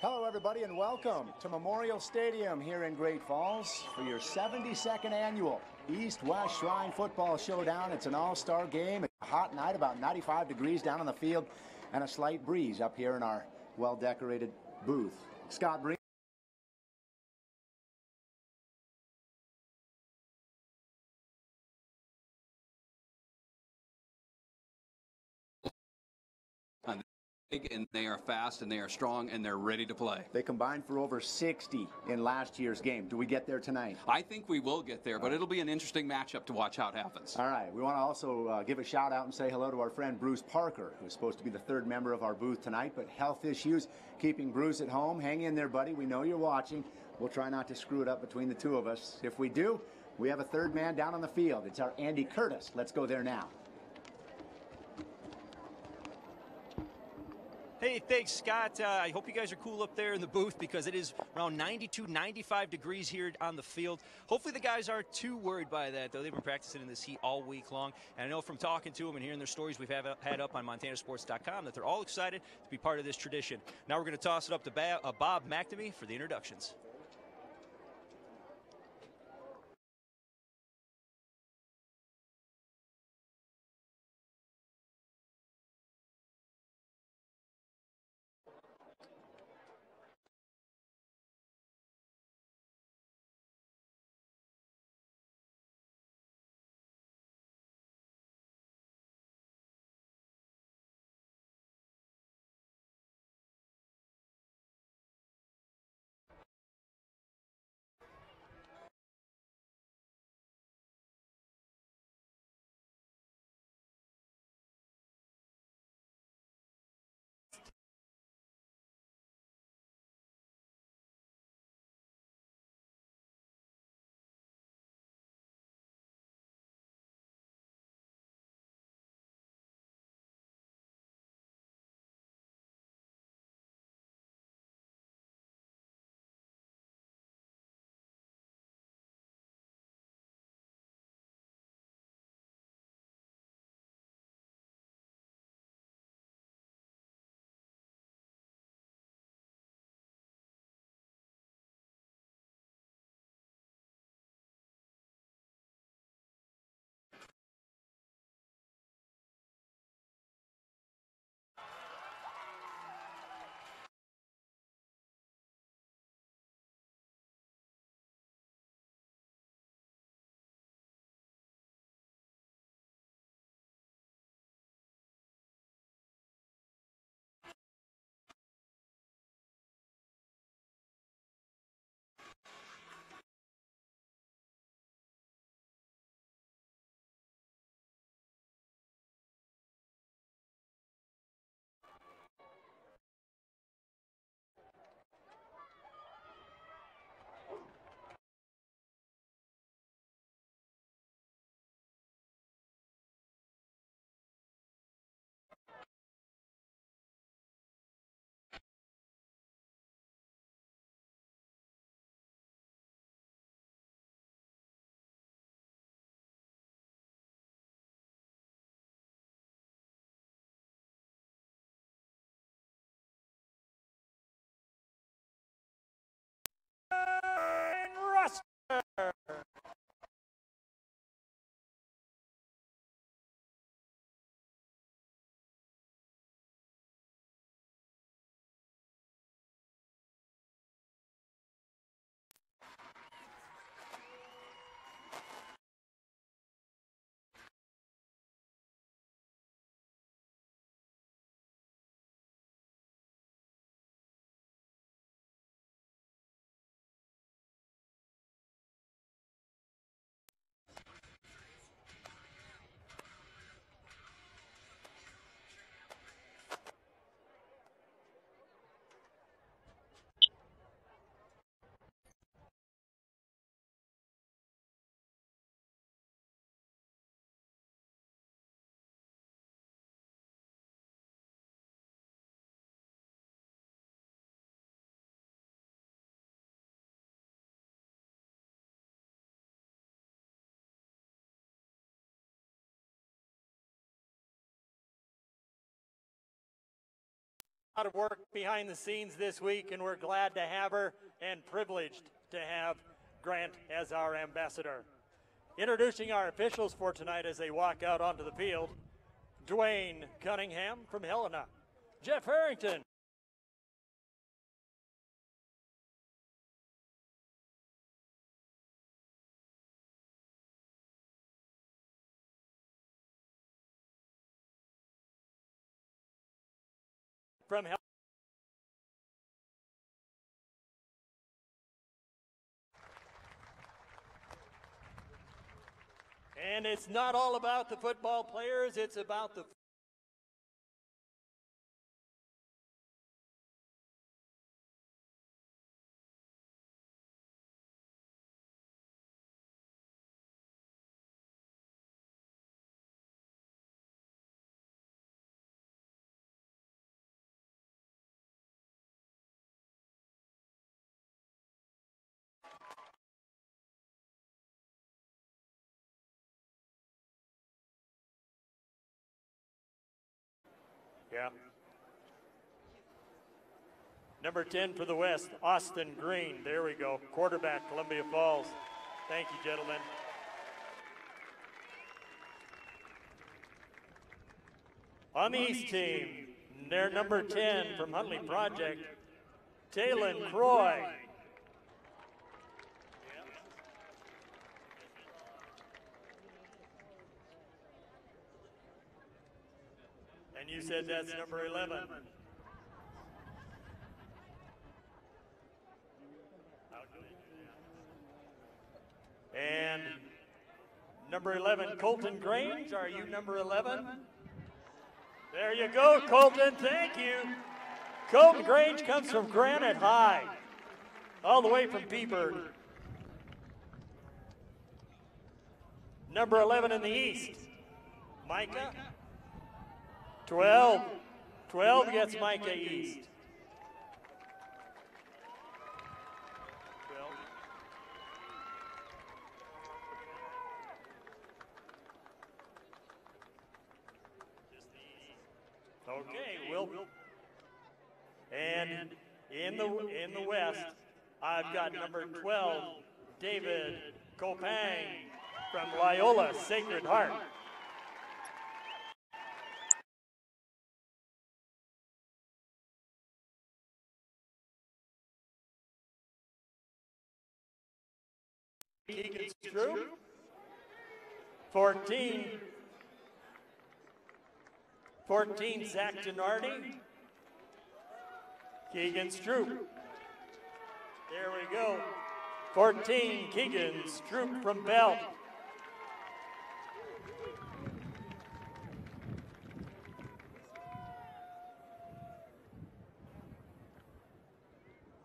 Hello, everybody, and welcome to Memorial Stadium here in Great Falls for your 72nd annual East-West Shrine Football Showdown. It's an all-star game. It's a hot night, about 95 degrees down on the field, and a slight breeze up here in our well-decorated booth. Scott Breen. And they are fast, and they are strong, and they're ready to play. They combined for over 60 in last year's game. Do we get there tonight? I think we will get there, but it'll be an interesting matchup to watch how it happens. All right. We want to also give a shout out and say hello to our friend Bruce Parker, who's supposed to be the third member of our booth tonight, but health issues keeping Bruce at home. Hang in there, buddy. We know you're watching. We'll try not to screw it up between the two of us. If we do, we have a third man down on the field. It's our Andy Curtis. Let's go there now. Hey, thanks, Scott. I hope you guys are cool up there in the booth because it is around 92, 95 degrees here on the field. Hopefully the guys aren't too worried by that, though. They've been practicing in this heat all week long. And I know from talking to them and hearing their stories we've had up on montanasports.com that they're all excited to be part of this tradition. Now we're going to toss it up to Bob McNamee for the introductions. A lot of work behind the scenes this week, and we're glad to have her and privileged to have Grant as our ambassador. Introducing our officials for tonight as they walk out onto the field, Dwayne Cunningham from Helena, Jeff Harrington, from Helena. And it's not all about the football players, it's about the yeah. Number 10 for the West, Austin Green. There we go. Quarterback, Columbia Falls. Thank you, gentlemen. On the East team, their number 10 from Huntley Project, Taylon Croy. And you said that's number 11. And number 11, Colton Grange. Are you number 11? There you go, Colton. Thank you. Colton Grange comes from Granite High, all the way from Peaburg. Number 11 in the East, Micah. 12 gets Micah East. 12. Okay, Will. And in the West, I've got number 12, David Kopang from Loyola Sacred Heart. Keegan Stroop, 14, Zach Gennardi, Keegan Stroop. There we go. 14, Keegan Stroop from Bell.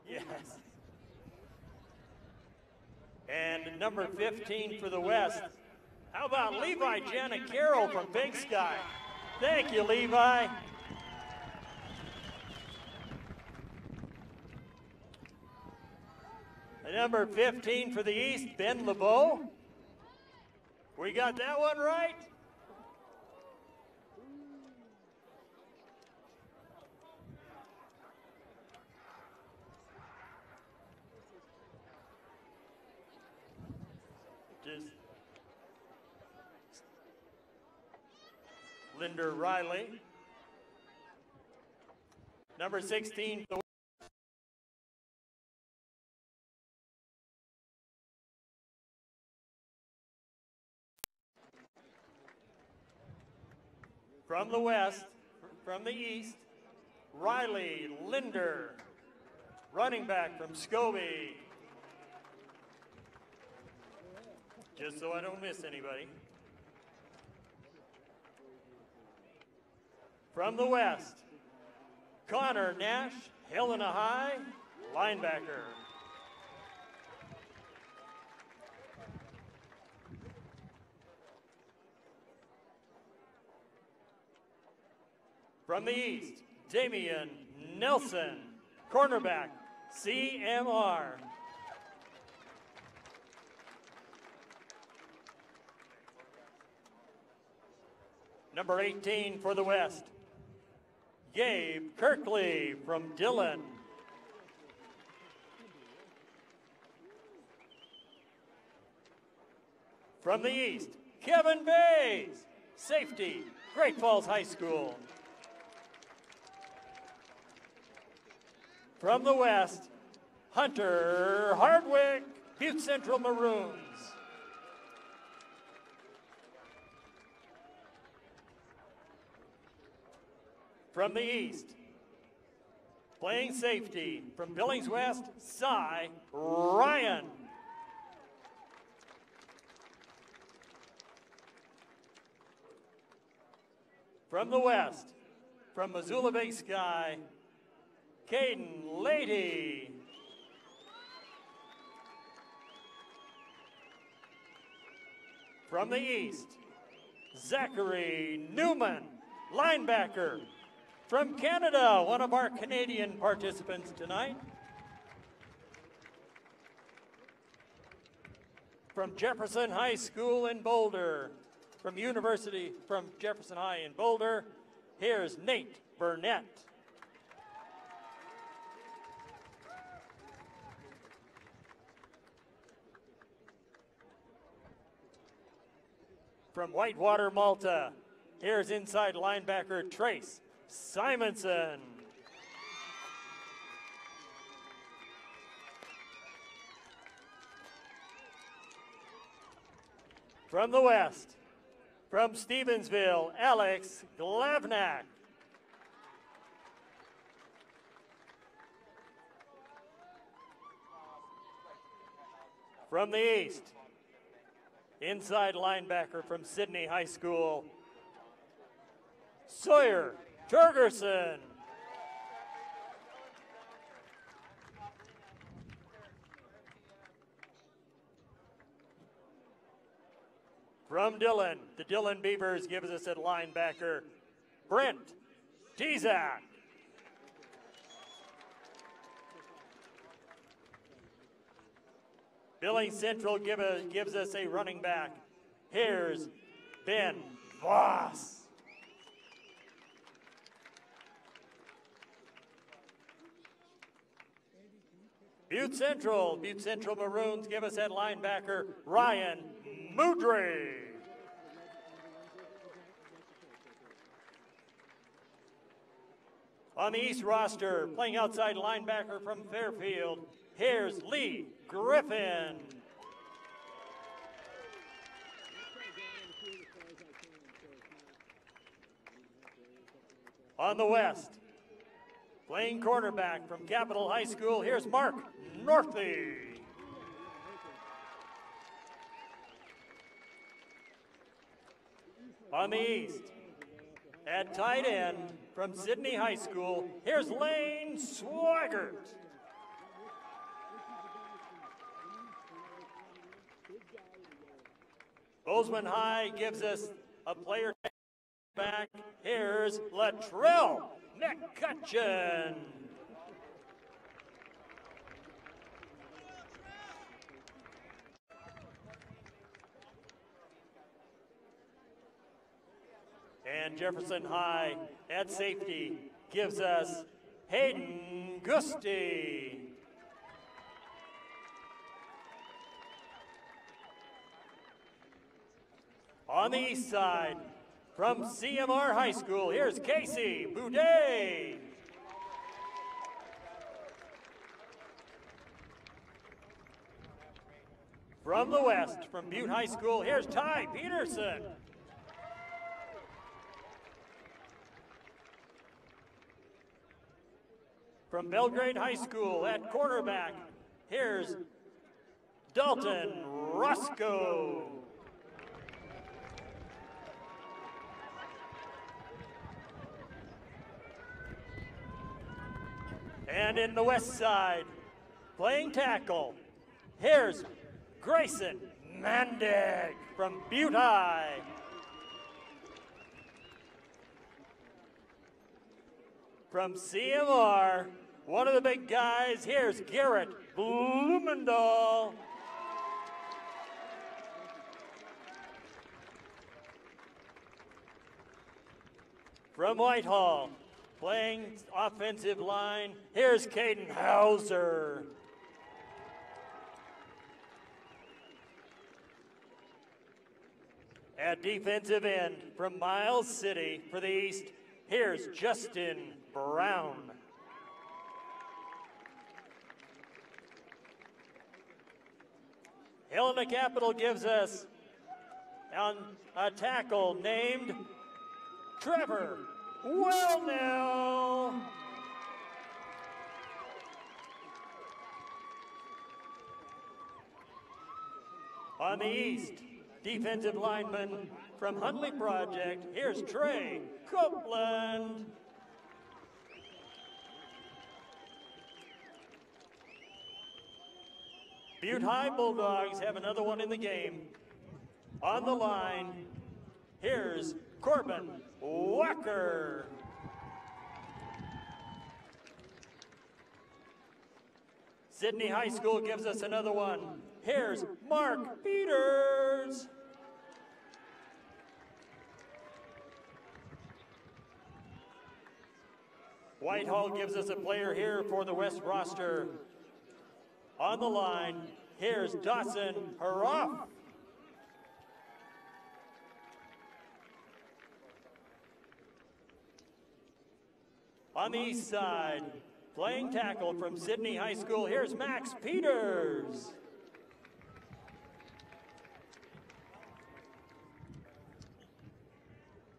Yes. And number 15 for the West. How about Levi Janicaro from Big Sky? Thank you, Levi. And number 15 for the East, Ben LeBeau. We got that one right? Linder Riley. Number 16. From the West, from the East, Riley Linder, running back from Scobie. Just so I don't miss anybody. From the West, Connor Nash, Helena High, linebacker. From the East, Damian Nelson, cornerback, CMR. Number 18 for the West, Gabe Kirkley from Dillon. From the east, Kevin Bays, safety, Great Falls High School. From the west, Hunter Hardwick, Butte Central Maroons. From the east, playing safety, from Billings West, Cy Ryan. From the west, from Missoula Big Sky, Caden Lady. From the east, Zachary Newman, linebacker. From Canada, one of our Canadian participants tonight. From Jefferson High School in Boulder, from Jefferson High in Boulder, here's Nate Burnett. From Whitewater, Malta, here's inside linebacker Trace Simonson. From the west, from Stevensville, Alex Glavnak. From the east, inside linebacker from Sydney High School, Sawyer Turgerson. From Dillon, the Dillon Beavers gives us at linebacker, Brent Tezak. Billings Central gives us a running back. Here's Ben Voss. Butte Central Maroons give us at linebacker, Ryan Moudry. On the east roster, playing outside linebacker from Fairfield, here's Lee Griffin. On the west, playing cornerback from Capitol High School, here's Mark Northey. On the east, at tight end from Sydney High School, here's Lane Swaggart. Bozeman High gives us a player back. Here's Latrell McCutcheon. And Jefferson High at safety gives us Hayden Gusti. On the east side, from CMR High School, here's Casey Boudet. From the west, from Butte High School, here's Ty Peterson. From Belgrade High School at quarterback, here's Dalton Roscoe. And in the west side, playing tackle, here's Grayson Mandig from Butte High. From CMR, one of the big guys, here's Garrett Blumendahl. From Whitehall, Playing offensive line, here's Caden Hauser. At defensive end from Miles City for the East, here's Justin Brown. Helena Capital gives us on a tackle named Trevor Wellnell. On the East, defensive lineman from Huntley Project, here's Trey Copeland. Butte High Bulldogs have another one in the game. On the line, here's Corbin Walker. Sydney High School gives us another one. Here's Mark Peters. Whitehall gives us a player here for the West roster. On the line, here's Dawson Haroff. On the east side, playing tackle from Sydney High School, here's Max Peters.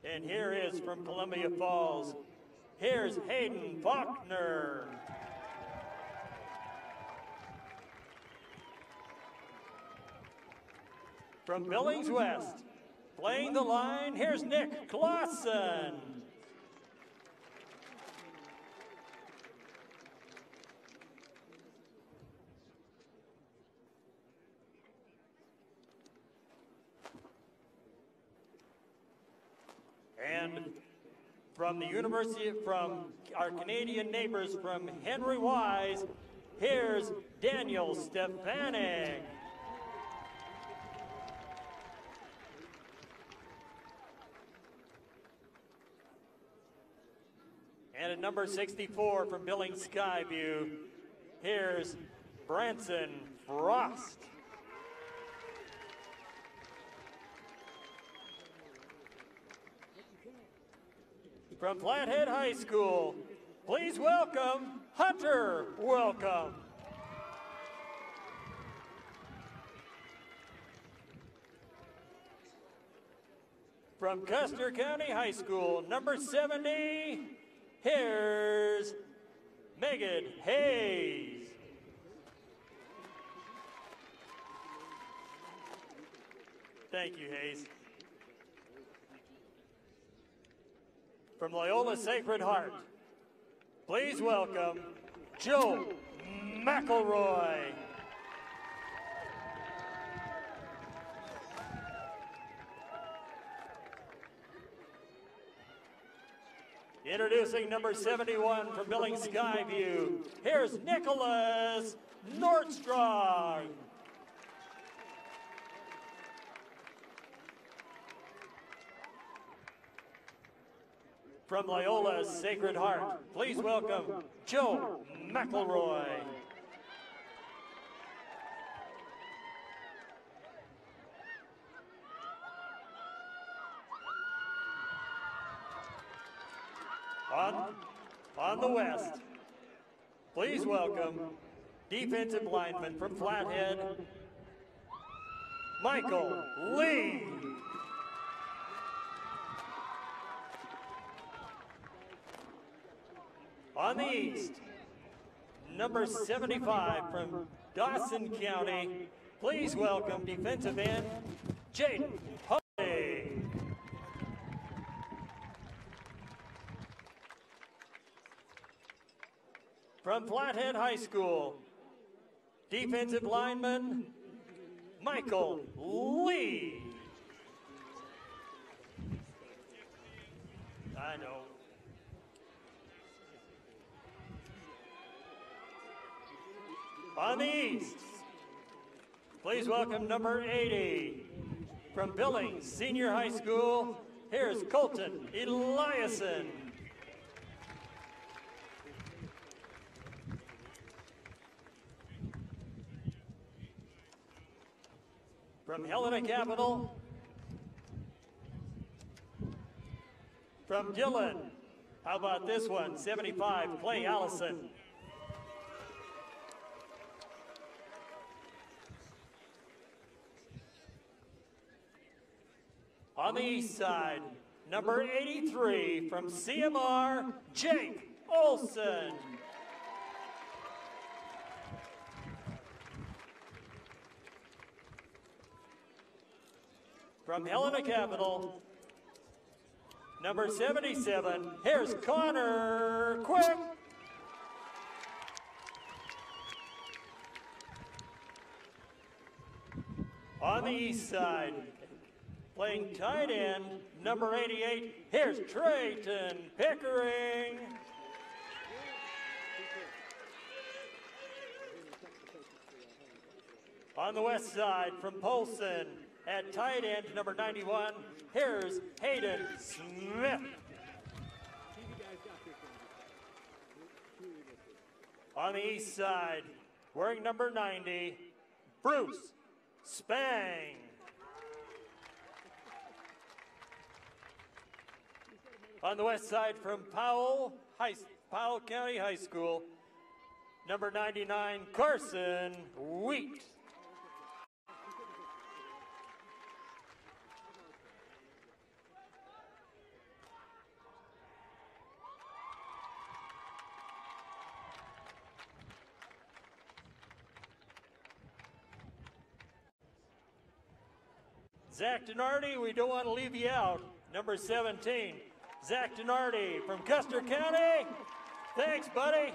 And here is from Columbia Falls, here's Hayden Faulkner. From Billings West, playing the line, here's Nick Clausen. And from the University, from our Canadian neighbors from Henry Wise, here's Daniel Stefanik. And at number 64 from Billings Skyview, here's Branson Frost. From Flathead High School, please welcome Hunter Welcome. From Custer County High School, number 70, here's Megan Hayes. Thank you, Hayes. From Loyola Sacred Heart, please welcome Joe McElroy. Introducing number 71 from Billings Skyview, here's Nicholas Nordstrong. From Loyola Sacred Heart, please welcome Joe McElroy. On the west, please welcome defensive lineman from Flathead, Michael Lee. On the east, number 75 from Dawson County, please welcome defensive end, Jaden Holiday. From Flathead High School, defensive lineman, Michael Lee. I know. On the east, please welcome number 80 from Billings Senior High School. Here's Colton Eliason. From Helena Capital, from Dillon, how about this one, 75, Clay Allison. On the east side, number 83 from CMR, Jake Olson. From Helena Capital, number 77, here's Connor Quick. On the east side, playing tight end, number 88, here's Trayton Pickering. On the west side, from Polson, at tight end, number 91, here's Hayden Smith. On the east side, wearing number 90, Bruce Spang. On the west side, from Powell County High School, number 99, Carson Wheat. Zach Denardi, we don't want to leave you out. Number 17, Zach Denardi from Custer County. Thanks, buddy.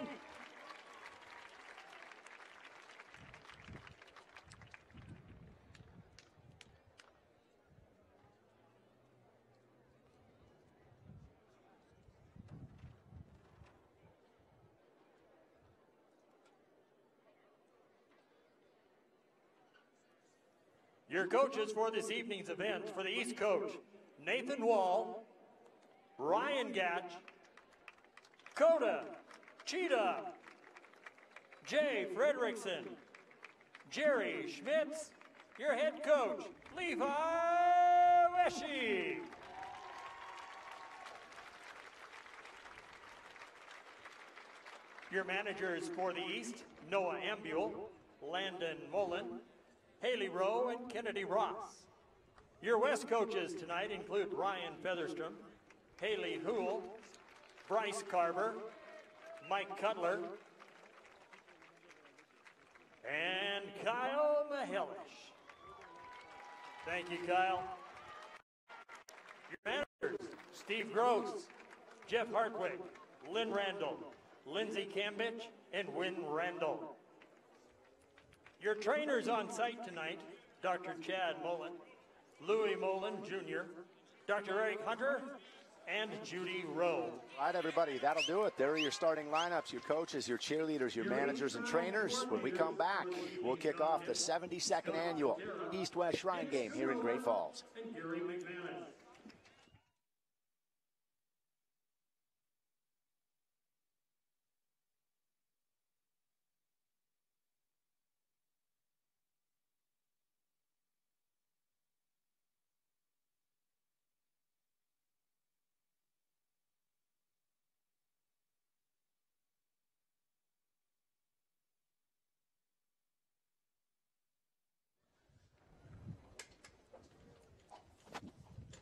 Your coaches for this evening's event, for the East Coach, Nathan Wall, Ryan Gatch, Coda, Cheetah, Jay Frederickson, Jerry Schmitz, your head coach, Levi Wesche. Your managers for the East, Noah Ambule, Landon Mullen, Haley Rowe, and Kennedy Ross. Your West coaches tonight include Ryan Featherstrom, Haley Houle, Bryce Carver, Mike Cutler, and Kyle Mahelish. Thank you, Kyle. Your managers, Steve Gross, Jeff Hartwig, Lynn Randall, Lindsay Cambridge, and Wynn Randall. Your trainers on site tonight, Dr. Chad Mullen, Louis Mullen Jr., Dr. Eric Hunter, and Judy Rowe. All right, everybody, that'll do it. There are your starting lineups, your coaches, your cheerleaders, your managers, and trainers. When we come back, we'll kick off the 72nd annual East-West Shrine Game here in Great Falls.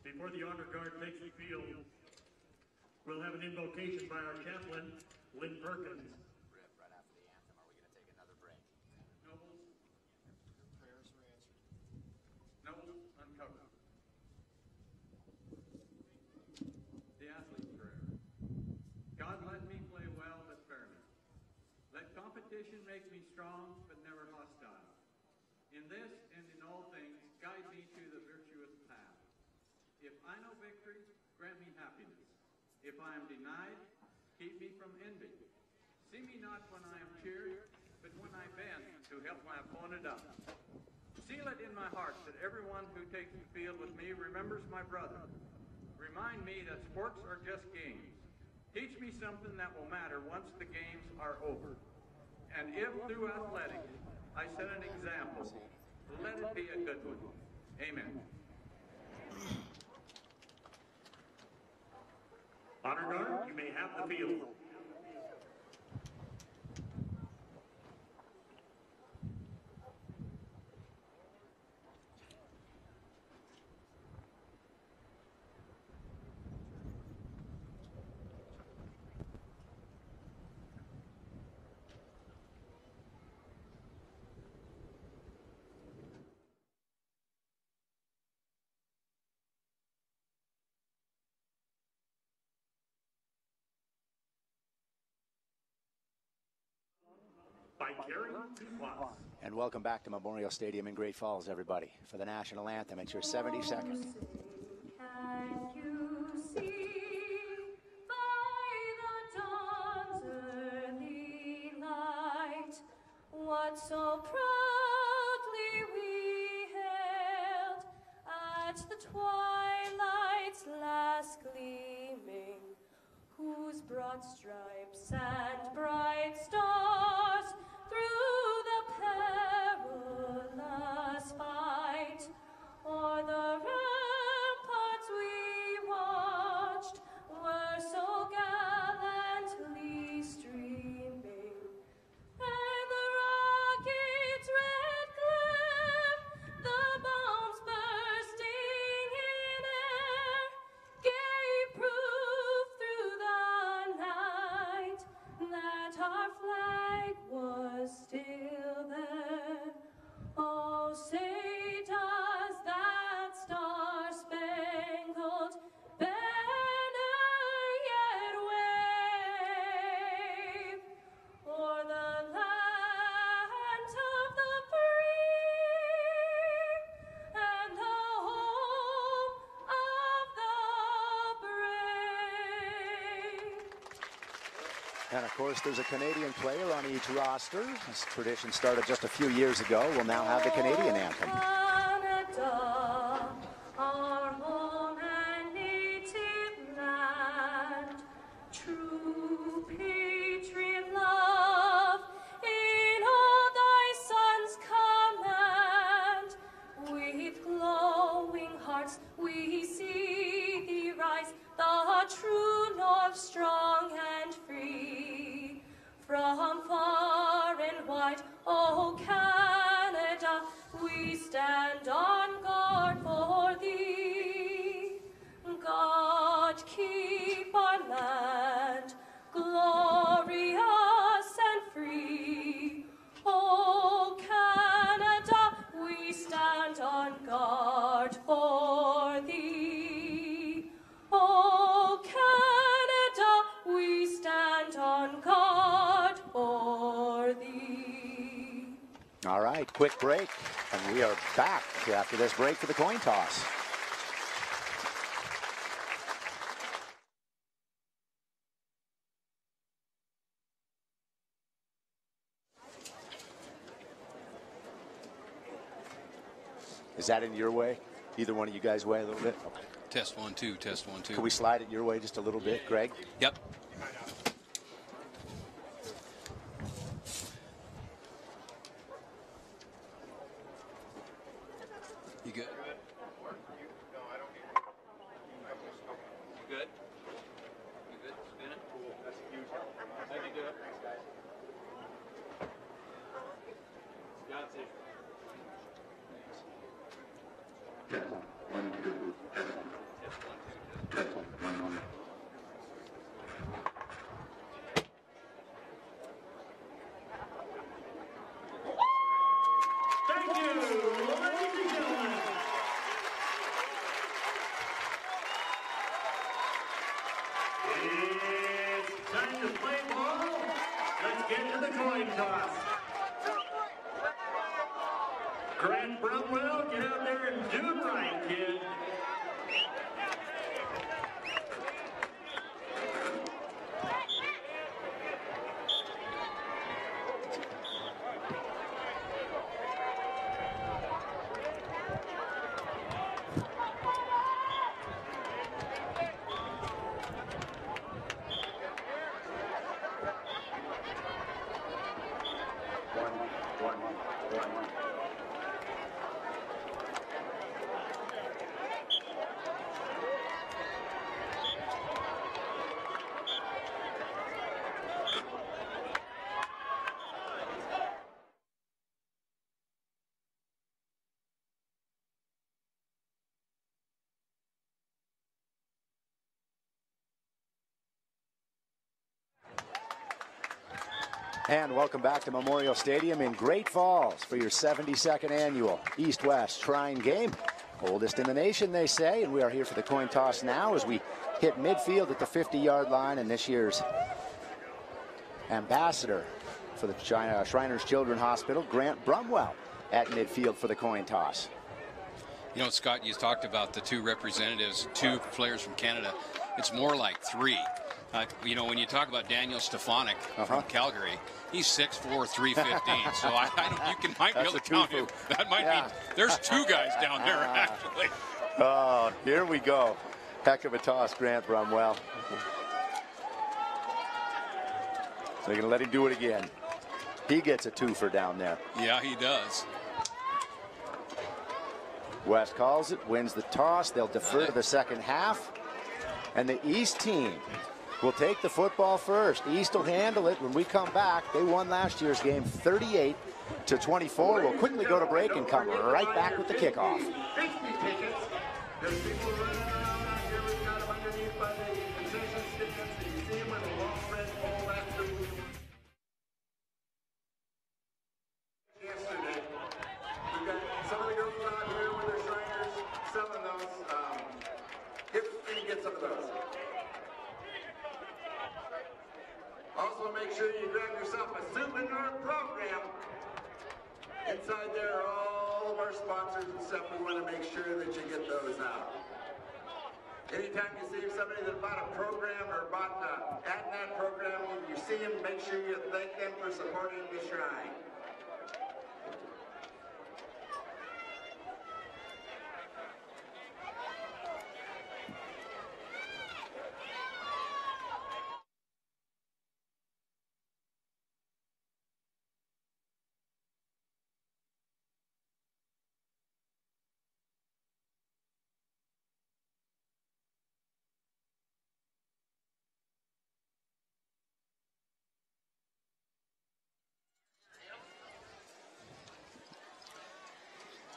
Before the honor guard takes the field, we'll have an invocation by our chaplain, Lynn Perkins. Right after the anthem, are we going to take another break? Nobles, Your prayers were answered. Nobles, uncover. The athlete's prayer. God, let me play well but fairly. Let competition make me strong but never hostile. In this and in all things, guide me to the virtuous path. If I know victory, grant me happiness. If I am denied, keep me from envy. See me not when I am cheered, but when I bend to help my opponent up. Seal it in my heart that everyone who takes the field with me remembers my brother. Remind me that sports are just games. Teach me something that will matter once the games are over. And if through athletics I set an example, let it be a good one. Amen. Honor guard, you may have the field. By Gary Dubois. And welcome back to Memorial Stadium in Great Falls, everybody, for the national anthem. It's your 72nd. Can you see by the dawn's early light what so proudly we hailed at the twilight's last gleaming, whose broad stripes and bright stars through the perilous fight o'er the ramparts we watched were so gallantly streaming, and the rocket's red glare, the bombs bursting in air, gave proof through the night that our flag was still there. Oh, say does that star-spangled banner yet wave o'er the land of the free and the home of the brave? And of course, there's a Canadian player on each roster. This tradition started just a few years ago. We'll now have the Canadian anthem. Canada, our home and native land, true patriot love in all thy sons' command. With glowing hearts we see thee rise, the true north, strong and free. From far and wide, oh Canada, we stand on guard for thee. God keep our land glorious and free. Oh Canada, we stand on guard for thee. Oh Canada, we stand on guard for thee. All right, quick break, and we are back after this break for the coin toss. Is that in your way? Either one of you guys way a little bit? Okay. Test 1 2, test 1 2. Can we slide it your way just a little bit, Greg? Yep. You good? You good? You good? Spin it? Cool. That's a huge help. How'd you do it? Thanks, guys. Got it. Test 1 2. Test 1 2. Test 1 1. Thank you, ladies and gentlemen. It's time to play ball. Let's get to the coin toss. Grant Brumwell, get out there and do it right, kid. One. And welcome back to Memorial Stadium in Great Falls for your 72nd annual East-West Shrine game. Oldest in the nation, they say, and we are here for the coin toss now as we hit midfield at the 50-yard line, and this year's ambassador for the Shriners Children's Hospital, Grant Brumwell, at midfield for the coin toss. You know, Scott, you talked about the two representatives, two players from Canada. It's more like three. You know, when you talk about Daniel Stefanik from Calgary, he's 6'4", 315. So I don't, you might be able to count him. That might be. There's two guys down there actually. Oh, here we go. Heck of a toss, Grant Brumwell. So you're gonna let him do it again. He gets a twofer down there. Yeah, he does. West calls it, wins the toss. They'll defer to the second half. And the East team will take the football first. East will handle it when we come back. They won last year's game 38-24. We'll quickly go to break and come right back with the kickoff. Also, make sure you grab yourself a souvenir program. Inside there are all of our sponsors and stuff. We want to make sure that you get those out. Anytime you see somebody that bought a program or bought at that program, when you see them, make sure you thank them for supporting the shrine.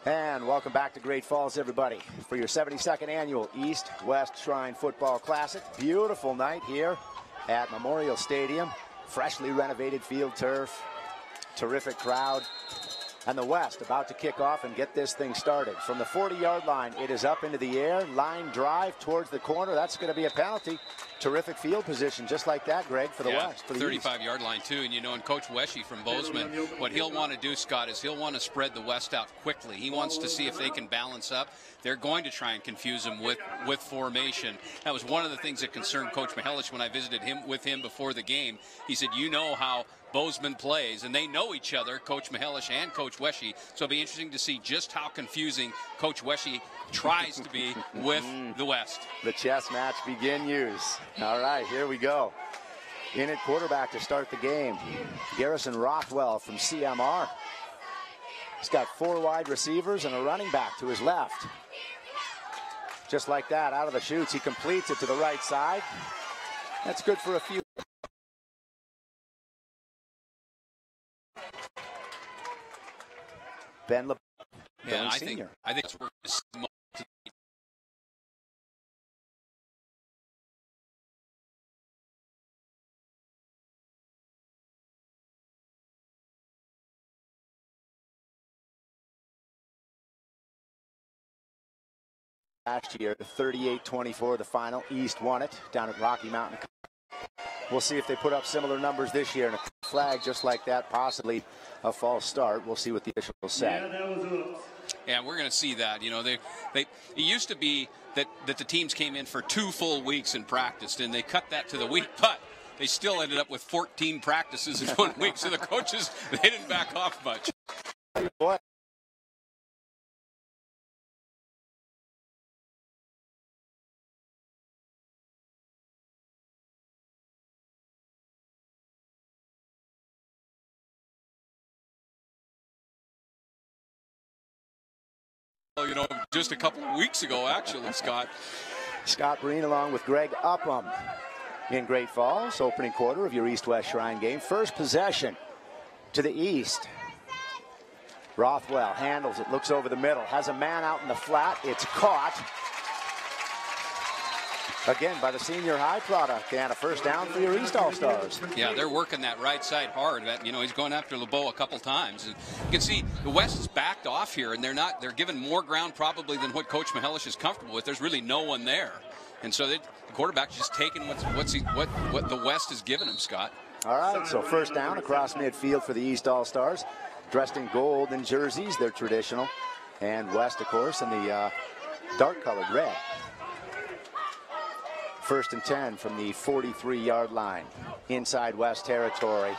And welcome back to Great Falls, everybody, for your 72nd annual East-West Shrine Football Classic. Beautiful night here at Memorial Stadium. Freshly renovated field turf, terrific crowd. And the West about to kick off and get this thing started. From the 40-yard line, it is up into the air. Line drive towards the corner. That's going to be a penalty. Terrific field position, just like that, Greg, for the West. For the 35-yard line, too. And, you know, and Coach Wesche from Bozeman, what he'll want to do, Scott, is he'll want to spread the West out quickly. He wants to see if they can balance up. They're going to try and confuse them with formation. That was one of the things that concerned Coach Mihelish when I visited him before the game. He said, you know how Bozeman plays, and they know each other, Coach Mihelish and Coach Wesche. So it'll be interesting to see just how confusing Coach Wesche tries to be with the West. The chess match continues. All right, here we go. In at quarterback to start the game, Garrison Rothwell from CMR. He's got 4 wide receivers and a running back to his left. Just like that, out of the chutes, he completes it to the right side. That's good for a few. Ben LeBlanc, yeah, I Sr. think that's where this last year, 38-24, the final. East won it down at Rocky Mountain. We'll see if they put up similar numbers this year, and a flag just like that, possibly a false start. We'll see what the officials say. Yeah, we're going to see that. You know, it used to be that the teams came in for 2 full weeks and practiced, and they cut that to the week, but they still ended up with 14 practices in 1 week. So the coaches, they didn't back off much. Boy. You know, just a couple of weeks ago, actually, Scott. Scott Breen along with Greg Upham in Great Falls, opening quarter of your East-West Shrine game. First possession to the east. Rothwell handles it, looks over the middle, has a man out in the flat. It's caught. Again, by the senior high product, and a first down for your East All-Stars. Yeah, they're working that right side hard. You know, he's going after LeBeau a couple times. And you can see the West is backed off here, and they're given more ground probably than what Coach Mihelish is comfortable with. There's really no one there. And so the quarterback's just taking what the West has given him, Scott. All right, so first down across midfield for the East All-Stars. Dressed in gold and jerseys, they're traditional. And West, of course, in the dark-colored red. First and 10 from the 43-yard line. Inside West territory.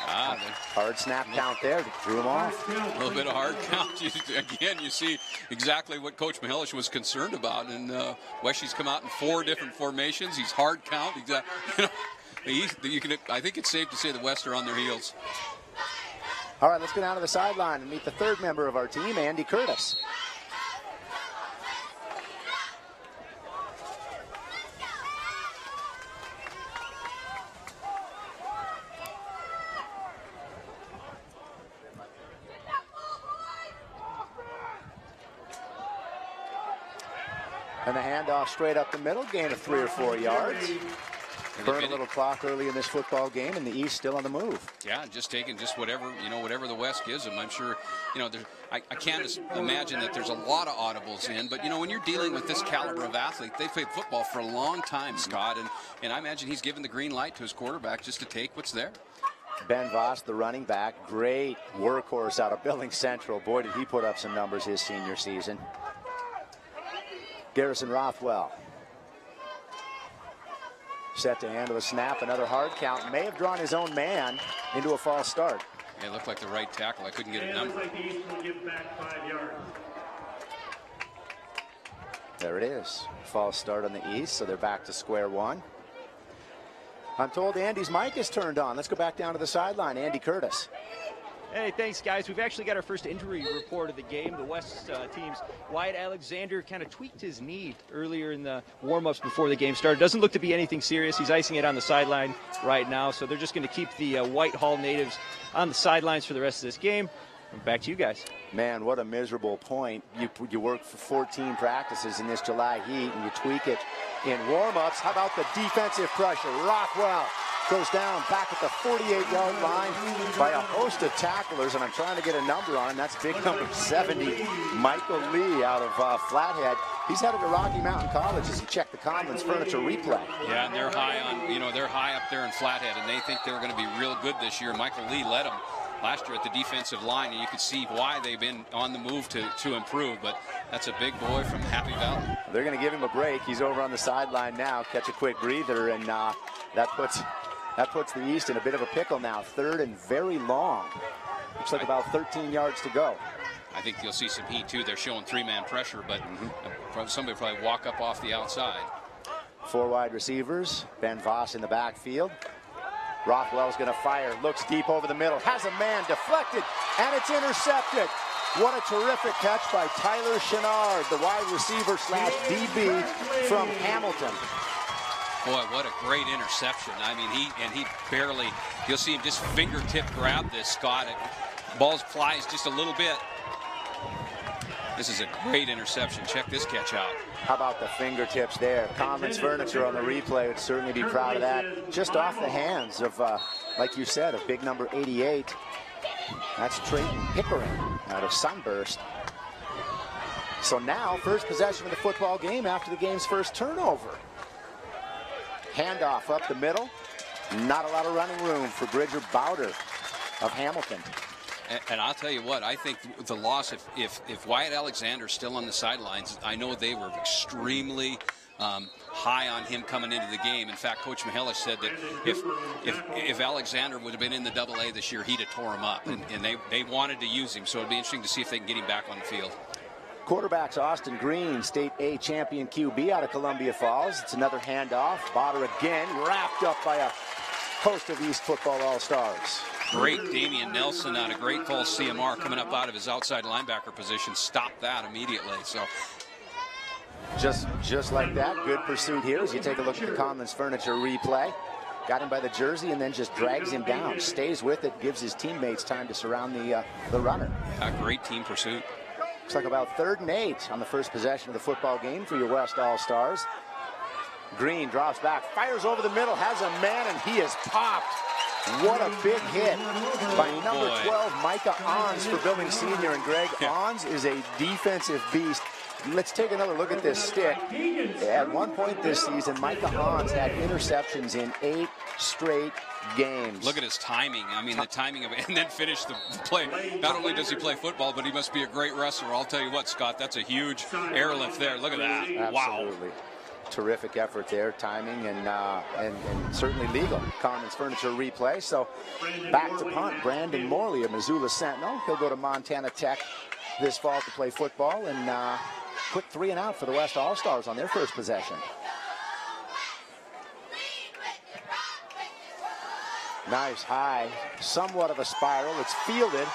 Hard snap count there. Drew him off. A little bit of hard count. Again, you see exactly what Coach Mihelish was concerned about. And Weshy's come out in 4 different formations. He's hard count. I think it's safe to say the West are on their heels. All right, let's go down to the sideline and meet the third member of our team, Andy Curtis. And the handoff straight up the middle, gain of 3 or 4 yards. Burn a little clock early in this football game, and the East still on the move. Yeah, just taking whatever the West gives them. I'm sure, I can't imagine that there's a lot of audibles in, but when you're dealing with this caliber of athlete, they've played football for a long time, Scott, and I imagine he's given the green light to his quarterback just to take what's there. Ben Voss, the running back, great workhorse out of Billings Central. Boy, did he put up some numbers his senior season. Garrison Rothwell. Set to handle a snap, another hard count. May have drawn his own man into a false start. It looked like the right tackle. I couldn't get a number. There it is. False start on the East, so they're back to square one. I'm told Andy's mic is turned on. Let's go back down to the sideline. Andy Curtis. Hey, thanks, guys. We've actually got our first injury report of the game. The West team's Wyatt Alexander kind of tweaked his knee earlier in the warm-ups before the game started. Doesn't look to be anything serious. He's icing it on the sideline right now, so they're just going to keep the Whitehall natives on the sidelines for the rest of this game. Back to you guys. Man, what a miserable point. You work for 14 practices in this July heat, and you tweak it in warm-ups. How about the defensive pressure? Rockwell goes down back at the 48-yard line by a host of tacklers, and I'm trying to get a number on him. That's big number 70, Michael Lee out of Flathead. He's headed to Rocky Mountain College as he checked the Conlon's Furniture replay. Yeah, and they're high up there in Flathead, and they think they're going to be real good this year. Michael Lee led them last year at the defensive line, and you can see why they've been on the move to improve. But that's a big boy from Happy Valley. They're going to give him a break. He's over on the sideline now, catch a quick breather, and that puts the East in a bit of a pickle now. Third and very long. Looks like about 13 yards to go. I think you'll see some heat, too. They're showing 3-man pressure, but somebody will probably walk up off the outside. 4 wide receivers. Ben Voss in the backfield. Rothwell's going to fire. Looks deep over the middle. Has a man deflected, and it's intercepted. What a terrific catch by Tyler Chenard, the wide receiver / DB from Hamilton. Boy, what a great interception. I mean, he barely, you'll see him just fingertip grab this, Scott. Ball flies just a little bit. This is a great interception. Check this catch out. How about the fingertips there? Conlon's Furniture on the replay would certainly be proud of that. Just off the hands of, like you said, of big number 88. That's Trayton Pickering out of Sunburst. So now, first possession of the football game after the game's first turnover. Handoff up the middle. Not a lot of running room for Bridger Bowder of Hamilton. And I'll tell you what, I think the loss, if Wyatt Alexander's still on the sidelines, I know they were extremely high on him coming into the game. In fact, Coach Mihelish said that if Alexander would have been in the AA this year, he'd have tore him up. And they wanted to use him, so it'd be interesting to see if they can get him back on the field. Quarterbacks Austin Green, State A champion QB out of Columbia Falls. It's another handoff. Bauder again, wrapped up by a host of East football all-stars. Great Damian Nelson out of Great Falls CMR coming up out of his outside linebacker position. Stopped that immediately. So just like that, good pursuit here as you take a look at the Conlon's Furniture replay. Got him by the jersey and then just drags him down. Stays with it, gives his teammates time to surround the runner. A great team pursuit. Looks like about 3rd and 8 on the first possession of the football game for your West All-Stars. Green drops back, fires over the middle, has a man, and he is popped. What a big hit by number 12, Micah Ons for Billings Senior. And Greg, Ons is a defensive beast. Let's take another look at this stick. At one point this season, Micah Ons had interceptions in 8 straight games. Look at his timing. I mean, the timing of it, and then finish the play. Not only does he play football, but he must be a great wrestler. I'll tell you what, Scott, that's a huge airlift there. Look at that. Absolutely. Wow. Terrific effort there, timing and certainly legal. Carmen's Furniture replay. So back to punt. Brandon Morley, a Missoula Sentinel. He'll go to Montana Tech this fall to play football, and quick 3 and out for the West All-Stars on their first possession. Nice high, somewhat of a spiral. It's fielded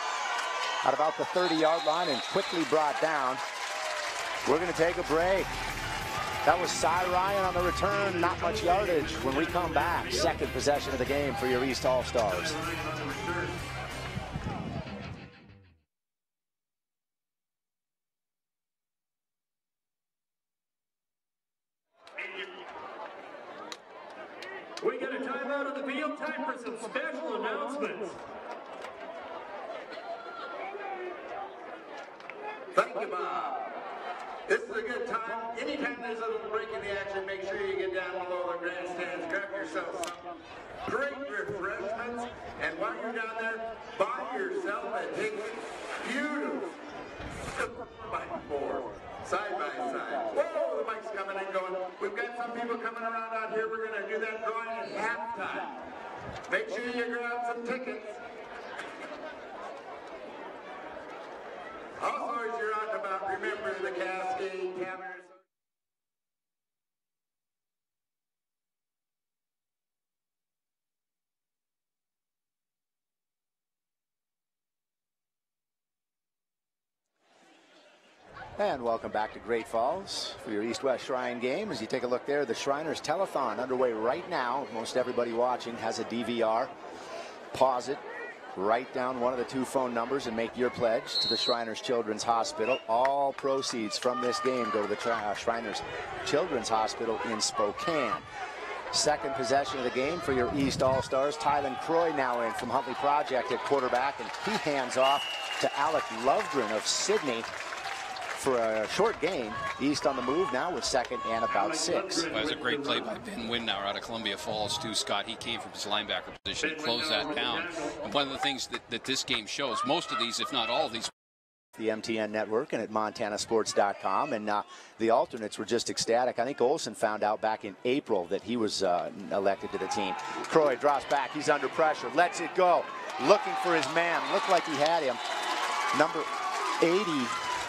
at about the 30-yard line and quickly brought down. We're going to take a break. That was Cy Ryan on the return. Not much yardage. When we come back, second possession of the game for your East All-Stars. We get a timeout on the field. Time for some special announcements. Thank you, Bob. This is a good time. Anytime there's a little break in the action, make sure you get down below the grandstands, grab yourself some great refreshments, and while you're down there, buy yourself a ticket. Beautiful. By four, side by side. Whoa, the mic's coming and going. We've got some people coming around out here. We're going to do that drawing at halftime. Make sure you grab some tickets. Also, as you're out and about, remember the Cascade Cameras. And welcome back to Great Falls for your East-West Shrine game. As you take a look there, the Shriners Telethon underway right now. Most everybody watching has a DVR. Pause it, write down one of the 2 phone numbers, and make your pledge to the Shriners Children's Hospital. All proceeds from this game go to the Shriners Children's Hospital in Spokane. Second possession of the game for your East All-Stars. Tylen Croy now in from Huntley Project at quarterback, and he hands off to Alec Lovegren of Sydney for a short gain. East on the move now with second and about 6. Well, that was a great play by Ben Windauer out of Columbia Falls too, Scott. He came from his linebacker position to close that down. And one of the things that this game shows, most of these, if not all of these, the MTN network and at montanasports.com, and the alternates were just ecstatic. I think Olsen found out back in April that he was elected to the team. Croy drops back, he's under pressure, lets it go, looking for his man, looked like he had him. Number 80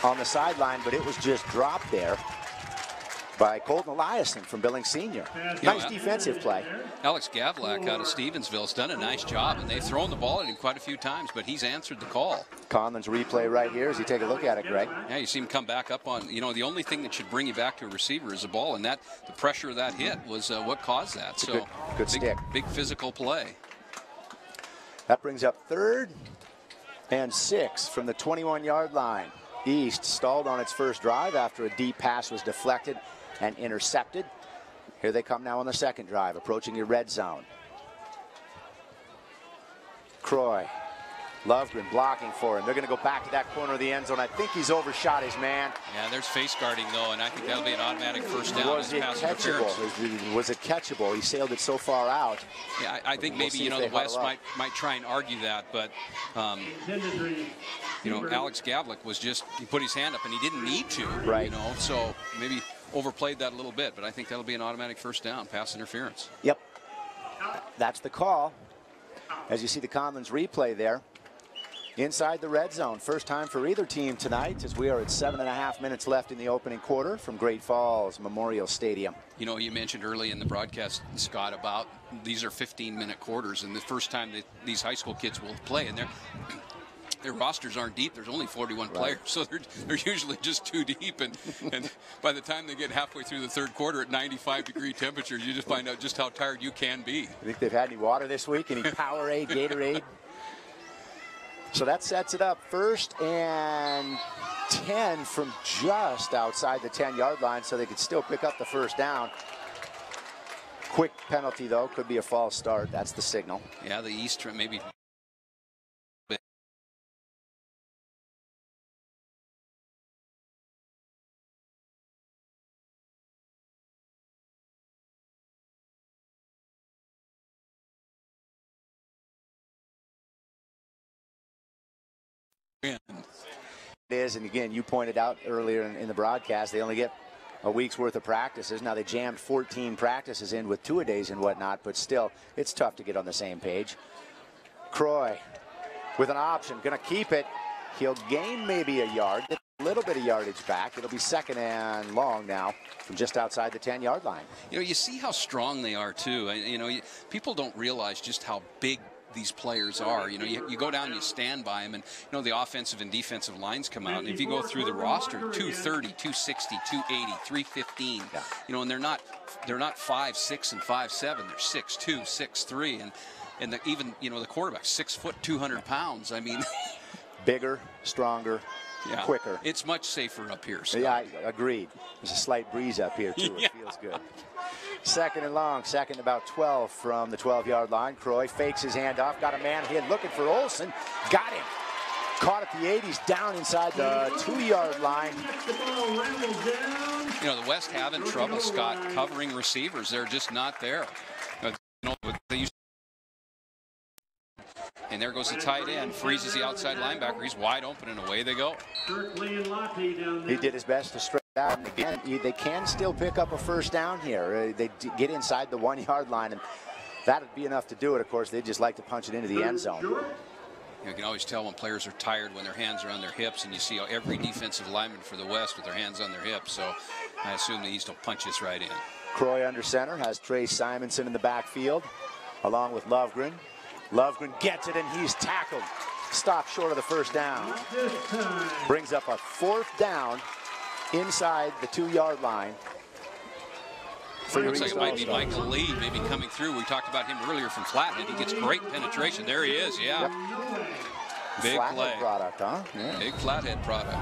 on the sideline, but it was just dropped there by Colton Eliason from Billings Senior. Nice defensive play. Alex Gavlak out of Stevensville has done a nice job, and they've thrown the ball at him quite a few times, but he's answered the call. Conlon's replay right here as you take a look at it, Greg. Yeah, you see him come back up on, you know, the only thing that should bring you back to a receiver is a ball, and that the pressure of that hit was what caused that. It's so good stick. Big physical play. That brings up 3rd and 6 from the 21-yard line. East stalled on its first drive after a deep pass was deflected and intercepted. Here they come now on the second drive, approaching your red zone. Croy, Lovegren blocking for him. They're going to go back to that corner of the end zone. I think he's overshot his man. Yeah, there's face guarding though, and I think that'll be an automatic first down. Was it catchable? Was it catchable? He sailed it so far out. Yeah, I think maybe, you know, the West might try and argue that, but you know, Alex Gavlik was just, he put his hand up and he didn't need to, right? You know, so maybe overplayed that a little bit, but I think that'll be an automatic first down, pass interference. Yep, that's the call. As you see the Conlon's replay there. Inside the red zone. First time for either team tonight, as we are at 7.5 minutes left in the opening quarter from Great Falls Memorial Stadium. You know, you mentioned early in the broadcast, Scott, about these are 15-minute quarters, and the first time that these high school kids will play, and their rosters aren't deep. There's only 41 players, so they're usually just too deep. And by the time they get halfway through the third quarter at 95-degree temperatures, you just find out just how tired you can be. You think they've had any water this week? Any Powerade, Gatorade? So that sets it up. 1st and 10 from just outside the 10-yard line, so they could still pick up the first down. Quick penalty, though. Could be a false start. That's the signal. Yeah, the East maybe. It is, and again, you pointed out earlier in the broadcast, they only get a week's worth of practices. Now, they jammed 14 practices in with two-a-days and whatnot, but still, it's tough to get on the same page. Croy with an option, going to keep it. He'll gain maybe a yard, a little bit of yardage back. It'll be 2nd and long now from just outside the 10-yard line. You know, you see how strong they are, too. You know, people don't realize just how big these players are. You know, you go down and you stand by them, and you know the offensive and defensive lines come out, and if you go through the roster, 230, 260, 280, 315, yeah. You know, and they're not 5'6" and 5'7", they're 6'2", 6'3", and even, you know, the quarterback 6 foot 200 pounds. I mean, bigger, stronger, yeah, quicker. It's much safer up here, Scott. Yeah, I agreed. There's a slight breeze up here too. Yeah. It feels good. 2nd and long, 2nd about 12 from the 12-yard line. Croy fakes his handoff, got a man hit looking for Olsen, got him. Caught at the 80s, down inside the 2-yard line. You know, the West having trouble, Scott, covering receivers. They're just not there. You know, they used. And there goes the tight end, freezes the outside linebacker. He's wide open, and away they go. He did his best to straight out. Again, they can still pick up a first down here. They get inside the 1-yard line, and that would be enough to do it. Of course, they just like to punch it into the end zone. You can always tell when players are tired when their hands are on their hips, and you see every defensive lineman for the West with their hands on their hips. So I assume the East will punch this right in. Croy under center has Trey Simonson in the backfield, along with Lovegren. Lovegren gets it, and he's tackled. Stopped short of the first down. Brings up a 4th down inside the 2-yard line. Looks like it might be Michael Lee maybe coming through. We talked about him earlier from Flathead. He gets great penetration. There he is, yeah. Yep. Big Flathead play. product, huh? Yeah. Big Flathead product.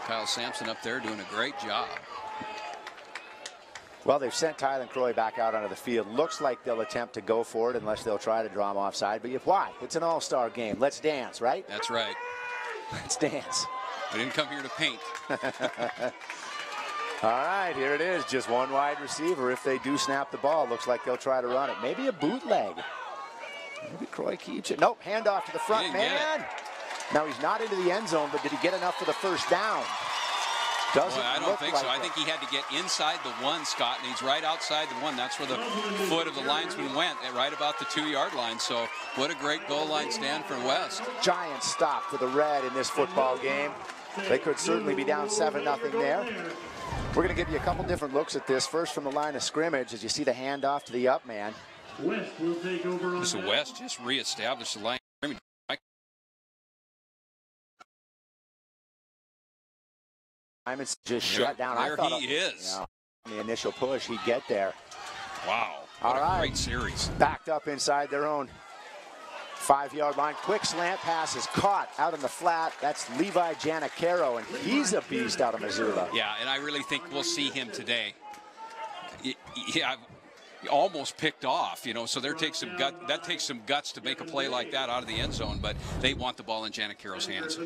Kyle Sampson up there doing a great job. Well, they've sent Tylen Croy back out onto the field. Looks like they'll attempt to go for it unless they'll try to draw him offside. But why? It's an all-star game. Let's dance, right? That's right. Let's dance. We didn't come here to paint. All right, here it is. Just one wide receiver. If they do snap the ball, looks like they'll try to run it. Maybe a bootleg. Maybe Croy keeps it. Nope, handoff to the front man. Now he's not into the end zone, but did he get enough for the first down? Doesn't Boy, I don't look think like so. I think he had to get inside the 1, Scott, and he's right outside the 1. That's where the foot of the linesman went, right about the 2-yard line. So what a great goal line stand for West. Giant stop for the Red in this football game. They could certainly be down 7-0 there. We're going to give you a couple different looks at this. First from the line of scrimmage as you see the handoff to the up man. West will take over on So West just reestablished the line of scrimmage. Simon's just shut down. There I thought he is. The initial push, he'd get there. Wow. All What a right. great series. Backed up inside their own 5-yard line. Quick slant pass is caught out in the flat. That's Levi Janicaro, and he's a beast out of Missoula. Yeah, and I really think we'll see him today. Yeah, almost picked off, you know, so that takes some guts to make a play like that out of the end zone, but they want the ball in Janicaro's hands.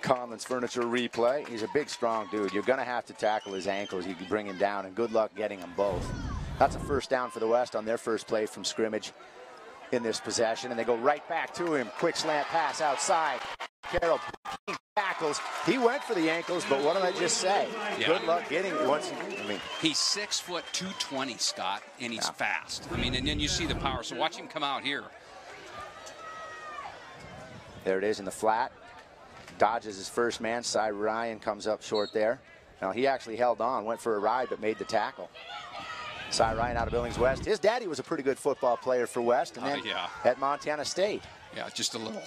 Conlon's Furniture replay. He's a big, strong dude. You're going to have to tackle his ankles. You can bring him down, and good luck getting them both. That's a first down for the West on their first play from scrimmage in this possession, and they go right back to him. Quick slant pass outside. Carroll tackles. He went for the ankles, but what did I just say? Yeah. Good luck getting it once. He's 6 foot 220, Scott, and he's fast. I mean, and then you see the power. So watch him come out here. There it is in the flat. Dodges his first man. Cy Ryan comes up short there. Now he actually held on, went for a ride, but made the tackle. Cy Ryan out of Billings West. His daddy was a pretty good football player for West, and then at Montana State. Yeah, just a little.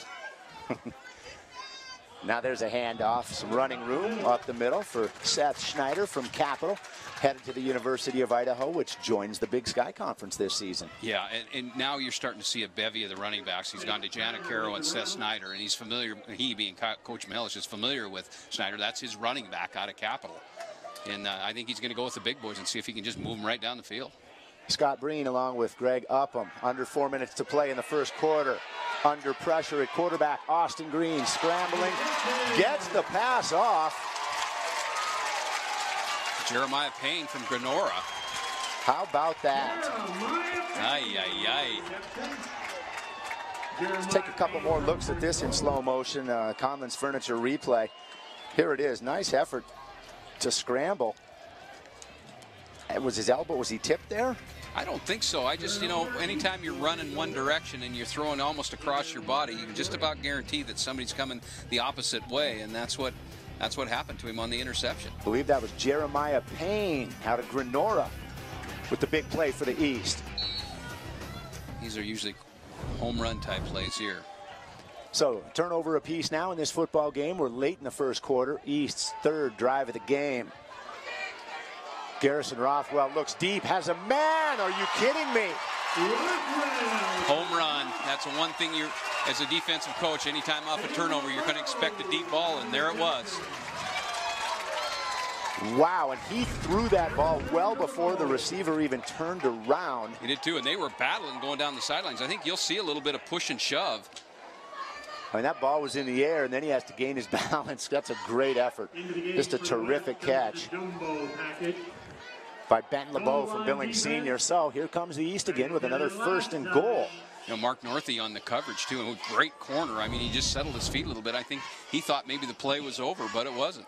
Now there's a handoff, some running room up the middle for Seth Schneider from Capital, headed to the University of Idaho, which joins the Big Sky Conference this season. Yeah, and now you're starting to see a bevy of the running backs. He's gone to Janicaro and Seth Schneider, and he's familiar, he being Coach Melish is familiar with Schneider. That's his running back out of Capital. And I think he's going to go with the big boys and see if he can just move them right down the field. Scott Breen along with Greg Upham. Under 4 minutes to play in the first quarter. Under pressure at quarterback, Austin Green scrambling. Gets the pass off. Jeremiah Payne from Grenora. How about that? Ay, ay, ay. Let's take a couple more looks at this in slow motion. Conlon's Furniture replay. Here it is. Nice effort to scramble. It was his elbow. Was he tipped there? I don't think so. I just, anytime you're running one direction and you're throwing almost across your body, you can just about guarantee that somebody's coming the opposite way, and that's what happened to him on the interception. I believe that was Jeremiah Payne out of Grenora with the big play for the East. These are usually home run type plays here. So turnover apiece now in this football game. We're late in the first quarter. East's third drive of the game. Garrison Rothwell looks deep, has a man. Are you kidding me? Home run. That's the one thing you're, as a defensive coach, anytime off a turnover, you're going to expect a deep ball, and there it was. Wow, and he threw that ball well before the receiver even turned around. He did too, and they were battling going down the sidelines. I think you'll see a little bit of push and shove. I mean, that ball was in the air, and then he has to gain his balance. That's a great effort. Just a terrific catch by Benton LeBeau from Billings Senior. So here comes the East again with another 1st and goal. Mark Northey on the coverage too, and great corner. I mean, he just settled his feet a little bit. I think he thought maybe the play was over, but it wasn't.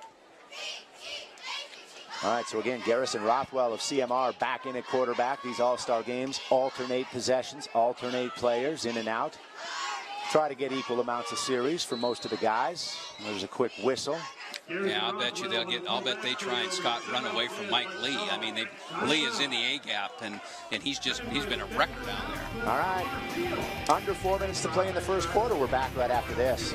All right, so again, Garrison Rothwell of CMR back in at quarterback. These all-star games alternate possessions, alternate players in and out. Try to get equal amounts of series for most of the guys. There's a quick whistle. Yeah, I'll bet you I'll bet they try and Scott run away from Mike Lee. I mean, Lee is in the A gap, and he's been a wrecker down there. All right, under 4 minutes to play in the first quarter. We're back right after this.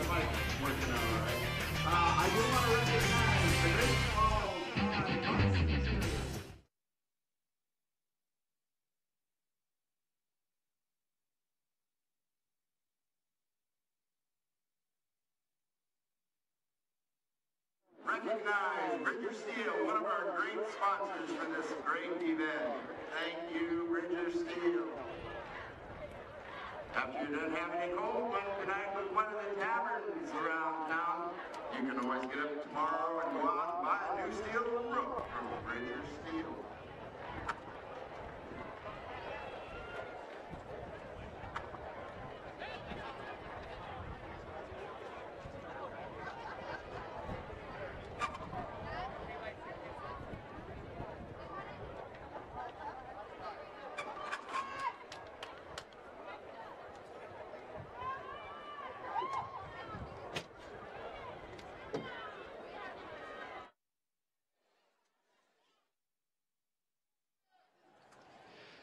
Recognize Bridger Steel, one of our great sponsors for this great event. Thank you, Bridger Steel. After you're done having a cold one tonight with one of the taverns around town, you can always get up tomorrow and go out and buy a new steel roof from Bridger Steel.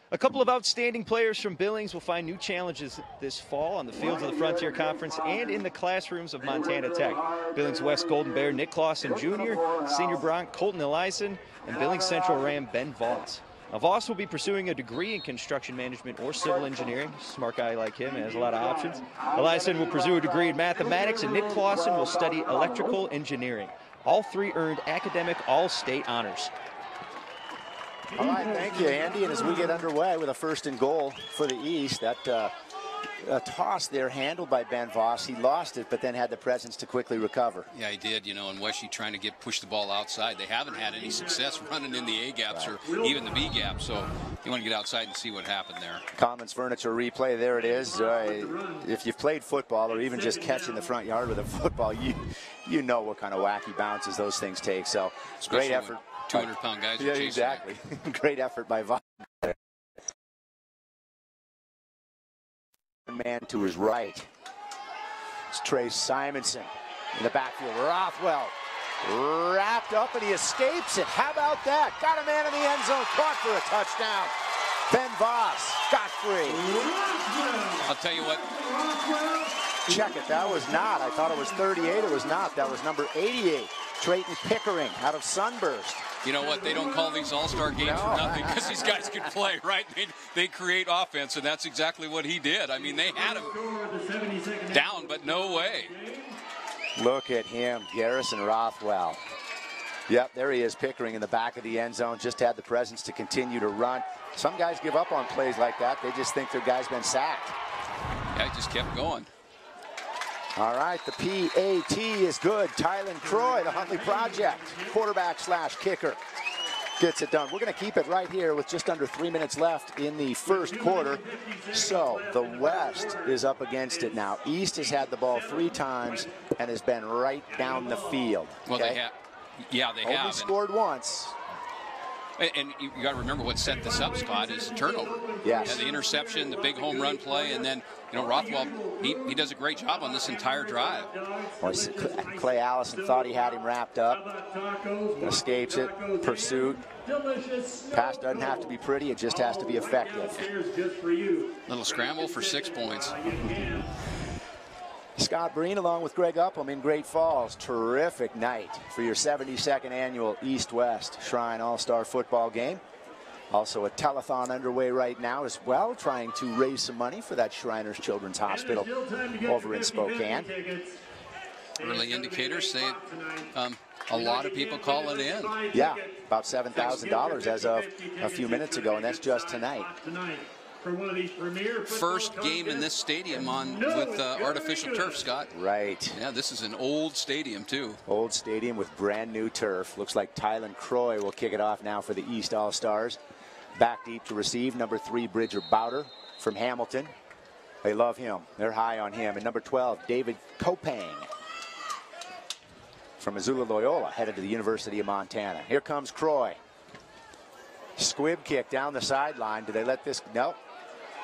A couple of outstanding players from Billings will find new challenges this fall on the fields of the Frontier Conference and in the classrooms of Montana Tech. Billings West Golden Bear Nick Clausen Jr., Senior Bronc Colton Eliason, and Billings Central Ram Ben Voss. Now, Voss will be pursuing a degree in construction management or civil engineering. Smart guy like him has a lot of options. Eliason will pursue a degree in mathematics, and Nick Clausen will study electrical engineering. All three earned academic all-state honors. All right, thank you, Andy. And as we get underway with a 1st and goal for the East, that a toss there handled by Ben Voss. He lost it, but then had the presence to quickly recover. Yeah, he did, and Weshy trying to push the ball outside. They haven't had any success running in the A gaps or even the B gap, so you want to get outside and see what happened there. Conlon's Furniture replay, there it is. If you've played football or even just catching the front yard with a football, you know what kind of wacky bounces those things take. So especially great effort. 200-pound guys. Yeah, exactly. Great effort by Voss. Man to his right. It's Trey Simonson in the backfield. Rothwell wrapped up and he escapes it. How about that? Got a man in the end zone, caught for a touchdown. Ben Voss got free. I'll tell you what. Check it. That was not. I thought it was 38. It was not. That was number 88. Trayton Pickering out of Sunburst. You know what? They don't call these all-star games for nothing because these guys can play, right? They create offense, and that's exactly what he did. I mean, they had him down, but no way. Look at him, Garrison Rothwell. Yep, there he is, Pickering in the back of the end zone. Just had the presence to continue to run. Some guys give up on plays like that. They just think their guy's been sacked. Yeah, he just kept going. All right, the PAT is good. Tylen Croy, the Huntley Project, quarterback/kicker, gets it done. We're going to keep it right here with just under 3 minutes left in the first quarter. So the West is up against it now. East has had the ball 3 times and has been right down the field. Well, okay? they have. Yeah, they Only have. scored once. And you got to remember what set this up, Scott, is the turnover. Yes. Yeah, the interception, the big home run play, and then, you know, Rothwell, he does a great job on this entire drive. Well, Clay Allison thought he had him wrapped up. Escapes it. Pursuit. Pass doesn't have to be pretty. It just has to be effective. Little scramble for 6 points. Scott Breen along with Greg Upham in Great Falls. Terrific night for your 72nd annual East-West Shrine All-Star Football Game. Also a telethon underway right now as well, trying to raise some money for that Shriners Children's Hospital over in Spokane. Early indicators say a lot of people calling in. Yeah, about $7,000 as of a few minutes ago, and that's just tonight. First game in this stadium with artificial turf, Scott. Right. Yeah, this is an old stadium, too. Old stadium with brand new turf. Looks like Tylen Croy will kick it off now for the East All-Stars. Back deep to receive, number 3, Bridger Bowder from Hamilton. They love him. They're high on him. And number 12, David Kopang from Missoula Loyola, headed to the University of Montana. Here comes Croy. Squib kick down the sideline. Do they let this? Nope.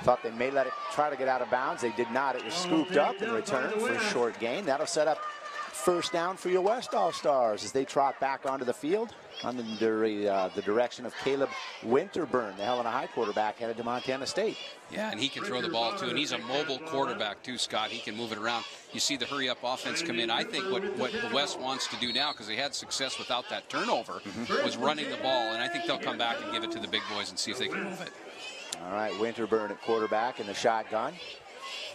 Thought they may let it try to get out of bounds. They did not. It was scooped up in return for a short gain. That'll set up first down for your West All-Stars as they trot back onto the field under the direction of Caleb Winterburn, the Helena High quarterback headed to Montana State. Yeah, and he can throw the ball, too, and he's a mobile quarterback, too, Scott. He can move it around. You see the hurry-up offense come in. I think what the West wants to do now, because they had success without that turnover, was running the ball, and I think they'll come back and give it to the big boys and see if they can move it. All right, Winterburn at quarterback in the shotgun.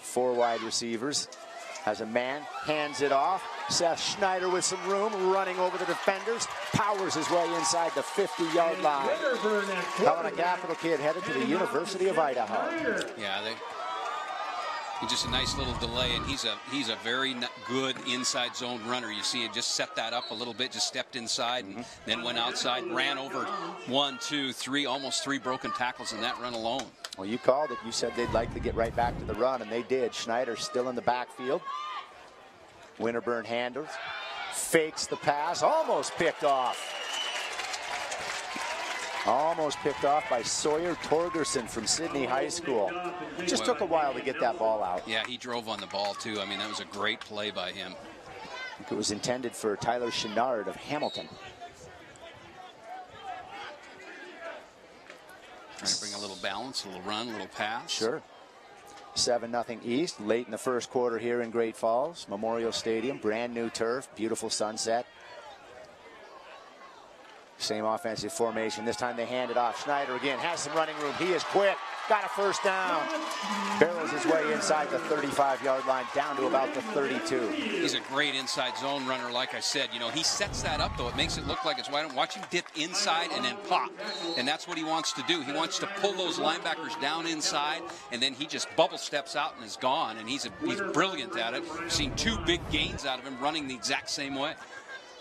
4 wide receivers. Has a man, hands it off. Seth Schneider with some room, running over the defenders. Powers his way inside the 50-yard line. Helena Capital kid headed to the University of Idaho. Yeah, just a nice little delay, and he's a very good inside zone runner. You see him just set that up a little bit, just stepped inside and then went outside, ran over 1, 2, 3, almost 3 broken tackles in that run alone. Well, you called it. You said they'd like to get right back to the run, and they did. Schneider still in the backfield. Winterburn handles, fakes the pass, almost picked off. Almost picked off by Sawyer Torgerson from Sydney High School. Just took a while to get that ball out. Yeah, he drove on the ball, too. I mean, that was a great play by him. I think it was intended for Tyler Chenard of Hamilton. Trying to bring a little balance, a little run, a little pass. Sure. 7-0 East, late in the first quarter here in Great Falls. Memorial Stadium, brand new turf, beautiful sunset. Same offensive formation. This time they hand it off. Schneider again has some running room. He is quick. Got a first down. Barrels his way inside the 35-yard line down to about the 32. He's a great inside zone runner, like I said. You know, he sets that up, though. It makes it look like it's wide open. Watch him dip inside and then pop. And that's what he wants to do. He wants to pull those linebackers down inside, and then he just bubble steps out and is gone. And he's brilliant at it. We've seen 2 big gains out of him running the exact same way.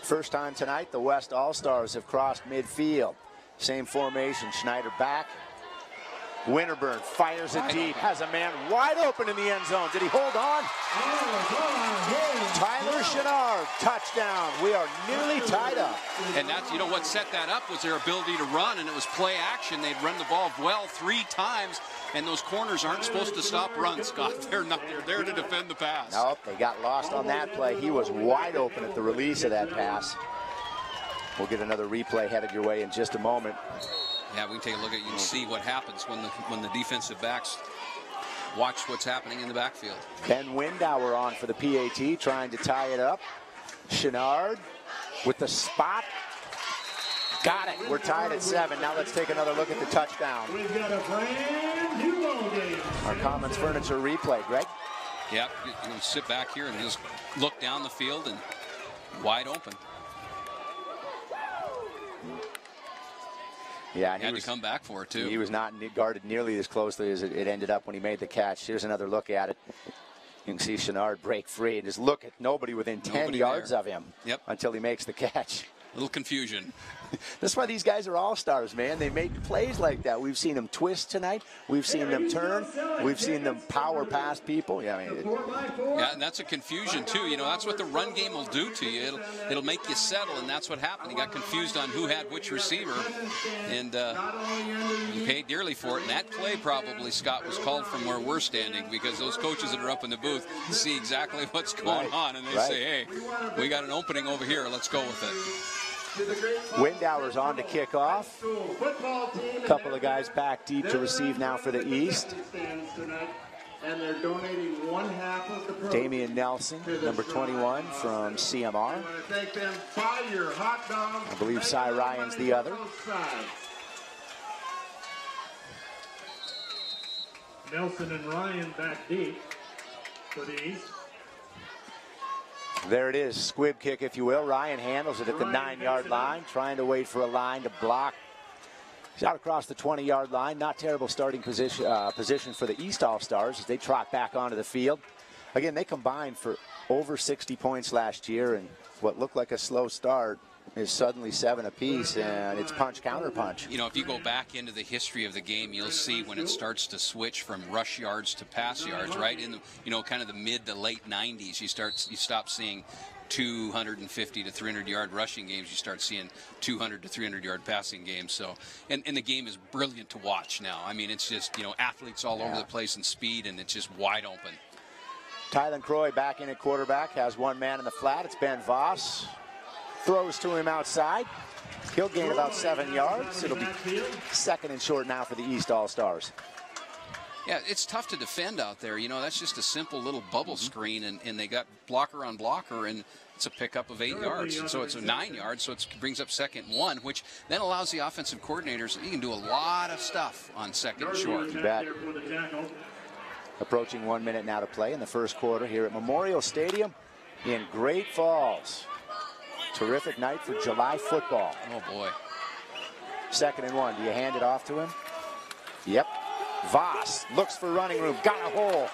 First time tonight, the West All-Stars have crossed midfield. Same formation, Schneider back. Winterburn fires it deep, has a man wide open in the end zone. Did he hold on? Tyler Chenard, touchdown. We are nearly tied up. And that's, you know, what set that up was their ability to run, and it was play action. They'd run the ball well 3 times, and those corners aren't supposed to stop runs, Scott. They're there to defend the pass. Nope, they got lost on that play. He was wide open at the release of that pass. We'll get another replay headed your way in just a moment. Yeah, we can take a look at it. You can see what happens when the defensive backs watch what's happening in the backfield. Ben Windauer on for the PAT, trying to tie it up. Chenard with the spot. Got it. We're tied at 7. Now let's take another look at the touchdown. We've got a brand new ball game. Our Commons Furniture replay, Greg. Yep, you can sit back here and just look down the field and wide open. Yeah, he had to come back for it, too. He was not guarded nearly as closely as it ended up when he made the catch. Here's another look at it. You can see Chenard break free and just look at nobody within 10 yards of him until he makes the catch. A little confusion. That's why these guys are all-stars, man. They make plays like that. We've seen them twist tonight. We've seen them turn. We've seen them power past people. Yeah, I mean, yeah, and that's a confusion, too. You know, that's what the run game will do to you. It'll make you settle, and that's what happened. He got confused on who had which receiver, and he paid dearly for it. And that play probably, Scott, was called from where we're standing, because those coaches that are up in the booth see exactly what's going on, and they say, hey, we got an opening over here. Let's go with it. Windauer's on to kick off. A couple of guys back deep to receive now for the East. And they're donating 1/2 of the proceeds. Damian Nelson, number 21 from CMR. I want to thank them. Buy your hot dogs. I believe Cy Ryan's the other. Nelson and Ryan back deep for the East. There it is, squib kick, if you will. Ryan handles it at the 9-yard line, trying to wait for a line to block. He's out across the 20-yard line. Not terrible starting position for the East All-Stars as they trot back onto the field. Again, they combined for over 60 points last year, and what looked like a slow start is suddenly 7 apiece, and it's punch, counter punch. You know, if you go back into the history of the game, you'll see when it starts to switch from rush yards to pass yards, right? In the, you know, kind of the mid to late 90s, you stop seeing 250 to 300-yard rushing games. You start seeing 200 to 300-yard passing games. So, and the game is brilliant to watch now. I mean, it's just, you know, athletes all over the place in speed, and it's just wide open. Tylen Croy back in at quarterback, has one man in the flat. It's Ben Voss. Throws to him outside. He'll gain about 7 yards. It'll be 2nd and short now for the East All-Stars. Yeah, it's tough to defend out there. You know, that's just a simple little bubble screen, and they got blocker on blocker, and it's a pickup of 8 yards. And so it's a 9 yards, so it brings up 2nd and 1, which then allows the offensive coordinators, you can do a lot of stuff on 2nd and short. You bet. Approaching 1 minute now to play in the first quarter here at Memorial Stadium in Great Falls. Terrific night for July football. Oh, boy. 2nd and 1. Do you hand it off to him? Yep. Voss looks for running room. Got a hole.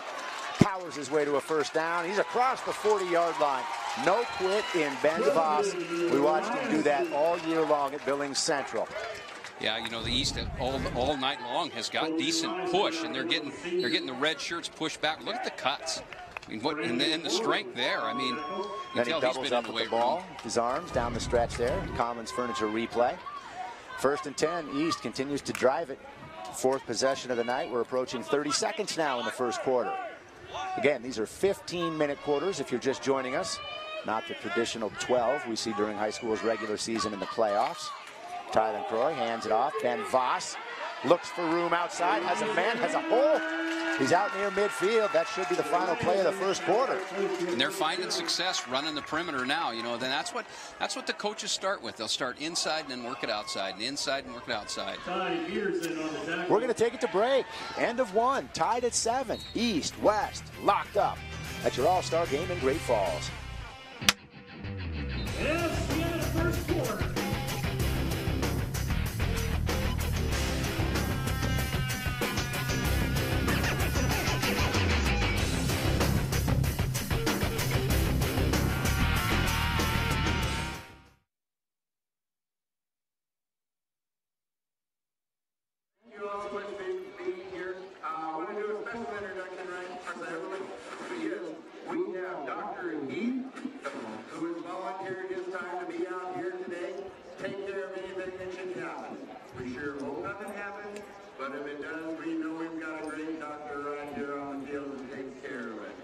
Powers his way to a first down. He's across the 40-yard line. No quit in Ben Voss. We watched him do that all year long at Billings Central. Yeah, you know, the East all night long has got decent push, and they're getting the red shirts pushed back. Look at the cuts. I mean, and the strength there. I mean, then he doubles up with the ball, his arms down the stretch there. Commons Furniture replay. 1st and 10. East continues to drive it. 4th possession of the night. We're approaching 30 seconds now in the first quarter. Again, these are 15-minute quarters if you're just joining us. Not the traditional 12 we see during high school's regular season in the playoffs. Tylen Croy hands it off. Ben Voss looks for room outside. Has a man, has a hole. He's out near midfield. That should be the final play of the first quarter. And they're finding success running the perimeter now. You know, then that's what the coaches start with. They'll start inside and then work it outside, and inside and work it outside. We're going to take it to break. End of 1. Tied at 7. East, West, locked up at your All-Star game in Great Falls. Yes, we had a first quarter. But if it does, we know we've got a great doctor right here on the field who takes care of it.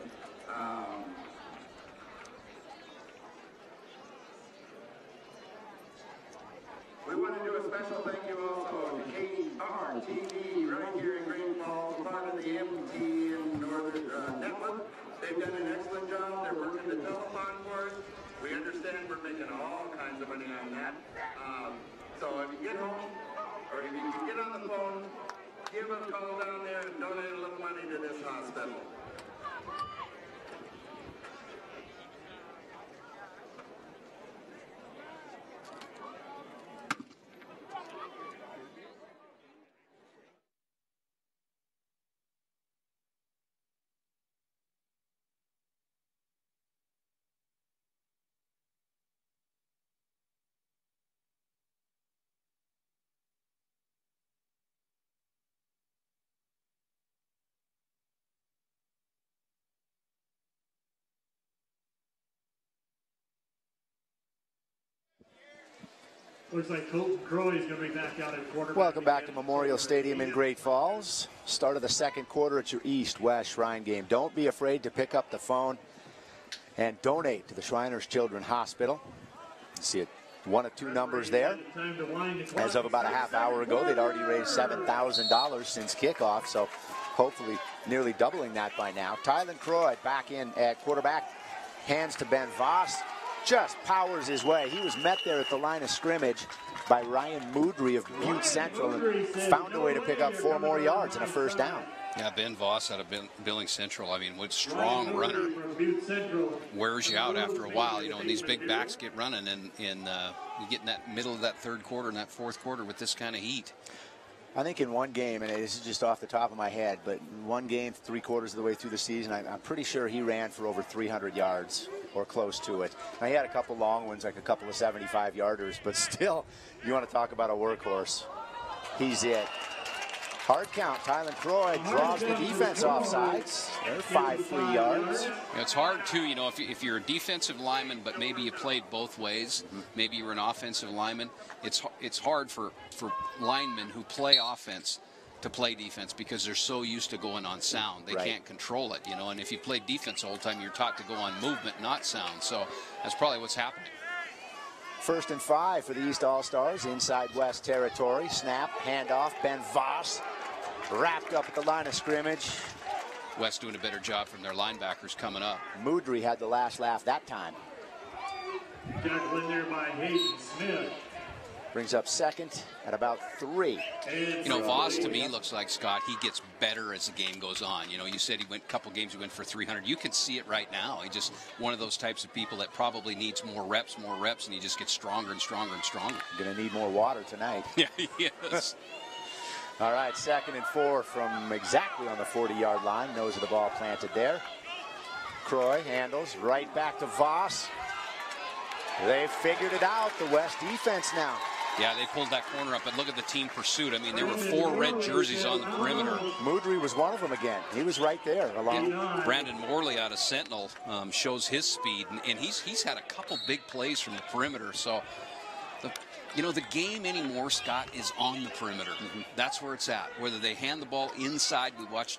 We want to do a special thank you also to KRTV right here in Great Falls, part of the MTN Northern Network. They've done an excellent job. They're working the telethon for us. We understand we're making all kinds of money on that. So if you get home, or if you can get on the phone, give a call down there and donate a little money to this hospital. Looks like Colton Croy is going to be back out at quarterback. Welcome back to Memorial Stadium in Great Falls. Start of the second quarter. It's your East-West Shrine game. Don't be afraid to pick up the phone and donate to the Shriners Children's Hospital. You see it, one of two numbers there. As of about a half hour ago, they'd already raised $7,000 since kickoff, so hopefully nearly doubling that by now. Tylen Croy back in at quarterback. Hands to Ben Voss. Just powers his way. He was met there at the line of scrimmage by Ryan Moodry of Butte Central and found a way to pick up 4 more yards and a first down. Yeah, Ben Voss out of Billings Central. I mean, with strong runner, wears you out after a while. You know, when these big backs get running, and you get in that middle of that third quarter and that fourth quarter with this kind of heat. I think in one game, and this is just off the top of my head, but in one game, 3/4 of the way through the season, I'm pretty sure he ran for over 300 yards or close to it. Now, he had a couple long ones, like a couple of 75-yarders, but still, you want to talk about a workhorse. He's it. Hard count. Tylen Croy draws the defense off sides. They're 5 free yards. It's hard, too, you know, if you're a defensive lineman, but maybe you played both ways, maybe you were an offensive lineman, it's hard for linemen who play offense to play defense because they're so used to going on sound. They can't control it, you know, and if you play defense the whole time, you're taught to go on movement, not sound. So that's probably what's happening. 1st and 5 for the East All-Stars, inside West territory. Snap, handoff, Ben Voss wrapped up at the line of scrimmage. West doing a better job from their linebackers coming up. Moodry had the last laugh that time. Tackled in there by Hayden Smith. Brings up second at about 3. You know, Voss to me looks like, Scott, he gets better as the game goes on. You know, you said he went a couple games, he went for 300. You can see it right now. He just one of those types of people that probably needs more reps, and he just gets stronger and stronger and stronger. Going to need more water tonight. Yeah, he is. All right, 2nd and 4 from exactly on the 40-yard line. Nose of the ball planted there. Croy handles right back to Voss. They've figured it out, the West defense now. Yeah, they pulled that corner up, and look at the team pursuit. I mean, there were 4 red jerseys on the perimeter. Moodry was one of them again. He was right there along. Brandon Morley out of Sentinel shows his speed, and he's had a couple big plays from the perimeter. So, you know, the game anymore, Scott, is on the perimeter. That's where it's at. Whether they hand the ball inside, we watched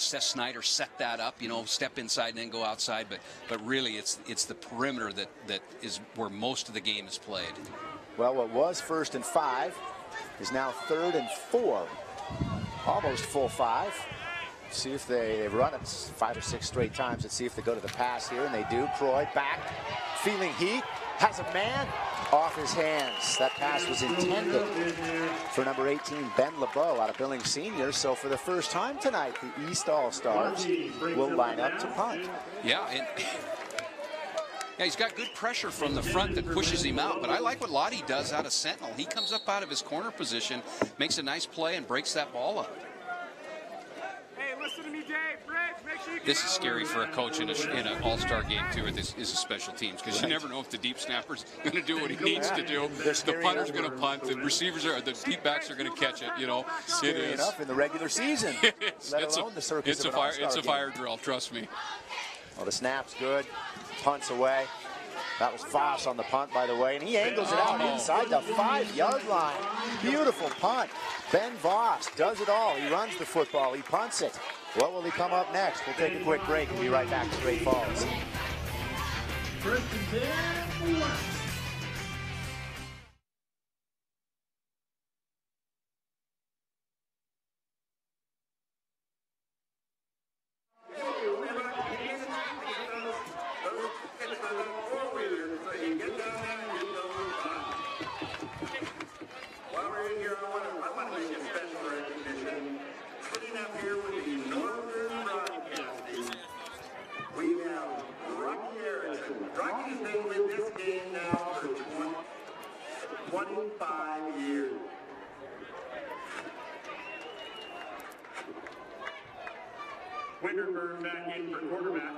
Seth Snyder set that up, you know, step inside and then go outside. But really, it's the perimeter that is where most of the game is played. Well, what was 1st and 5 is now 3rd and 4. Almost full 5. See if they've run it 5 or 6 straight times. Let's see if they go to the pass here, and they do. Croy back, feeling heat, has a man off his hands. That pass was intended for number 18, Ben LeBeau, out of Billings Senior. So for the first time tonight, the East All-Stars will line up to punt. Yeah, and yeah, he's got good pressure from the front that pushes him out, but I like what Lottie does out of Sentinel. He comes up out of his corner position, makes a nice play, and breaks that ball up. Hey, listen to me, Dave. Rich, make sure you This is scary for a coach in an all-star game, too. This is a special teams, because you never know if the deep snapper's going to do what he needs to do. The punter's going to punt. The deep backs are going to catch it, you know. Scary it is. enough in the regular season, let alone the circus of an all-star game. It's a fire drill, trust me. Well, the snap's good. Punts away. That was Voss on the punt, by the way, and he angles it out inside the 5-yard line. Beautiful punt. Ben Voss does it all. He runs the football. He punts it. What will he come up next? We'll take a quick break and be right back to Great Falls. 1st and 10, West. Rocky's been with this game now for 25 years. Winterburn back in for quarterback.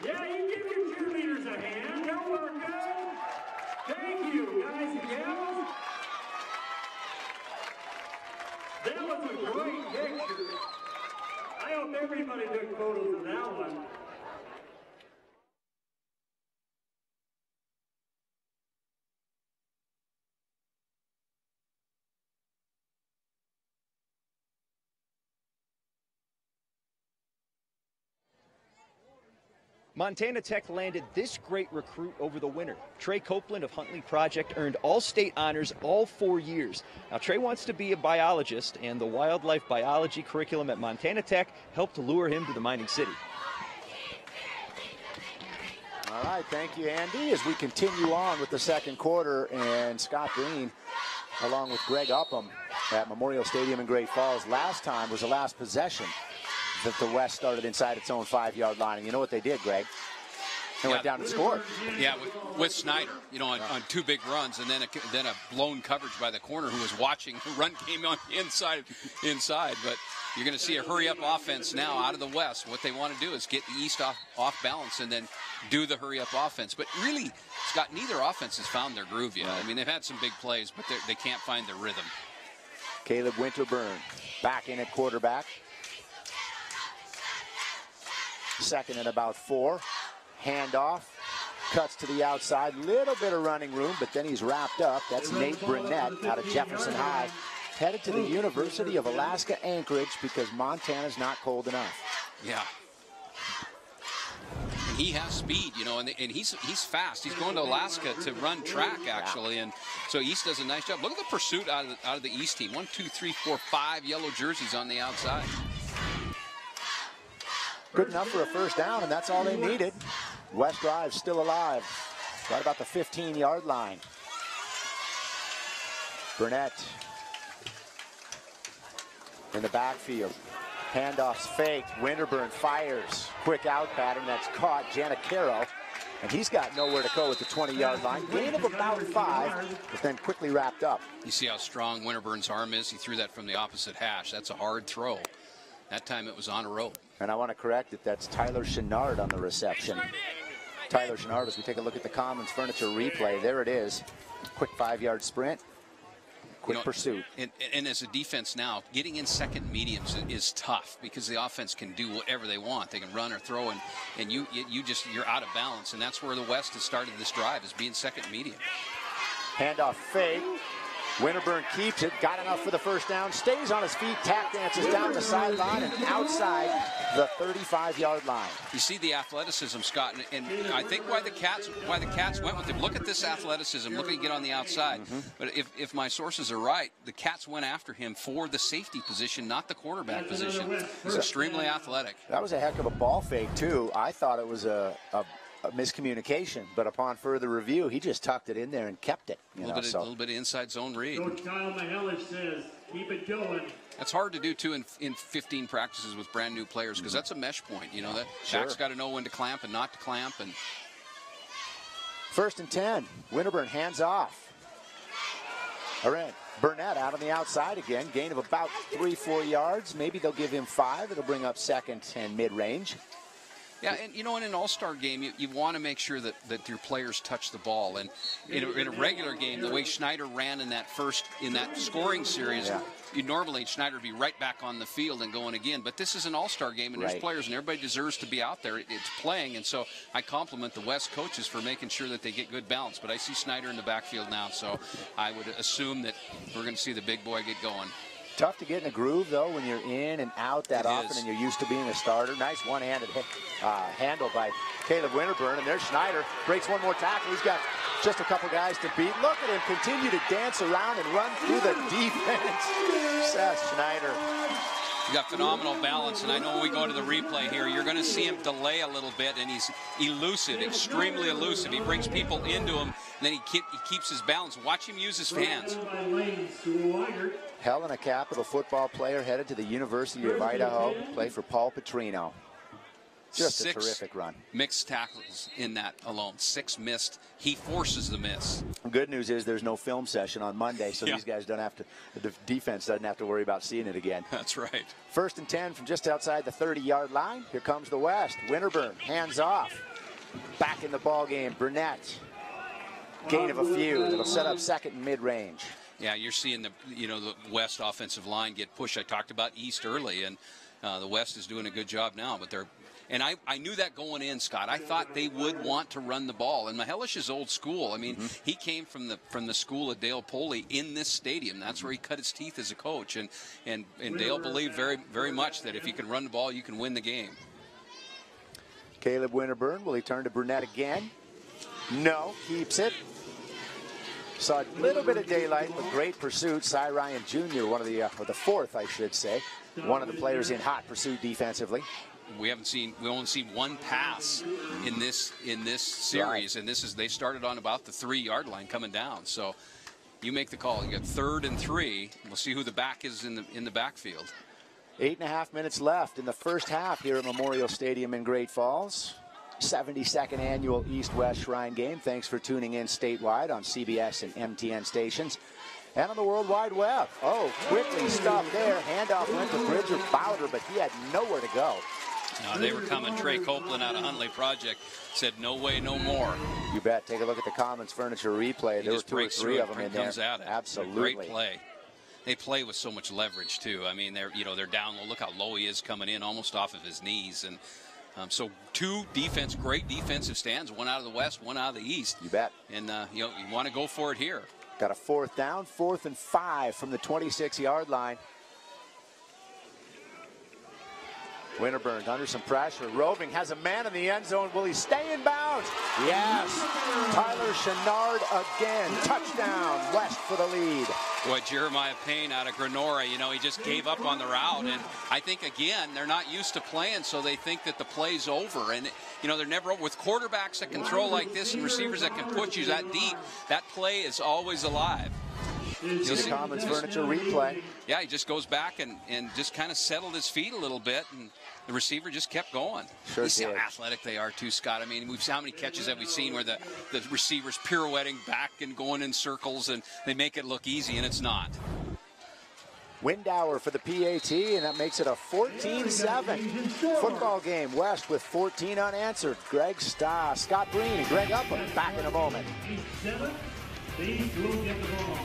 Yeah, you give your cheerleaders a hand. They'll work good. Thank you, guys and gals. That was a great picture. I hope everybody took photos of that one. Montana Tech landed this great recruit over the winter. Trey Copeland of Huntley Project earned all-state honors all 4 years. Now, Trey wants to be a biologist, and the wildlife biology curriculum at Montana Tech helped lure him to the mining city. All right, thank you, Andy. As we continue on with the second quarter, and Scott Green, along with Greg Upham at Memorial Stadium in Great Falls, last time was the last possession that the West started inside its own 5-yard line. And you know what they did, Greg? They went down and scored. Yeah, with Snyder, you know, on 2 big runs, and then a blown coverage by the corner who was watching. The run came on inside. But you're going to see a hurry-up offense now out of the West. What they want to do is get the East off balance and then do the hurry-up offense. But really, Scott, neither offense has found their groove yet. I mean, they've had some big plays, but they can't find their rhythm. Caleb Winterburn back in at quarterback. Second and about 4. Handoff. Cuts to the outside. Little bit of running room, but then he's wrapped up. That's Nate Burnett out of Jefferson High. Headed to the University of Alaska Anchorage because Montana's not cold enough. Yeah. He has speed, you know, and he's fast. He's going to Alaska to run track, actually, and so East does a nice job. Look at the pursuit out of the East team. 1, 2, 3, 4, 5 yellow jerseys on the outside. Good enough for a first down, and that's all they needed. West Drive still alive, right about the 15-yard line. Burnett in the backfield. Handoff's faked. Winterburn fires. Quick out pattern that's caught. Janicaro, and he's got nowhere to go at the 20-yard line. Gain of about 5, but then quickly wrapped up. You see how strong Winterburn's arm is? He threw that from the opposite hash. That's a hard throw. That time it was on a rope. And I want to correct it. That's Tyler Chenard on the reception. Tyler Chenard, as we take a look at the Commons Furniture replay, there it is. Quick 5-yard sprint. Quick pursuit. And as a defense now, getting in second mediums is tough because the offense can do whatever they want. They can run or throw, and you're out of balance. And that's where the West has started this drive, is being second medium. Handoff fake. Winterburn keeps it, got enough for the first down, stays on his feet, tap dances down the sideline and outside the 35-yard line. You see the athleticism, Scott, and I think why the Cats went with him. Look at this athleticism. Look at him get on the outside. But if my sources are right, the Cats went after him for the safety position, not the quarterback position. He's extremely athletic. That was a heck of a ball fake, too. I thought it was a miscommunication, but upon further review, he just tucked it in there and kept it. A little bit of inside zone read. Coach Kyle Mihelish says, keep it going. That's hard to do, too, in 15 practices with brand new players, because that's a mesh point. You know, that back's got to know when to clamp and not to clamp. And 1st and 10. Winterburn hands off. Burnett out on the outside again. Gain of about 3-4 yards. Maybe they'll give him 5. It'll bring up second and mid-range. Yeah, and you know, in an all-star game, you want to make sure that your players touch the ball. And in a regular game, the way Schneider ran in that scoring series, Schneider would be right back on the field and going again. But this is an all-star game, and there's players, and everybody deserves to be out there. It's playing, and so I compliment the West coaches for making sure that they get good balance. But I see Schneider in the backfield now, so I would assume that we're going to see the big boy get going. Tough to get in a groove, though, when you're in and out that often and you're used to being a starter. Nice one-handed handle by Caleb Winterburn. And there's Schneider. Breaks one more tackle. He's got just a couple guys to beat. Look at him continue to dance around and run through the defense. Seth Schneider. He's got phenomenal balance, and I know when we go to the replay here, you're going to see him delay a little bit, and he's elusive, extremely elusive. He brings people into him, and then he keeps his balance. Watch him use his hands. Helena Capital football player headed to the University of Idaho. Play for Paul Petrino. Just a terrific run. Mixed tackles in that alone. 6 missed. He forces the miss. Good news is there's no film session on Monday, so these guys don't have to, the defense doesn't have to worry about seeing it again. That's right. 1st and 10 from just outside the 30-yard line. Here comes the West. Winterburn, hands off. Back in the ball game, Burnett. gain of a few. It'll set up second and mid-range. Yeah, you're seeing the West offensive line get pushed. I talked about East early, and the West is doing a good job now, but they're. And I knew that going in, Scott. I thought they would want to run the ball. And Mihelish is old school. I mean, he came from the school of Dale Poley in this stadium. That's where he cut his teeth as a coach. And Dale believed very, very much that if you can run the ball, you can win the game. Caleb Winterburn, will he turn to Burnett again? No, keeps it. Saw a little bit of daylight, but great pursuit. Cy Ryan Jr., one of the, or the fourth, I should say, one of the players in hot pursuit defensively. We only seen one pass in this series, and they started on about the 3-yard line coming down. So you make the call. You got 3rd and 3. We'll see who the back is in the backfield. 8.5 minutes left in the first half here at Memorial Stadium in Great Falls. 72nd annual East-West Shrine Game. Thanks for tuning in statewide on CBS and MTN stations and on the World Wide Web. Oh, quickly stopped there. Handoff went to Bridger Bowder, but he had nowhere to go. They were coming. Trey Copeland out of Huntley Project said, no way, no more. You bet. Take a look at the Commons Furniture replay. There were 2 or 3 of them in there. Absolutely. Great play. They play with so much leverage, too. I mean, they're down low. Look how low he is coming in, almost off of his knees. And so 2 great defensive stands, one out of the West, one out of the East. You bet. And, you want to go for it here. Got a 4th down, 4th and 5 from the 26-yard line. Winterburn under some pressure. Roving has a man in the end zone. Will he stay in bounds? Yes. Tyler Chenard again. Touchdown. West for the lead. Boy, Jeremiah Payne out of Grenora, he just gave up on the route. And I think, again, they're not used to playing, so they think that the play's over. And, they're never over. With quarterbacks that can throw like this and receivers that can put you that deep, that play is always alive. See the Commons Furniture replay. Yeah, he just goes back and just kind of settled his feet a little bit, and the receiver just kept going. Sure. You see how athletic they are too, Scott. I mean, how many catches have we seen where the receiver's pirouetting back and going in circles, and they make it look easy, and it's not. Windauer for the PAT, and that makes it a 14-7 football game. West with 14 unanswered. Scott Breen and Greg Upham back in a moment. These will get the ball.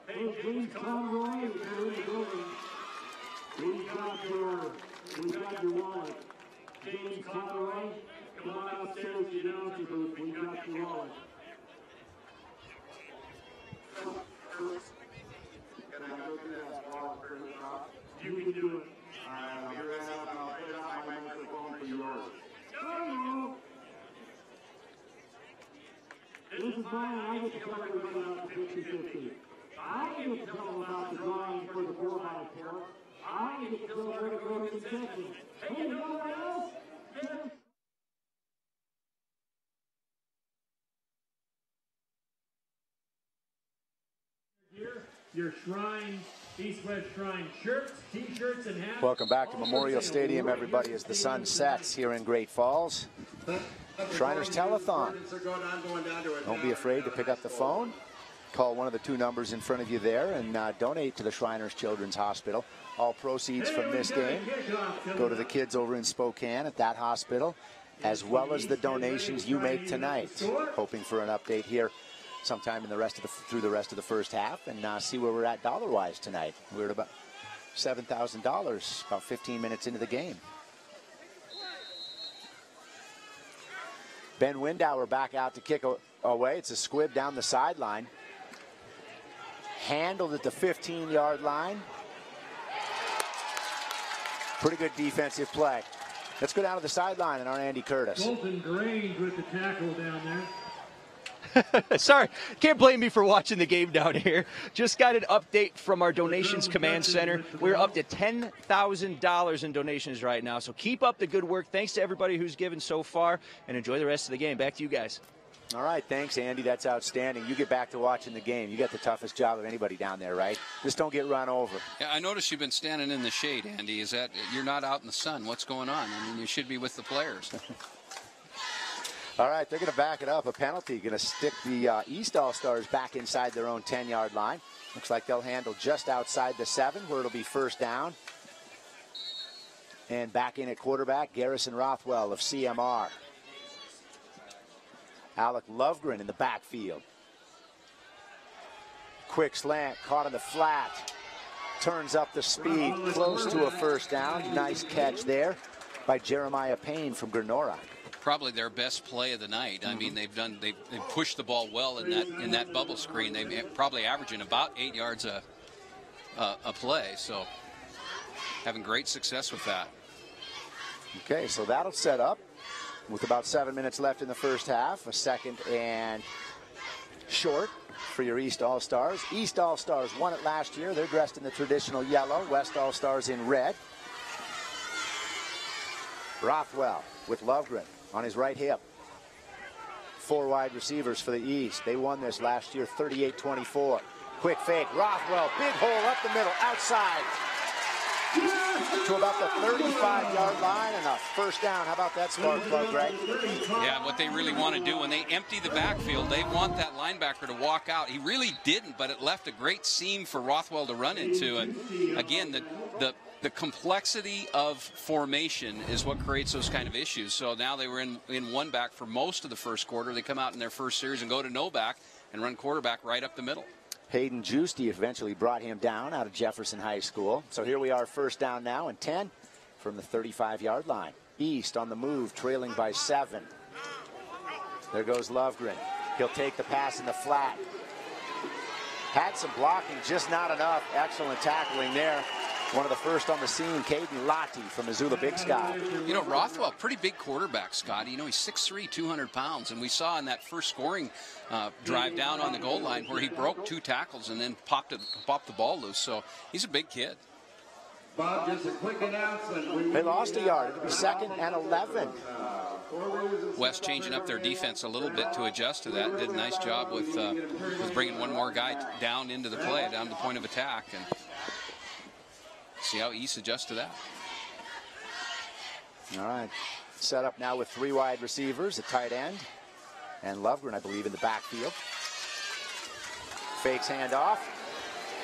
Hey, James Conroy, if you're in the building, we got your wallet. James Conroy, come on upstairs to the announcer booth. We got your wallet. You can do it. I'll get right up and I'll put out my microphone for yours. Hello. This is mine. I get to tell everybody about the 50-50. I get to tell them about the drawing for the 4x4. I get to tell where to go to concessions. Hey, you know what else? Your Shrine, East-West Shrine shirts, T-shirts, and hats. Welcome back to Memorial Stadium, everybody, as the sun sets here in Great Falls. Shriners Telethon. Don't be afraid to pick up the phone. Call one of the 2 numbers in front of you there and donate to the Shriners Children's Hospital. All proceeds from this game go to the kids over in Spokane at that hospital, as well as the donations you make tonight. Hoping for an update here sometime in through the rest of the first half and see where we're at dollar-wise tonight. We're at about $7,000, about 15 minutes into the game. Ben Windauer back out to kick away. It's a squib down the sideline. Handled at the 15-yard line. Pretty good defensive play. Let's go down to the sideline and our Andy Curtis. Colton Grange with the tackle down there. Sorry, can't blame me for watching the game down here. Just got an update from our donations command center. We're up to $10,000 in donations right now. So keep up the good work. Thanks to everybody who's given so far, and enjoy the rest of the game. Back to you guys. All right, thanks, Andy. That's outstanding. You get back to watching the game. You got the toughest job of anybody down there, right? Just don't get run over. Yeah, I noticed you've been standing in the shade, Andy. Is that you're not out in the sun? What's going on? I mean, you should be with the players. All right, they're going to back it up. A penalty going to stick the East All-Stars back inside their own 10-yard line. Looks like they'll handle just outside the 7, where it'll be first down. And back in at quarterback, Garrison Rothwell of CMR. Alec Lovegren in the backfield. Quick slant, caught on the flat. Turns up the speed, close to a first down. Nice catch there by Jeremiah Payne from Granora. Probably their best play of the night. I mean, they've pushed the ball well in that bubble screen. They're probably averaging about 8 yards a play. So having great success with that. Okay, so that'll set up with about 7 minutes left in the first half. A second and short for your East All-Stars. East All-Stars won it last year. They're dressed in the traditional yellow. West All-Stars in red. Rothwell with Lovegren on his right hip. 4 wide receivers for the East. They won this last year 38-24. Quick fake. Rothwell, big hole up the middle, outside. To about the 35-yard line and a first down. How about that spark plug, Greg? Yeah, what they really want to do when they empty the backfield, they want that linebacker to walk out. He really didn't, but it left a great seam for Rothwell to run into. And again, the complexity of formation is what creates those kind of issues. So now they were in one back for most of the first quarter. They come out in their first series and go to no back and run quarterback right up the middle. Hayden Giusti eventually brought him down out of Jefferson High School. So here we are, first down now and 10 from the 35-yard line. East on the move, trailing by 7. There goes Lovegren. He'll take the pass in the flat. Had some blocking, just not enough. Excellent tackling there. One of the first on the scene, Caden Lottie from Missoula Big Sky. You know, Rothwell, pretty big quarterback, Scotty. You know, he's 6'3", 200 pounds. And we saw in that first scoring drive down on the goal line where he broke 2 tackles and then popped the ball loose. So he's a big kid. Bob, just a quick announcement. They lost a yard. It'll be 2nd and 11. West changing up their defense a little bit to adjust to that. Did a nice job with bringing one more guy down into the play, down to the point of attack. And see how East adjusts to that. All right. Set up now with 3 wide receivers, a tight end, and Lovegren, I believe, in the backfield. Fakes handoff.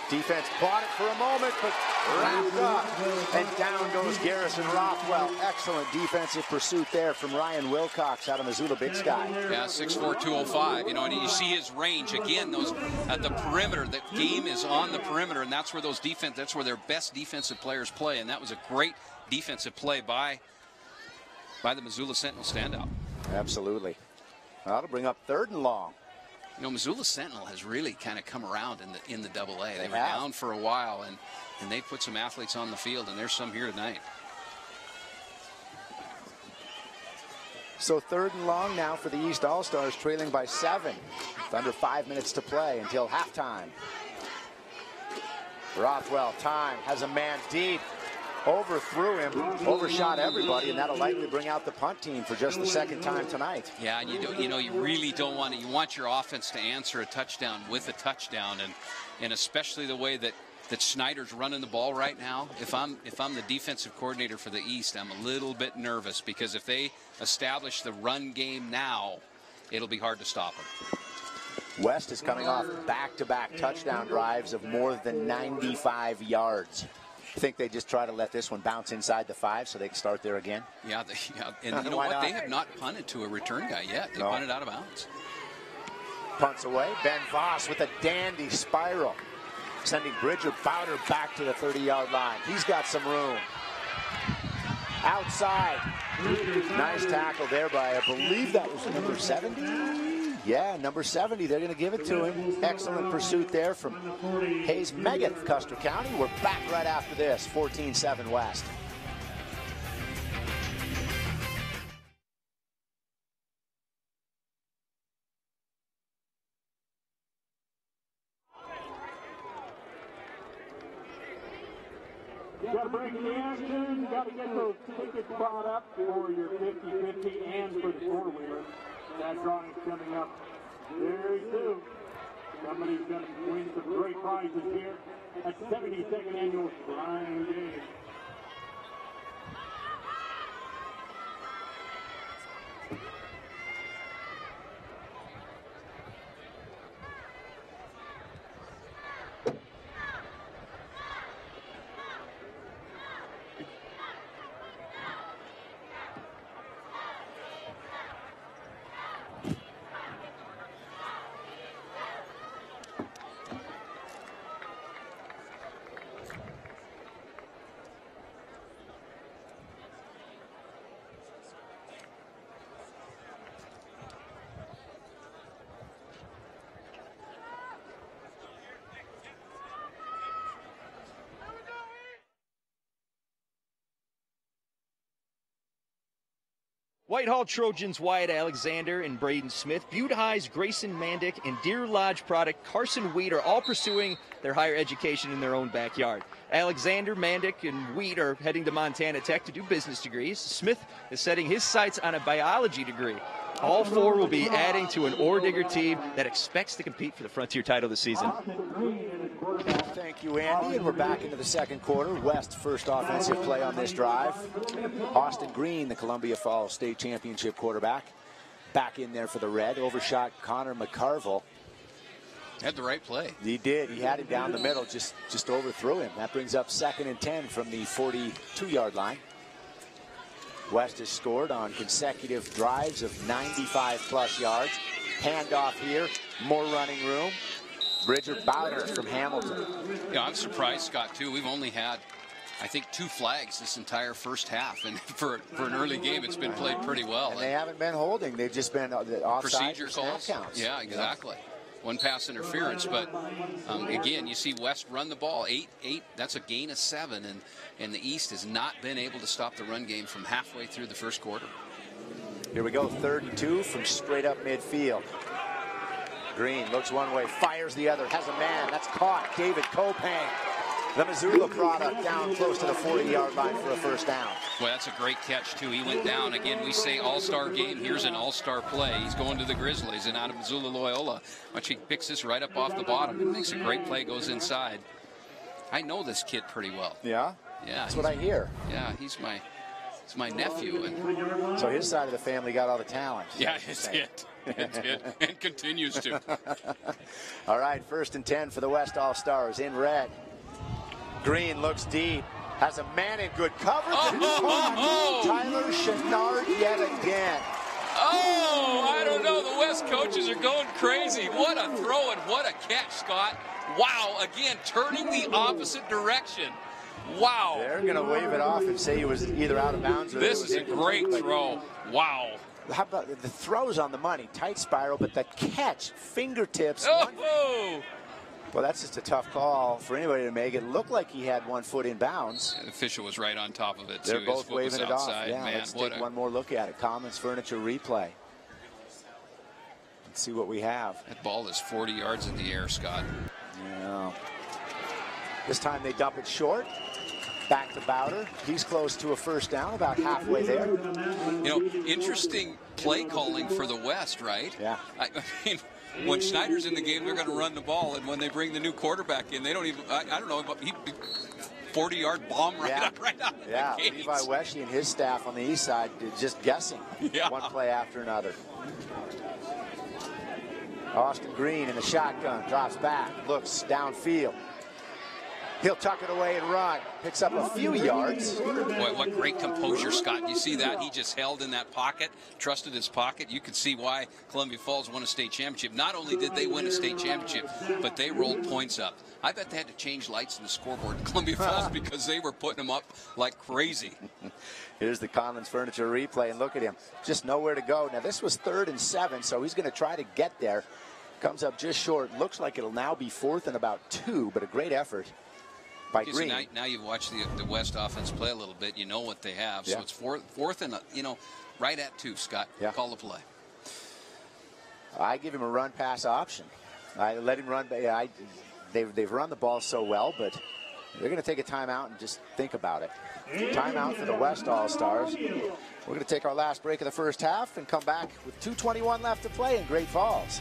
Defense bought it for a moment, but wrapped up. And down goes Garrison Rothwell. Excellent defensive pursuit there from Ryan Wilcox out of Missoula Big Sky. Yeah, 6'4", 205. You know, and you see his range. Again, those at the perimeter, the game is on the perimeter, and that's where that's where their best defensive players play. And that was a great defensive play by the Missoula Sentinel standout. Absolutely. That'll bring up 3rd and long. You know, Missoula Sentinel has really kind of come around in the AA. They were down for a while, and they put some athletes on the field, and there's some here tonight. So 3rd and long now for the East All-Stars, trailing by 7. With under 5 minutes to play until halftime. Rothwell, time, has a man deep. Overthrew him, overshot everybody, and that'll likely bring out the punt team for just the 2nd time tonight. Yeah, and you really don't want to. You want your offense to answer a touchdown with a touchdown, and especially the way that Snyder's running the ball right now. If I'm the defensive coordinator for the East, I'm a little bit nervous because if they establish the run game now, it'll be hard to stop them. West is coming off back-to-back touchdown drives of more than 95 yards. I think they just try to let this one bounce inside the 5 so they can start there again. Yeah, and you know what? They have not punted to a return guy yet. They punted out of bounds. Punts away. Ben Voss with a dandy spiral, sending Bridger Bowder back to the 30-yard line. He's got some room. Outside. Nice tackle there by, I believe that was number 70. Yeah, number 70. They're going to give it to him. Excellent pursuit there from Hayes Megan of Custer County. We're back right after this. 14-7 West. You got to break the action. You got to get those tickets bought up for your 50-50 and for the four-wheeler. That drawing is coming up very soon. Somebody's going to win some great prizes here at 72nd Annual Flying Game. Whitehall Trojans Wyatt Alexander and Braden Smith, Butte High's Grayson Mandick, and Deer Lodge product Carson Wheat are all pursuing their higher education in their own backyard. Alexander, Mandick, and Wheat are heading to Montana Tech to do business degrees. Smith is setting his sights on a biology degree. All four will be adding to an Ore Digger team that expects to compete for the Frontier title this season. Thank you, Andy, and we're back into the second quarter. West first offensive play on this drive. Austin Green, the Columbia Falls State Championship quarterback, back in there for the Red. Overshot Connor McCarville. Had the right play. He did. He had him down the middle, just overthrew him. That brings up 2nd and 10 from the 42-yard line. West has scored on consecutive drives of 95-plus yards. Handoff here, more running room. Bridger Bowder from Hamilton. Yeah, I'm surprised, Scott, too. We've only had, I think, 2 flags this entire first half. And for an early game, it's been played pretty well. And they haven't been holding. They've just been offside procedure calls. Counts. Yeah, exactly. One pass interference, but again, you see West run the ball. 8, that's a gain of 7, and the East has not been able to stop the run game from halfway through the first quarter. Here we go, 3rd and 2 from straight up midfield. Green looks one way, fires the other, has a man, that's caught. David Kopang, the Missoula product, down close to the 40-yard line for a first down. Well, that's a great catch, too. He went down. Again, we say all-star game. Here's an all-star play. He's going to the Grizzlies and out of Missoula Loyola. Watch, he picks this right up off the bottom. It makes a great play, goes inside. I know this kid pretty well. Yeah? Yeah. That's what I hear. Yeah, he's my nephew. And so his side of the family got all the talent. Yeah, it did. It did, and continues to. All right, 1st and 10 for the West All-Stars in red. Green looks deep, has a man in good coverage. Tyler Chenard yet again. Oh, I don't know. The West coaches are going crazy. What a throw and what a catch, Scott. Wow, again, turning the opposite direction. Wow. They're going to wave it off and say he was either out of bounds or this is a great throw. Wow. How about the throws on the money? Tight spiral, but the catch, fingertips. Oh! Well, that's just a tough call for anybody to make. It looked like he had 1 foot in bounds. The official was right on top of it, too. They're both waving it off. Yeah, man, let's take one more look at it. Commons Furniture replay. Let's see what we have. That ball is 40 yards in the air, Scott. Yeah. This time they dump it short. Back to Bowder. He's close to a first down, about halfway there. You know, interesting play calling for the West, right? Yeah. I mean, when Schneider's in the game, they're going to run the ball, and when they bring the new quarterback in, they don't even, I don't know, 40-yard bomb right out of the gates. Levi Weschey and his staff on the east side just guessing one play after another. Austin Green in the shotgun, drops back, looks downfield. He'll tuck it away and run. Picks up a few yards. Boy, what great composure, Scott. You see that? He just held in that pocket, trusted his pocket. You could see why Columbia Falls won a state championship. Not only did they win a state championship, but they rolled points up. I bet they had to change lights in the scoreboard in Columbia Falls because they were putting them up like crazy. Here's the Commons Furniture replay, and look at him. Just nowhere to go. Now, this was 3rd and 7, so he's going to try to get there. Comes up just short. Looks like it'll now be 4th and about 2, but a great effort by Green. Now you've watched the West offense play a little bit. You know what they have. So it's fourth and, right at 2, Scott. Yeah. Call the play. I give him a run-pass option. I let him run. They've run the ball so well, but They're going to take a timeout and just think about it. Timeout for the West All-Stars. We're going to take our last break of the first half and come back with 2:21 left to play in Great Falls.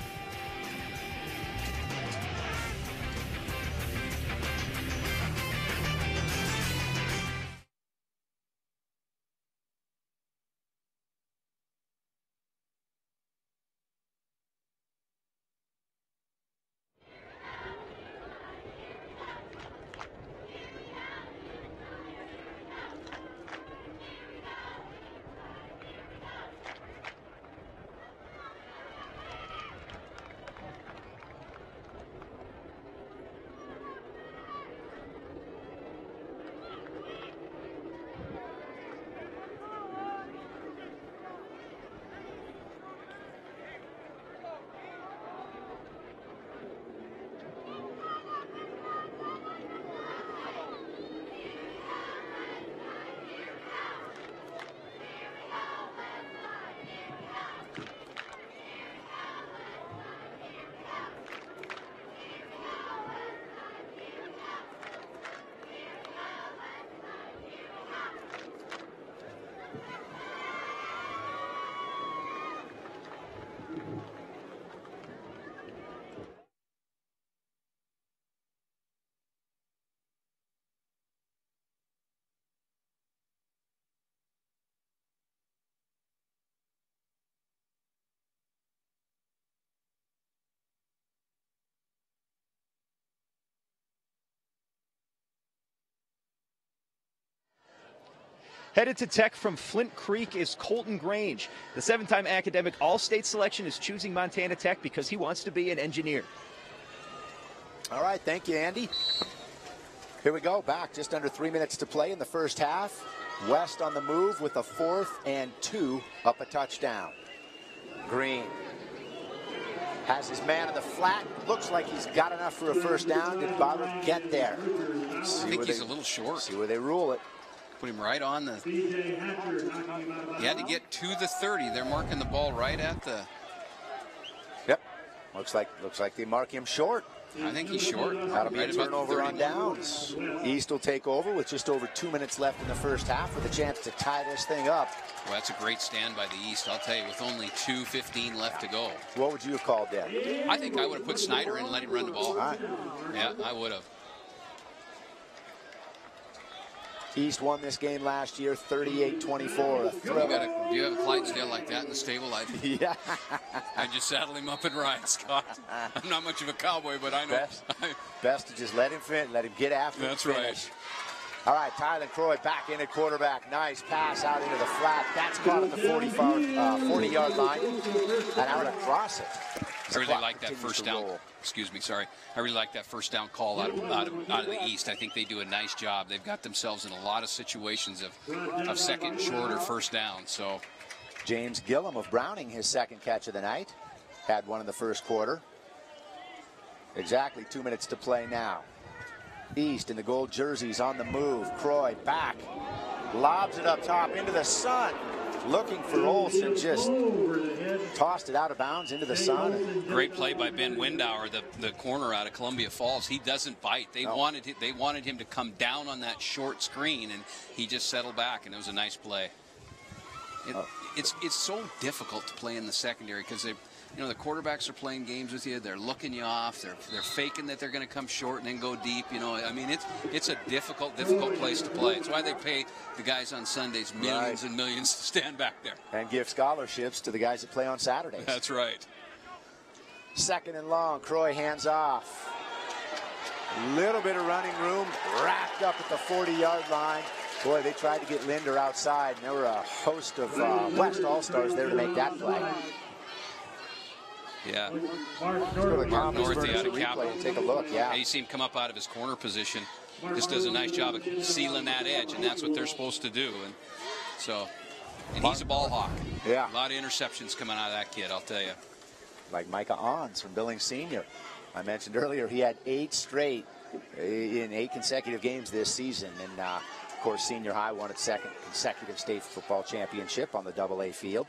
Headed to Tech from Flint Creek is Colton Grange. The 7-time academic All-State selection is choosing Montana Tech because he wants to be an engineer. All right, thank you, Andy. Here we go, back just under 3 minutes to play in the first half. West on the move with a 4th and 2 up a touchdown. Green has his man in the flat. Looks like he's got enough for a first down. Did Butler get there? I think he's a little short. See where they rule it. Put him right on the... He had to get to the 30. They're marking the ball right at the... Yep. Looks like they mark him short. I think he's short. That'll be a turnover on downs. East will take over with just over 2 minutes left in the first half with a chance to tie this thing up. Well, that's a great stand by the East, I'll tell you, with only 2:15 left to go. What would you have called that? I think I would have put Snyder in and let him run the ball. All right. Yeah, I would have. East won this game last year, 38-24. Do you have a Clydesdale like that in the stable? Yeah. I'd just saddle him up and ride, Scott. I'm not much of a cowboy, but I know. Best to just let him fit, let him get after it. That's right. All right, Tyler Croy back in at quarterback. Nice pass out into the flat. That's caught at the 40-yard line and out across it. I really like that first down. Excuse me, sorry. I really like that first down call out of the East. I think they do a nice job. They've got themselves in a lot of situations of second, short, or first down. So, James Gillum of Browning, his second catch of the night, had one in the first quarter. Exactly 2 minutes to play now. East in the gold jerseys on the move. Croy back, lobs it up top into the sun. Looking for Olsen, just tossed it out of bounds into the sun. Great play by Ben Windauer, the corner out of Columbia Falls. He doesn't bite. They wanted him to come down on that short screen, and he just settled back, and it was a nice play. It's so difficult to play in the secondary because the quarterbacks are playing games with you. They're looking you off. They're faking that they're going to come short and then go deep. I mean, it's a difficult place to play. It's why they pay the guys on Sundays millions and millions to stand back there and give scholarships to the guys that play on Saturdays. That's right. Second and long. Croy hands off. Little bit of running room, wrapped up at the 40-yard line. Boy, they tried to get Linder outside, and there were a host of West All-Stars there to make that play. Yeah. Mark Northey out of Capital. Take a look, yeah. You see him come up out of his corner position. Just does a nice job of sealing that edge, and that's what they're supposed to do. And he's a ball hawk. Yeah. A lot of interceptions coming out of that kid, I'll tell you. Like Micah Ons from Billings Senior. I mentioned earlier he had 8 straight in 8 consecutive games this season. And, of course, Senior High won its second consecutive state football championship on the AA field.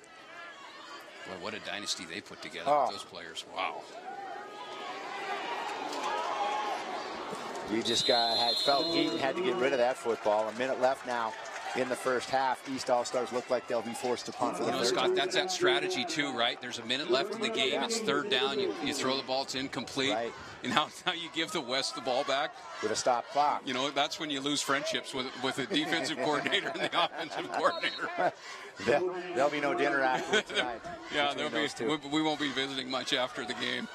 Boy, what a dynasty they put together with those players. Wow. We just felt Eaton had to get rid of that football. A minute left now in the first half. East All-Stars look like they'll be forced to punt for the third. Scott, that's that strategy too, right? There's a minute left in the game. It's third down. You throw the ball, it's incomplete. Right. And now you give the West the ball back. With a stop clock. You know, that's when you lose friendships with the defensive coordinator and the offensive coordinator. There'll be no dinner after tonight. Yeah, we won't be visiting much after the game.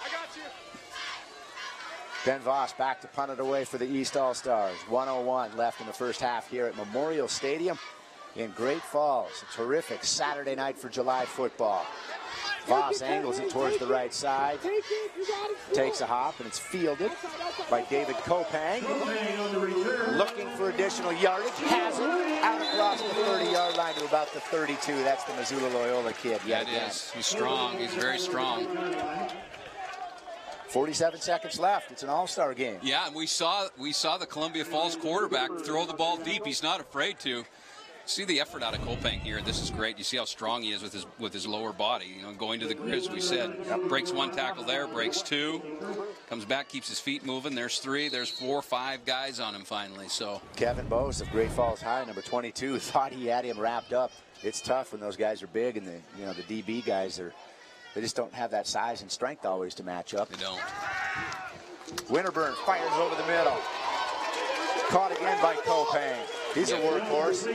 Ben Voss back to punt it away for the East All-Stars. 1:01 left in the first half here at Memorial Stadium in Great Falls. A terrific Saturday night for July football. Voss angles it towards the right side. Takes a hop, and it's fielded by David Kopang. Looking for additional yardage. Has it out across the 30-yard line to about the 32. That's the Missoula Loyola kid. Yeah, it is. He's strong. He's very strong. 47 seconds left. It's an all-star game. Yeah, and we saw the Columbia Falls quarterback throw the ball deep. He's not afraid to. See the effort out of Kopang here. This is great. You see how strong he is with his lower body. You know, going to the grid, as we said. Breaks one tackle there, breaks two, comes back, keeps his feet moving. There's three, there's 4 or 5 guys on him finally. So Kevin Bose of Great Falls High, number 22, thought he had him wrapped up. It's tough when those guys are big, and the DB guys they just don't have that size and strength always to match up. They don't. Winterburn fires over the middle. Caught again by Kopang. He's a workhorse.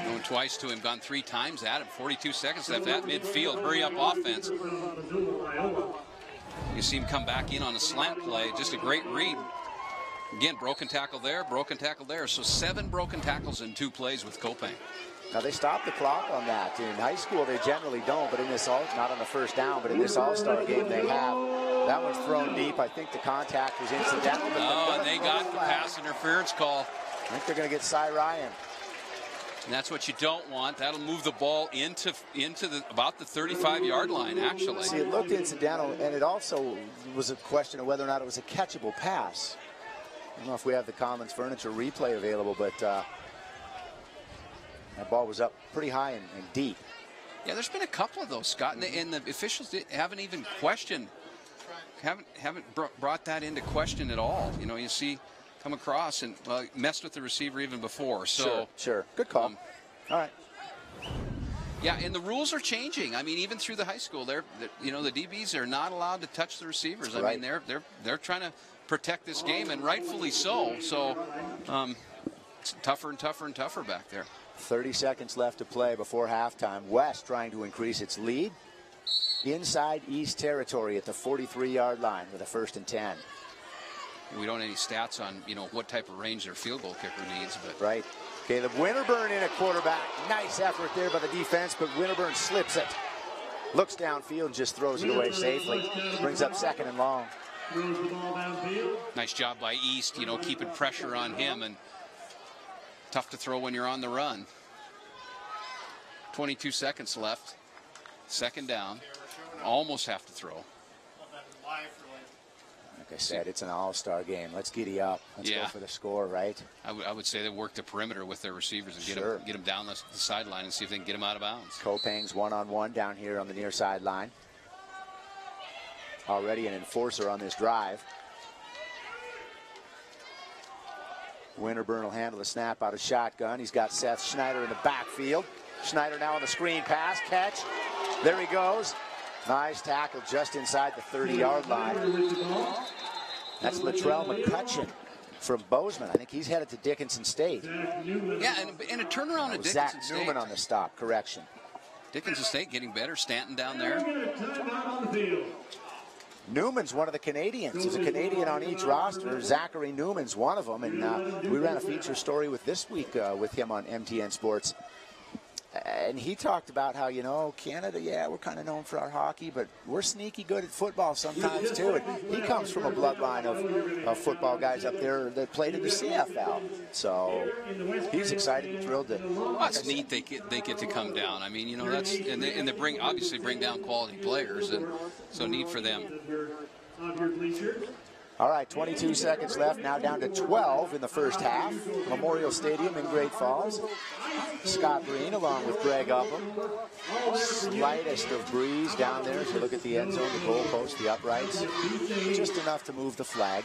Going twice to him, gone 3 times at him. 42 seconds left at midfield. Hurry up offense. You see him come back in on a slant play. Just a great read. Again, broken tackle there, broken tackle there. So 7 broken tackles in 2 plays with Kopang. Now they stop the clock on that. In high school they generally don't, but in this not on the first down, but in this all-star game they have. That one's thrown deep. I think the contact was incidental. And they got the pass interference call. I think they're going to get Cy Ryan. And that's what you don't want. That'll move the ball into about the 35-yard line, actually. See, it looked incidental, and it also was a question of whether or not it was a catchable pass. I don't know if we have the Commons Furniture replay available, but that ball was up pretty high and deep. Yeah, there's been a couple of those, Scott, and the officials haven't even questioned, haven't brought that into question at all. You know, you see come across and messed with the receiver even before. So sure. Good call. All right. Yeah, and the rules are changing. I mean, even through the high school, the DBs are not allowed to touch the receivers. I mean, they're trying to protect this game, and rightfully so. So it's tougher and tougher and tougher back there. 30 seconds left to play before halftime. West trying to increase its lead inside East territory at the 43-yard line with a 1st and 10. We don't have any stats on, what type of range their field goal kicker needs. But right. Caleb Winterburn in at quarterback. Nice effort there by the defense, but Winterburn slips it. Looks downfield and just throws it away safely. Brings up 2nd and long. Nice job by East, keeping pressure on him, and tough to throw when you're on the run. 22 seconds left. 2nd down. Almost have to throw. Like I said, it's an all-star game. Let's giddy up. Let's go for the score, right? I would say they work the perimeter with their receivers and get them down the sideline and see if they can get them out of bounds. Kopang's one-on-one down here on the near sideline. Already an enforcer on this drive. Winterburn will handle the snap out of shotgun. He's got Seth Schneider in the backfield. Schneider now on the screen pass, catch. There he goes. Nice tackle just inside the 30-yard line. That's Latrell McCutcheon from Bozeman. I think he's headed to Dickinson State. Yeah, and a turnaround at Dickinson Zach State. Newman on the stop, correction. Dickinson State getting better. Stanton down there. Newman's one of the Canadians. There's a Canadian on each roster. Zachary Newman's one of them. And we ran a feature story with this week with him on MTN Sports. And he talked about how, Canada, we're kind of known for our hockey, but we're sneaky good at football sometimes, too. And he comes from a bloodline of football guys up there that played in the CFL. So he's excited and thrilled to. That's neat they get to come down. I mean, that's and they bring down quality players, and so neat for them. All right, 22 seconds left, now down to 12 in the first half. Memorial Stadium in Great Falls. Scott Breen along with Greg Upham. Slightest of breeze down there as you look at the end zone, the goalpost, the uprights. Just enough to move the flag.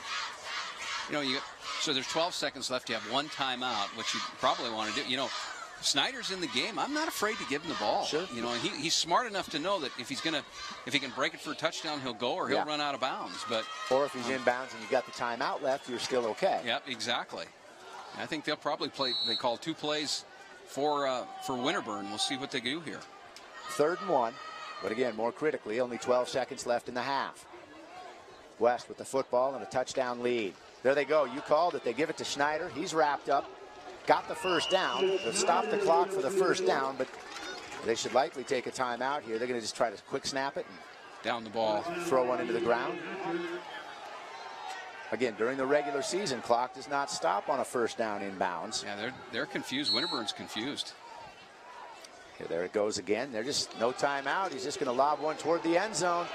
So there's 12 seconds left. You have one timeout, which you probably want to do. Snyder's in the game. I'm not afraid to give him the ball. Sure. He's smart enough to know that if he can break it for a touchdown, he'll go or he'll run out of bounds. But or if he's in bounds and you've got the timeout left, you're still okay. Yeah, exactly. I think they'll probably play. They call 2 plays for Winterburn. We'll see what they do here. 3rd and 1, but again, more critically, only 12 seconds left in the half. West with the football and a touchdown lead. There they go. You called it. They give it to Schneider. He's wrapped up. Got the first down. They'll stop the clock for the first down, but they should likely take a timeout here. They're going to just try to quick snap it and down the ball, throw one into the ground. Again, during the regular season, clock does not stop on a first down inbounds. Yeah, they're confused. Winterburn's confused. Okay, there it goes again. They're just no timeout. He's just going to lob one toward the end zone.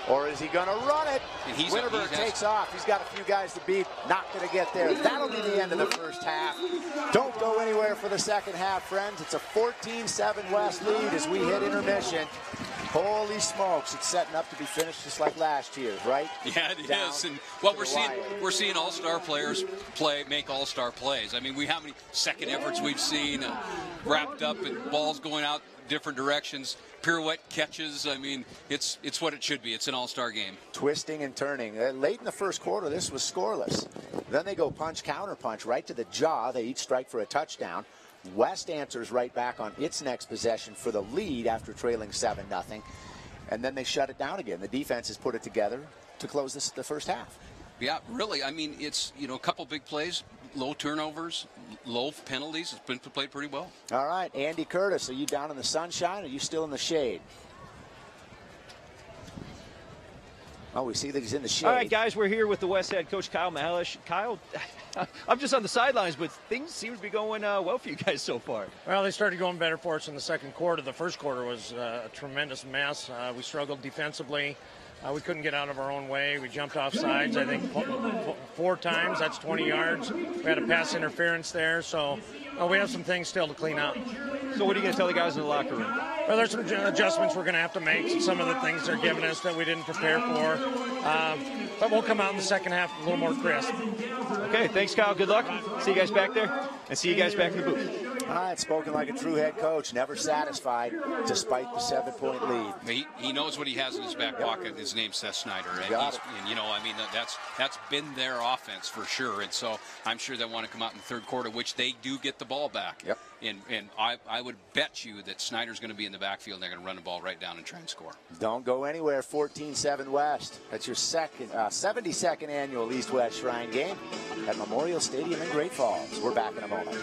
Or is he going to run it? Winterburn takes off. He's got a few guys to beat. Not going to get there. That'll be the end of the first half. Don't go anywhere for the second half, friends. It's a 14-7 West lead as we hit intermission. Holy smokes, it's setting up to be finished just like last year, right? Yeah, it is. And what we're seeing all-star players make all-star plays. I mean, how many second efforts we've seen wrapped up and balls going out different directions, pirouette catches. I mean, it's what it should be. It's an all-star game. Twisting and turning. Late in the first quarter, this was scoreless. Then they go punch, counter punch right to the jaw. They each strike for a touchdown. West answers right back on its next possession for the lead after trailing 7-0. And then they shut it down again. The defense has put it together to close the first half. Yeah, really. I mean, it's, a couple big plays, low turnovers, low penalties. It's been played pretty well. All right, Andy Curtis, are you down in the sunshine or are you still in the shade? Oh, we see that he's in the shade. All right, guys, we're here with the West head coach, Kyle Mahalish. Kyle, I'm just on the sidelines, but things seem to be going well for you guys so far. Well, they started going better for us in the second quarter. The first quarter was a tremendous mess. We struggled defensively. We couldn't get out of our own way. We jumped off sides, I think, 4 times. That's 20 yards. We had a pass interference there. So we have some things still to clean up. So what are you going to tell the guys in the locker room? Well, there's some adjustments we're going to have to make. Some of the things they're giving us that we didn't prepare for. But we'll come out in the second half a little more crisp. Okay, thanks, Kyle. Good luck. See you guys back there, and see you guys back in the booth. All right, spoken like a true head coach, never satisfied despite the 7-point lead. He knows what he has in his back pocket. His name's Seth Snyder, and that's been their offense for sure. And so I'm sure they want to come out in the third quarter, which they do get the ball back. Yep. And I would bet you that Snyder's going to be in the backfield and they're going to run the ball right down and try and score. Don't go anywhere. 14-7 West. That's your 72nd annual East-West Shrine game at Memorial Stadium in Great Falls. We're back in a moment.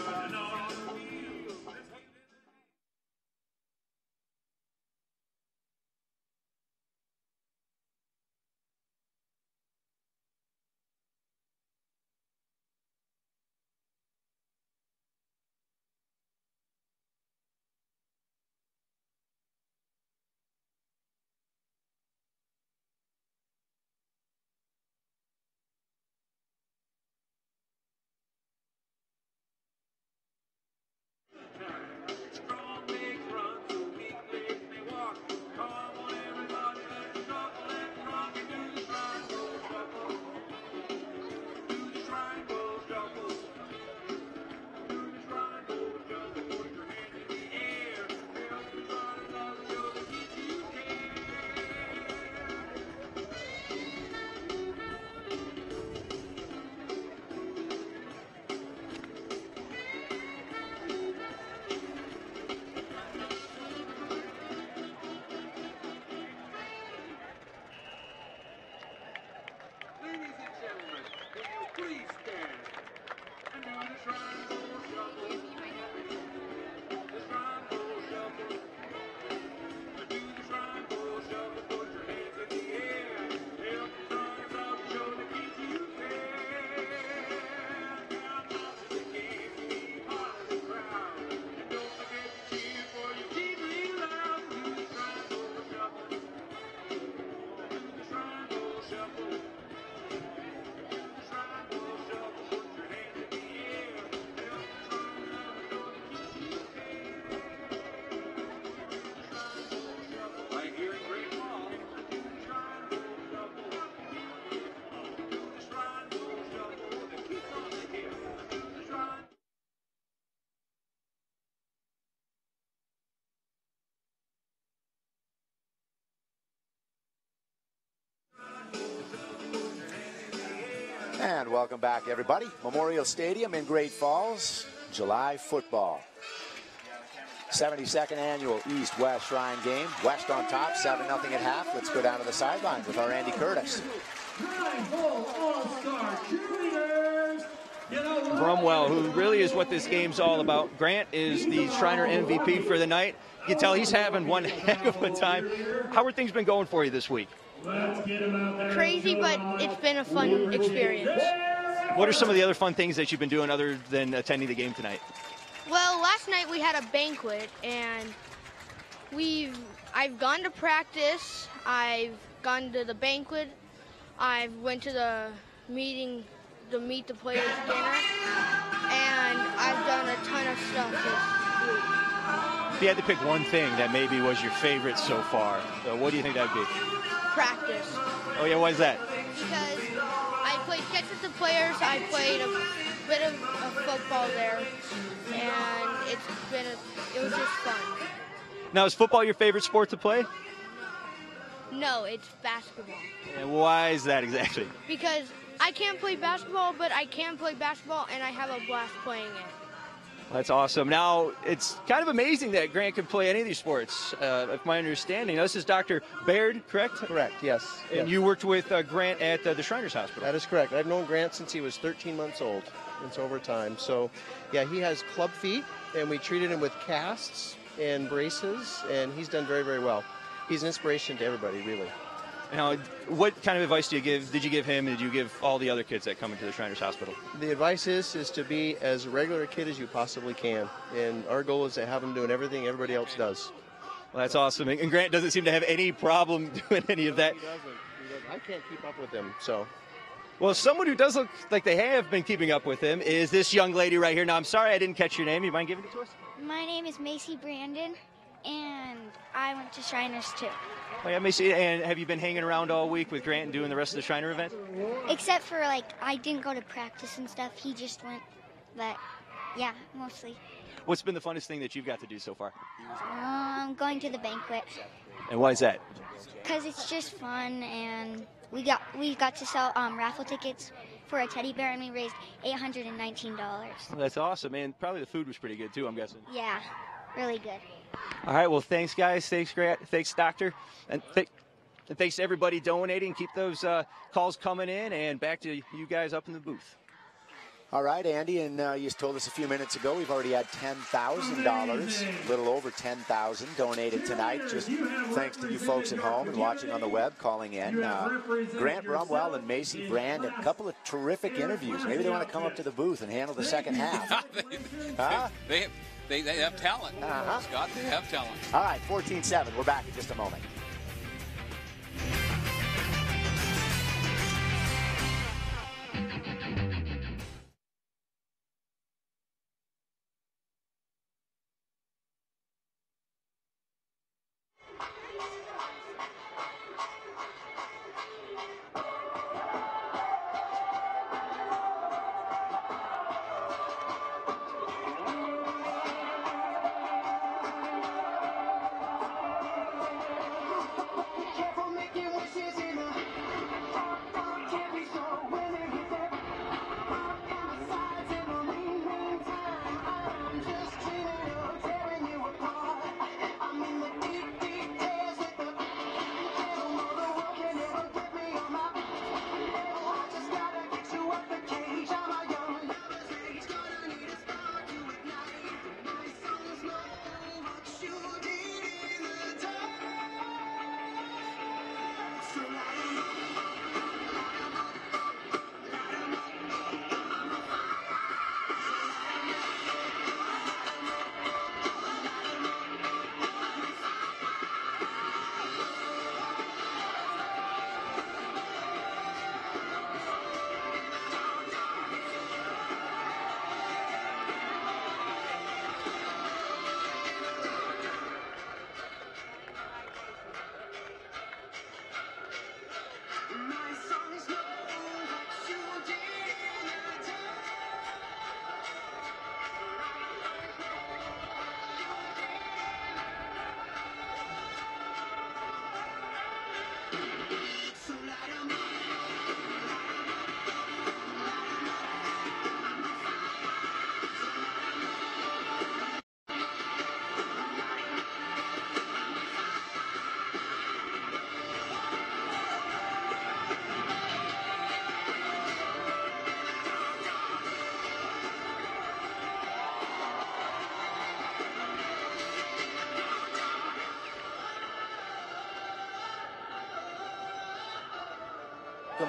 And welcome back, everybody. Memorial Stadium in Great Falls, July football. 72nd annual East-West Shrine game. West on top, 7-0 at half. Let's go down to the sideline with our Andy Curtis. Brumwell, who really is what this game's all about. Grant is the Shriner MVP for the night. You can tell he's having one heck of a time. How are things been going for you this week? Crazy, but it's been a fun experience. What are some of the other fun things that you've been doing other than attending the game tonight? Well, last night we had a banquet, and I've gone to practice, I've gone to the banquet, I've went to the meeting, the Meet the Players dinner, and I've done a ton of stuff this week. If you had to pick one thing that maybe was your favorite so far, what do you think that would be? Practice. Oh yeah, why is that? Because I played catch with the players, I played a bit of football there, and it was just fun. Now, is football your favorite sport to play? No, it's basketball. And why is that exactly? Because I can't play basketball, but I can play basketball, and I have a blast playing it. That's awesome. Now, it's kind of amazing that Grant can play any of these sports, if my understanding. Now, this is Dr. Baird, correct? Correct, yes. And you worked with Grant at the Shriners Hospital. That is correct. I've known Grant since he was 13 months old. It's over time. So, yeah, he has club feet, and we treated him with casts and braces, and he's done very, very well. He's an inspiration to everybody, really. Now, what kind of advice did you give him, and did you give all the other kids that come into the Shriners Hospital? The advice is to be as regular a kid as you possibly can, and our goal is to have him doing everything everybody else does. Well, that's awesome. And Grant doesn't seem to have any problem doing any of that. He doesn't. I can't keep up with him, so. Well, someone who does look like they have been keeping up with him is this young lady right here. Now, I'm sorry I didn't catch your name. You mind giving it to us? My name is Macy Brandon, and I went to Shriners too. Oh, yeah, Macy, and have you been hanging around all week with Grant and doing the rest of the Shriner event? Except for, I didn't go to practice and stuff. He just went, but, yeah, mostly. What's been the funnest thing that you've got to do so far? Going to the banquet. And why is that? Because it's just fun, and we got to sell raffle tickets for a teddy bear, and we raised $819. Well, that's awesome, and probably the food was pretty good, too, I'm guessing. Yeah, really good. All right, well, thanks, guys. Thanks, Grant. Thanks, Doctor. And thanks to everybody donating. Keep those calls coming in, and back to you guys up in the booth. All right, Andy, and you told us a few minutes ago we've already had $10,000, a little over $10,000 donated tonight, just thanks to you folks at home and watching on the web, calling in. Grant Brumwell and Macy Brandon, a couple of terrific interviews. Maybe they want to come up to the booth and handle the second half. They have talent, Scott. They have talent. All right, 14-7. We're back in just a moment.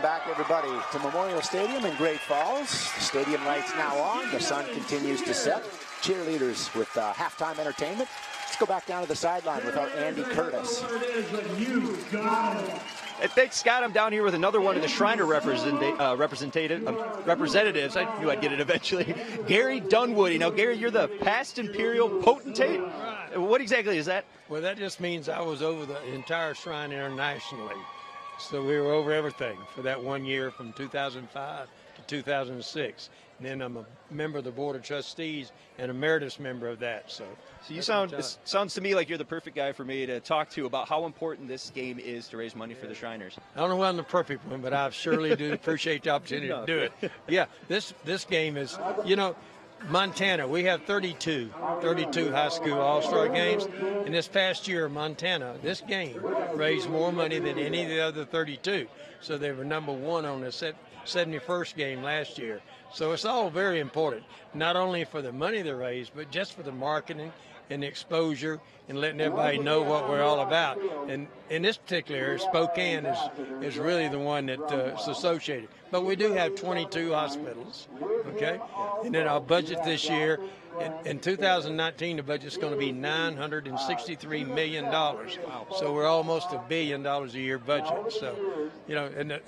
back, everybody, to Memorial Stadium in Great Falls. The stadium lights now on. The sun continues to set. Cheerleaders with halftime entertainment. Let's go back down to the sideline with our Andy Curtis. And thanks, Scott. I'm down here with another one of the Shriner representatives. I knew I'd get it eventually. Gary Dunwoody. Now, Gary, you're the past Imperial potentate. What exactly is that? Well, that just means I was over the entire shrine internationally. So we were over everything for that 1 year from 2005 to 2006. And then I'm a member of the Board of Trustees and emeritus member of that. So you it sounds to me like you're the perfect guy for me to talk to about how important this game is to raise money for the Shriners. I don't know if I'm the perfect one, but I surely do appreciate the opportunity to do it. Yeah, this game is, Montana, we have 32 high school all-star games. And this past year, Montana, this game raised more money than any of the other 32. So they were number one on the 71st game last year. So it's all very important, not only for the money they raise, but just for the marketing and the exposure and letting everybody know what we're all about. And in this particular area, Spokane is really the one that's associated. But we do have 22 hospitals, okay? And then our budget this year, in 2019, the budget's going to be $963 million. So we're almost $1 billion a year budget. So, and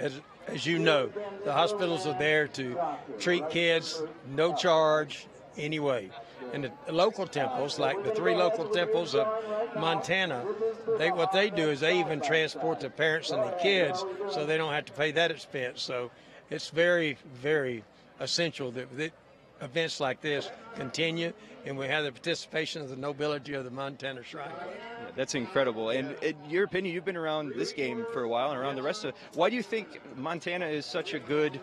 as you know, the hospitals are there to treat kids, no charge, anyway. And the local temples, like the 3 local temples of Montana, what they do is they even transport the parents and the kids so they don't have to pay that expense. So it's very, very essential that events like this continue, and we have the participation of the nobility of the Montana Shrine Club. Yeah, that's incredible. And in your opinion, you've been around this game for a while and around the rest of it. Why do you think Montana is such a good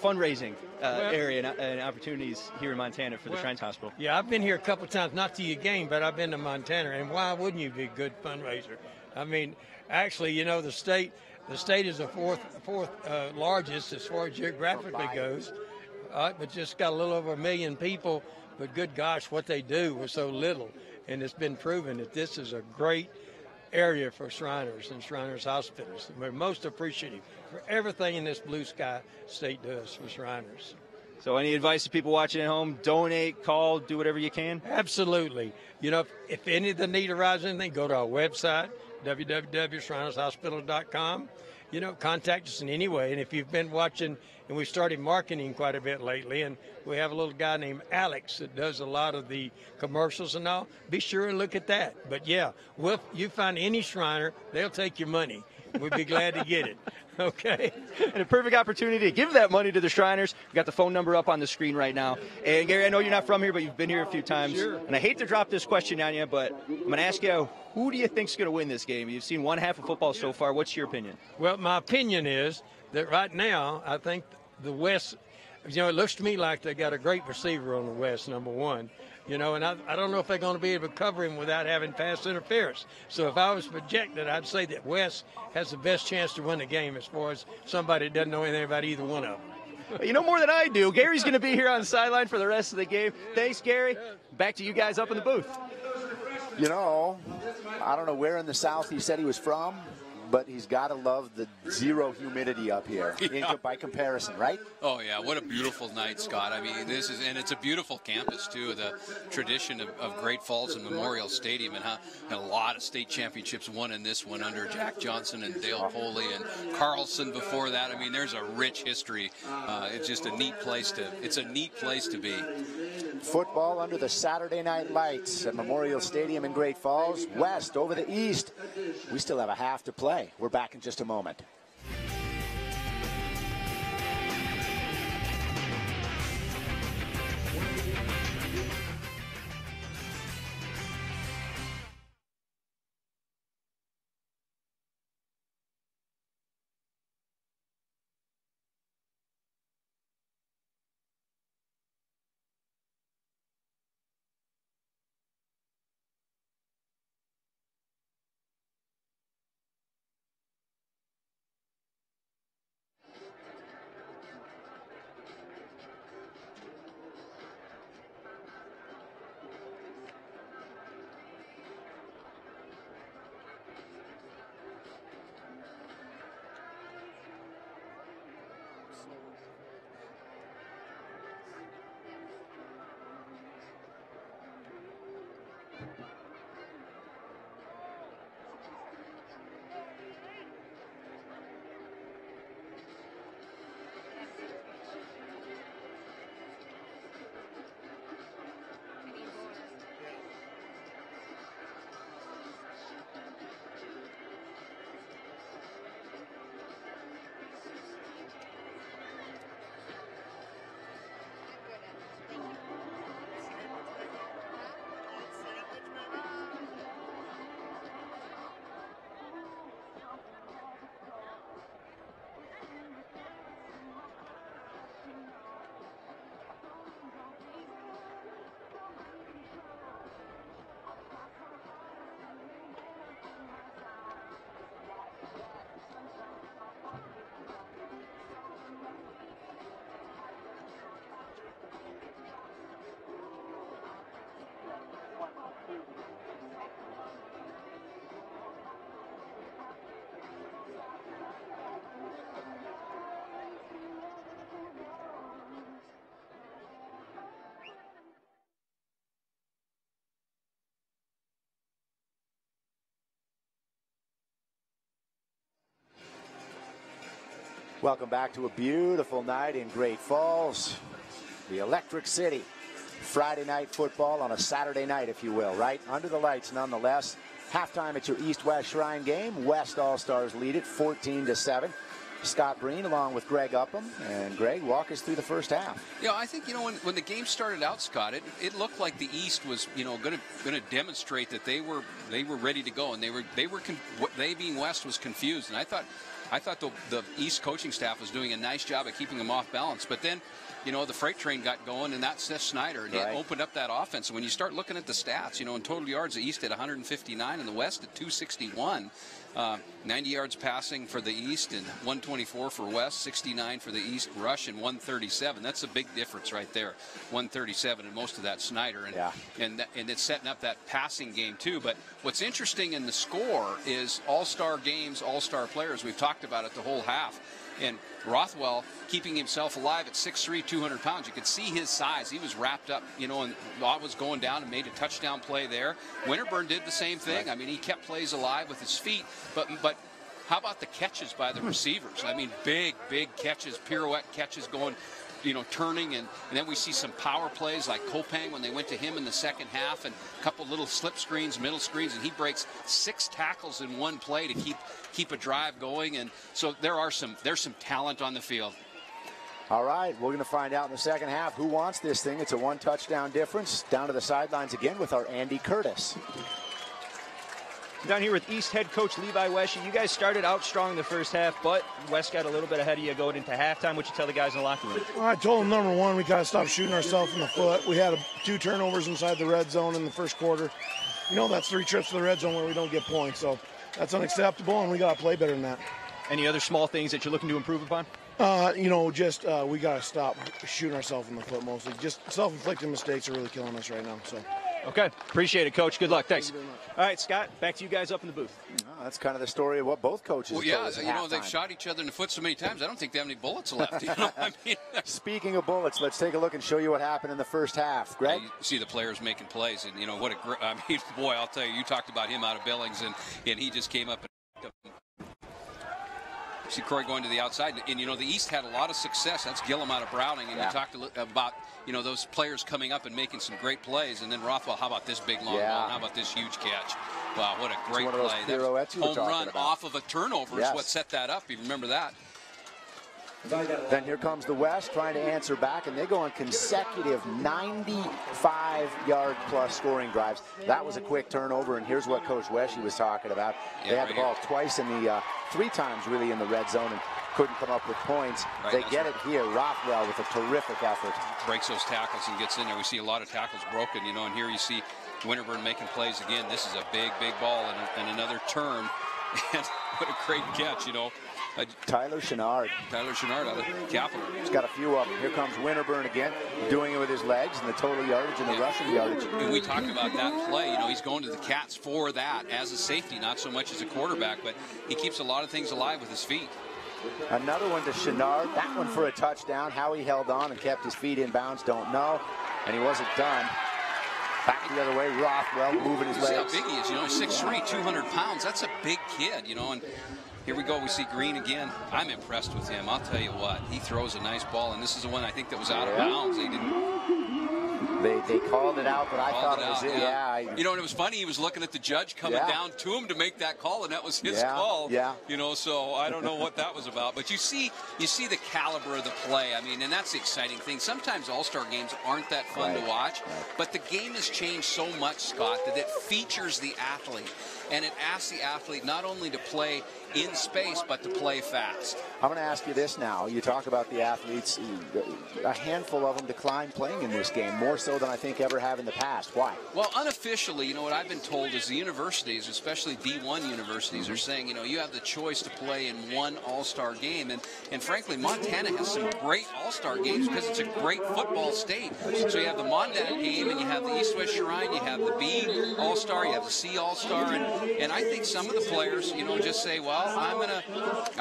fundraising area and opportunities here in Montana for the Shrines Hospital? Yeah, I've been here a couple of times, not to your game, but I've been to Montana, and why wouldn't you be a good fundraiser? I mean, actually, the state is the fourth largest as far as geographically goes, but just got a little over 1 million people. But good gosh, what they do was so little, and it's been proven that this is a great area for Shriners and Shriners hospitals. We're most appreciative for everything in this blue sky state does for Shriners. So any advice to people watching at home? Donate, call, do whatever you can? Absolutely. If any of the need arises, anything, go to our website, www.shrinershospital.com. Contact us in any way. And if you've been watching, and we started marketing quite a bit lately, and we have a little guy named Alex that does a lot of the commercials and all, be sure and look at that. But yeah, you find any Shriner, they'll take your money. We'd be glad to get it. Okay. And a perfect opportunity to give that money to the Shriners. We've got the phone number up on the screen right now. And Gary, I know you're not from here, but you've been here a few times. Sure. And I hate to drop this question on you, but I'm going to ask you, who do you think's going to win this game? You've seen one half of football so far. What's your opinion? Well, my opinion is that right now, I think the West, it looks to me like they got a great receiver on the West, number one. And I don't know if they're going to be able to cover him without having pass interference. So if I was projected, I'd say that West has the best chance to win the game as far as somebody that doesn't know anything about either one of them. You know more than I do. Gary's going to be here on the sideline for the rest of the game. Thanks, Gary. Back to you guys up in the booth. I don't know where in the South he said he was from, but he's got to love the zero humidity up here by comparison, right? Oh, yeah. What a beautiful night, Scott. I mean, and it's a beautiful campus, too. The tradition of Great Falls and Memorial Stadium, and a lot of state championships won in this one under Jack Johnson and Dale Poley and Carlson before that. I mean, there's a rich history. It's just a neat place to be. Football under the Saturday night lights at Memorial Stadium in Great Falls. West over the East. We still have a half to play. We're back in just a moment. Welcome back to a beautiful night in Great Falls, the Electric City. Friday night football on a Saturday night, if you will, right? Under the lights, nonetheless. Halftime at your East-West Shrine game. West All-Stars lead it 14-7. Scott Breen along with Greg Upham. And Greg, walk us through the first half. Yeah, I think, when the game started out, Scott, it looked like the East was, going to demonstrate that they were ready to go, and they being West was confused. And I thought the East coaching staff was doing a nice job of keeping them off balance. But then, the freight train got going, and that's Seth Snyder, and it opened up that offense. And when you start looking at the stats, in total yards, the East at 159 and the West at 261. 90 yards passing for the East and 124 for West, 69 for the East rush, and 137. That's a big difference right there. 137, and most of that Snyder. And it's setting up that passing game too. But what's interesting in the score is all-star games, all-star players. We've talked about it the whole half. And Rothwell keeping himself alive at 6'3", 200 pounds. You could see his size. He was wrapped up, and Watt was going down and made a touchdown play there. Winterburn did the same thing. I mean, he kept plays alive with his feet. But how about the catches by the receivers? I mean, big catches, pirouette catches going, turning, and then we see some power plays like Kopang when they went to him in the second half, and a couple little slip screens, middle screens, and he breaks 6 tackles in one play to keep a drive going. And so there's some talent on the field. All right, we're going to find out in the second half who wants this thing. It's a 1-touchdown difference. Down to the sidelines again with our Andy Curtis. Down here with East head coach Levi Wesche. You guys started out strong in the first half, but West got a little bit ahead of you going into halftime. What you tell the guys in the locker room? I told them, number one, we got to stop shooting ourselves in the foot. We had 2 turnovers inside the red zone in the first quarter. That's 3 trips to the red zone where we don't get points. So that's unacceptable, and we got to play better than that. Any other small things that you're looking to improve upon? We got to stop shooting ourselves in the foot mostly. Just self-inflicted mistakes are really killing us right now. So. Okay, appreciate it, Coach. Good luck. Thanks. All right, Scott, back to you guys up in the booth. Oh, that's kind of the story of what both coaches told us at halftime. They've shot each other in the foot so many times, I don't think they have any bullets left. Speaking of bullets, let's take a look and show you what happened in the first half. Greg? You see the players making plays, and, boy, I'll tell you, you talked about him out of Billings, and he just came up and see Croy going to the outside, and the East had a lot of success. That's Gillum out of Browning, and you talked about those players coming up and making some great plays, and then Rothwell. How about this big long ball? How about this huge catch? Wow, what a great play! That home run off of a turnover is what set that up. You remember that? Then here comes the West trying to answer back, and they go on consecutive 95-yard-plus scoring drives. That was a quick turnover, and here's what Coach Wesche was talking about. They had the ball twice in the 3 times really in the red zone and couldn't come up with points. They get it here. Rothwell with a terrific effort. Breaks those tackles and gets in there. We see a lot of tackles broken, and here you see Winterburn making plays again. This is a big ball and another turn. And what a great catch, Tyler Chenard out of Capital. He's got a few of them. Here comes Winterburn again, doing it with his legs and the total yardage and the rushing yardage. And we talked about that play. He's going to the Cats for that as a safety, not so much as a quarterback, but he keeps a lot of things alive with his feet. Another one to Chenard. That one for a touchdown. How he held on and kept his feet in bounds, don't know. And he wasn't done. Back the other way, Rothwell moving his legs. See how big he is, He's 6'3", 200 pounds. That's a big kid, and here we go. We see Green again. I'm impressed with him. I'll tell you what. He throws a nice ball, and this is the one I think that was out of bounds. They called it out, but I thought it was it. Yeah. And it was funny. He was looking at the judge coming down to him to make that call, and that was his call. Yeah. So I don't know what that was about. But you see the caliber of the play. And that's the exciting thing. Sometimes all-star games aren't that fun to watch, but the game has changed so much, Scott, that it features the athlete. And it asks the athlete not only to play in space, but to play fast. I'm going to ask you this now. You talk about the athletes. A handful of them declined playing in this game, more so than I think ever have in the past. Why? Well, unofficially, what I've been told is the universities, especially D1 universities, are saying, you have the choice to play in one all-star game. And frankly, Montana has some great all-star games because it's a great football state. So you have the Montana game, and you have the East-West Shrine, you have the B all-star, you have the C all-star, and I think some of the players, just say, well, I'm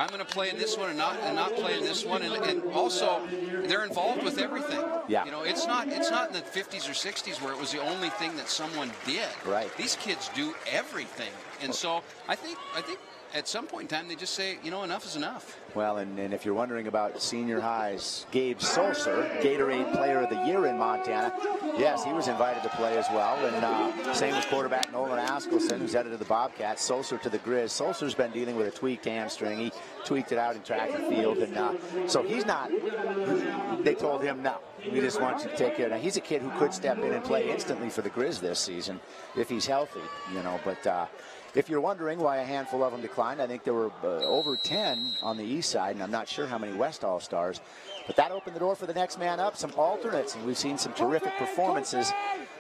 gonna play in this one and not play in this one, and also they're involved with everything. Yeah. It's not in the 50s or 60s where it was the only thing that someone did. Right. These kids do everything, and so I think at some point in time, they just say, you know, enough is enough. Well, and if you're wondering about senior highs, Gabe Sulcer, Gatorade Player of the Year in Montana, yes, he was invited to play as well. And same with quarterback Nolan Askelson, who's headed to the Bobcats. Sulcer to the Grizz. Sulcer's been dealing with a tweaked hamstring. He tweaked it out in track and field, and so he's not. They told him no. We just want you to take care of that. He's a kid who could step in and play instantly for the Grizz this season if he's healthy, you know. But if you're wondering why a handful of them declined, I think there were over 10 on the east side, and I'm not sure how many West All-Stars. But that opened the door for the next man up, some alternates, and we've seen some terrific performances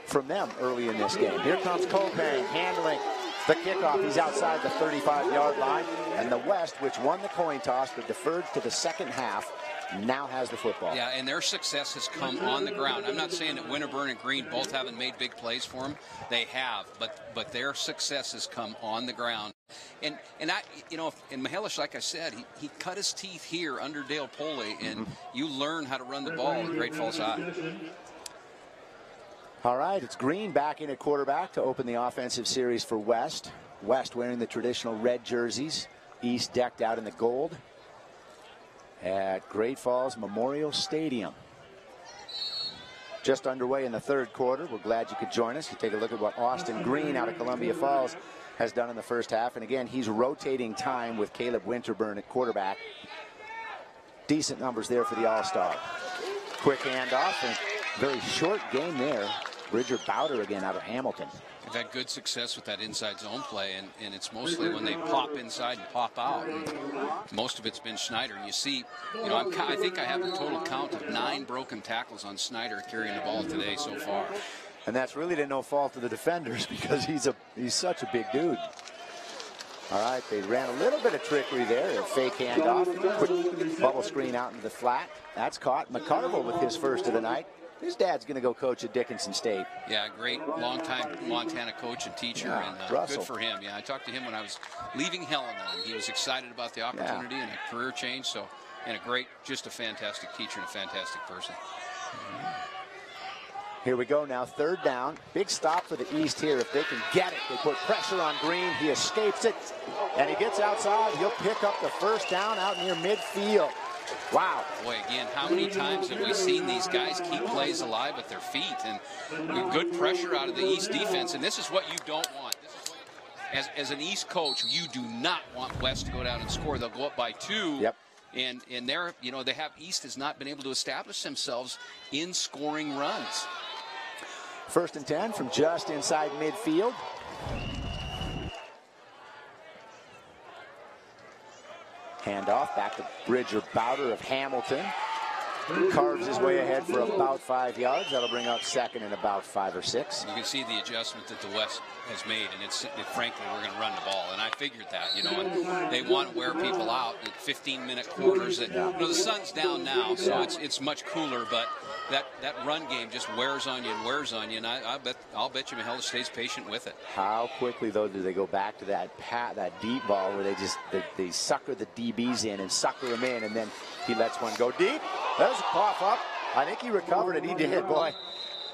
from them early in this game. Here comes Kopang handling the kickoff. He's outside the 35-yard line, and the West, which won the coin toss but deferred to the second half, now has the football. Yeah, and their success has come on the ground. I'm not saying that Winterburn and Green both haven't made big plays for them. They have, but their success has come on the ground. And I, you know, in Mihelish, like I said, he cut his teeth here under Dale Pole, and you learn how to run the ball in Great Falls High. All right, it's Green back in at quarterback to open the offensive series for West. West wearing the traditional red jerseys, East decked out in the gold at Great Falls Memorial Stadium. Just underway in the third quarter. We're glad you could join us. You take a look at what Austin Green out of Columbia Falls has done in the first half. And again, he's rotating time with Caleb Winterburn at quarterback. Decent numbers there for the All-Star. Quick handoff and very short game there. Bridger Bowder again out of Hamilton. They've had good success with that inside zone play, and it's mostly when they pop inside and pop out. And most of it's been Schneider. And you see, you know, I think I have a total count of 9 broken tackles on Schneider carrying the ball today so far. And that's really to no fault of the defenders because he's such a big dude. All right, they ran a little bit of trickery there. A fake handoff, quick bubble screen out into the flat. That's caught. McCarville with his first of the night. His dad's going to go coach at Dickinson State. Yeah, great longtime Montana coach and teacher, and good for him. Yeah, I talked to him when I was leaving Helena, and he was excited about the opportunity and a career change. So, and just a fantastic teacher and a fantastic person. Here we go now, third down. Big stop for the East here. If they can get it, they put pressure on Green. He escapes it, and he gets outside. He'll pick up the first down out near midfield. Wow. Boy, again, how many times have we seen these guys keep plays alive with their feet? And good pressure out of the East defense. And this is what you don't want. This is as an East coach, you do not want West to go down and score. They'll go up by 2. Yep. And they're, you know, East has not been able to establish themselves in scoring runs. 1st and 10 from just inside midfield. Handoff back to Bridger Bowder of Hamilton. Carves his way ahead for about 5 yards. That'll bring up second and about 5 or 6. You can see the adjustment that the West has made, and frankly, we're going to run the ball. And I figured that, you know, and they want to wear people out at 15-minute quarters. That, you know, the sun's down now, so it's much cooler, but that run game just wears on you and wears on you. And I'll bet you Mihelish stays patient with it. How quickly though do they go back to that deep ball where they sucker the DBs in and sucker them in, and then he lets one go deep. There's a cough up. I think he recovered it. He did, boy.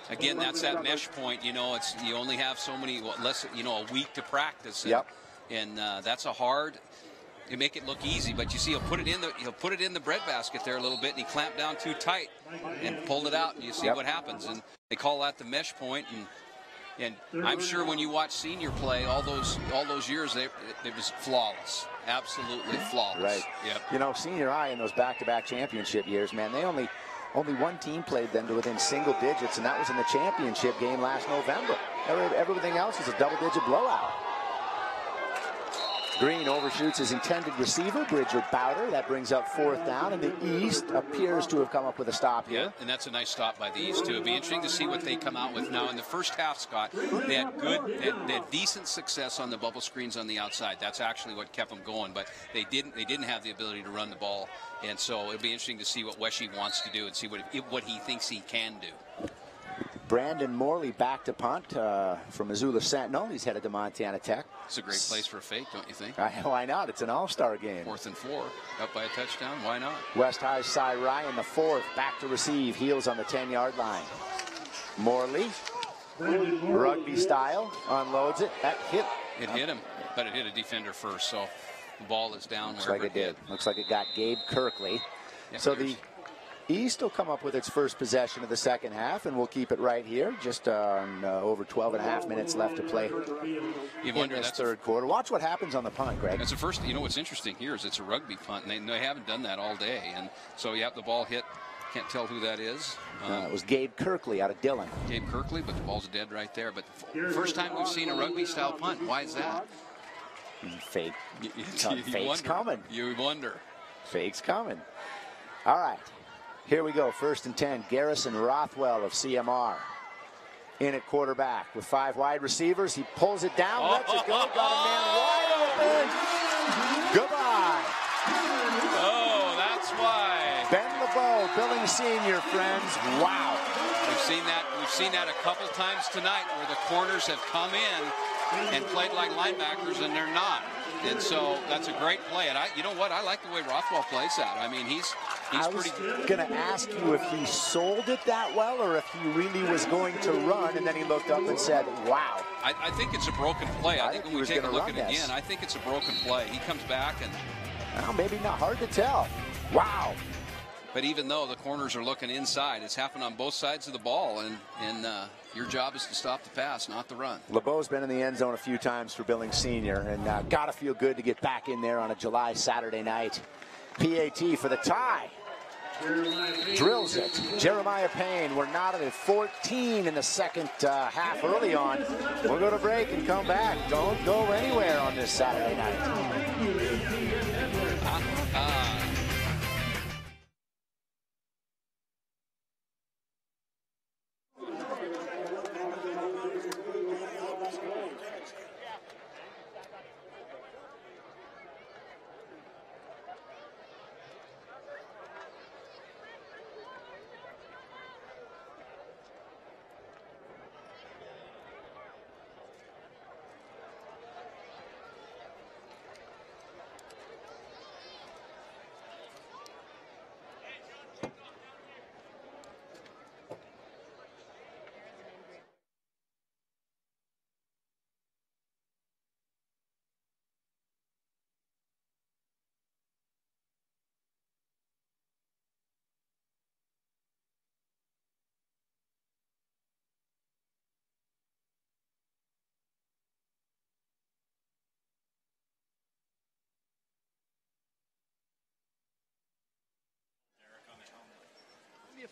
Again, that's that mesh point. You know, you only have so many, a week to practice. And, yep. And that's a hard. You make it look easy, but you see he'll put it in the breadbasket there a little bit, and he clamped down too tight and pulled it out, and you see what happens. And they call that the mesh point. And I'm sure when you watch senior play all those years, it was flawless, absolutely flawless. Right. Yep. You know, senior high in those back-to-back championship years, man, they only one team played them to within single digits, and that was in the championship game last November. Everything else is a double-digit blowout. Green overshoots his intended receiver, Bridger Bowder. That brings up 4th down, and the East appears to have come up with a stop here. Yeah, and that's a nice stop by the East, too. It'd be interesting to see what they come out with. Now, in the first half, Scott, they had decent success on the bubble screens on the outside. That's actually what kept them going, but they didn't have the ability to run the ball. And so it'll be interesting to see what Weshy wants to do and see what he thinks he can do. Brandon Morley back to punt from Missoula Sentinel. He's headed to Montana Tech. It's a great place for a fake, don't you think? Why not? It's an all-star game. 4th and 4, up by a touchdown. Why not? West High Cy Ryan, the 4th, back to receive. Heels on the 10-yard line. Morley, rugby style, unloads it. That hit. It hit him, but it hit a defender first. So the ball is down. Looks like it did. Looks like it got Gabe Kirkley. Yeah, so the East will come up with its first possession of the second half, and we'll keep it right here. Just over 12 and a half minutes left to play in this third quarter. Watch what happens on the punt, Greg. That's the first. You know what's interesting here is it's a rugby punt, and they haven't done that all day. And so, yeah, the ball hit. Can't tell who that is. It was Gabe Kirkley out of Dillon. Gabe Kirkley, but the ball's dead right there. But first time we've seen a rugby-style punt. Why is that? Fake. Fake's wonder. coming. You wonder. Fake's coming. All right. Here we go. 1st and 10. Garrison Rothwell of CMR in at quarterback with 5 wide receivers. He pulls it down, lets it go, got a man wide open. Goodbye. Oh, that's why. Ben LeBeau, Billings Senior, friends. Wow. We've seen that a couple times tonight where the corners have come in and played like linebackers, and they're not. And so that's a great play. And you know what? I like the way Rothwell plays that. I mean, he's pretty good. I was going to ask you if he sold it that well or if he really was going to run, and then he looked up and said, wow. I think it's a broken play. I think when we take a look at it this again, I think it's a broken play. He comes back and... Well, maybe not. Hard to tell. Wow. But even though the corners are looking inside, it's happened on both sides of the ball, and your job is to stop the pass, not the run. LeBeau's been in the end zone a few times for Billings Senior, and got to feel good to get back in there on a July Saturday night. PAT for the tie. Drills it. Jeremiah Payne. We're knotted at 14 in the second half early on. We'll go to break and come back. Don't go anywhere on this Saturday night.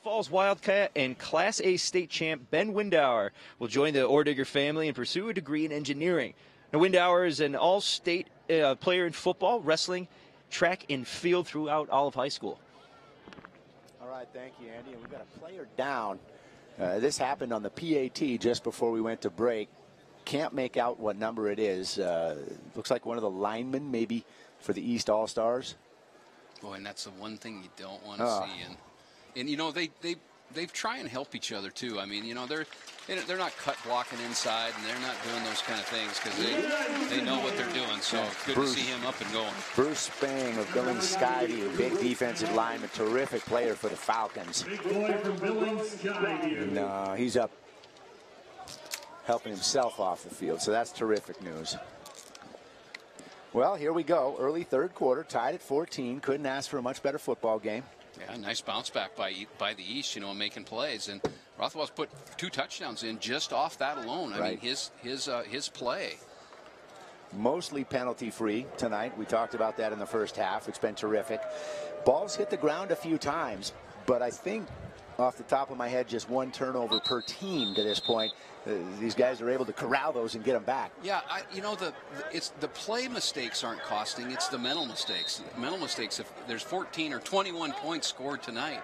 Falls Wildcat and Class A state champ Ben Windauer will join the Ordigger family and pursue a degree in engineering. Now, Windauer is an all-state player in football, wrestling, track, and field throughout all of high school. All right, thank you, Andy. And we've got a player down. This happened on the PAT just before we went to break. Can't make out what number it is. Looks like one of the linemen, maybe, for the East All-Stars. Boy, and that's the one thing you don't want to see. And you know, they try and help each other too. I mean, you know, they're not cut blocking inside, and they're not doing those kind of things because they know what they're doing. So good to see him up and going. Bruce Spang of Billings Skyview, a big defensive lineman, terrific player for the Falcons. And he's up helping himself off the field, so that's terrific news. Well, here we go. Early third quarter, tied at 14. Couldn't ask for a much better football game. Yeah, nice bounce back by the East, you know, making plays. And Rothwell's put 2 touchdowns in just off that alone. I mean, his play. Mostly penalty-free tonight. We talked about that in the first half. It's been terrific. Balls hit the ground a few times, but I think off the top of my head, just 1 turnover per team to this point. These guys are able to corral those and get them back. Yeah, you know, it's the play mistakes aren't costing, it's the mental mistakes. Mental mistakes, if there's 14 or 21 points scored tonight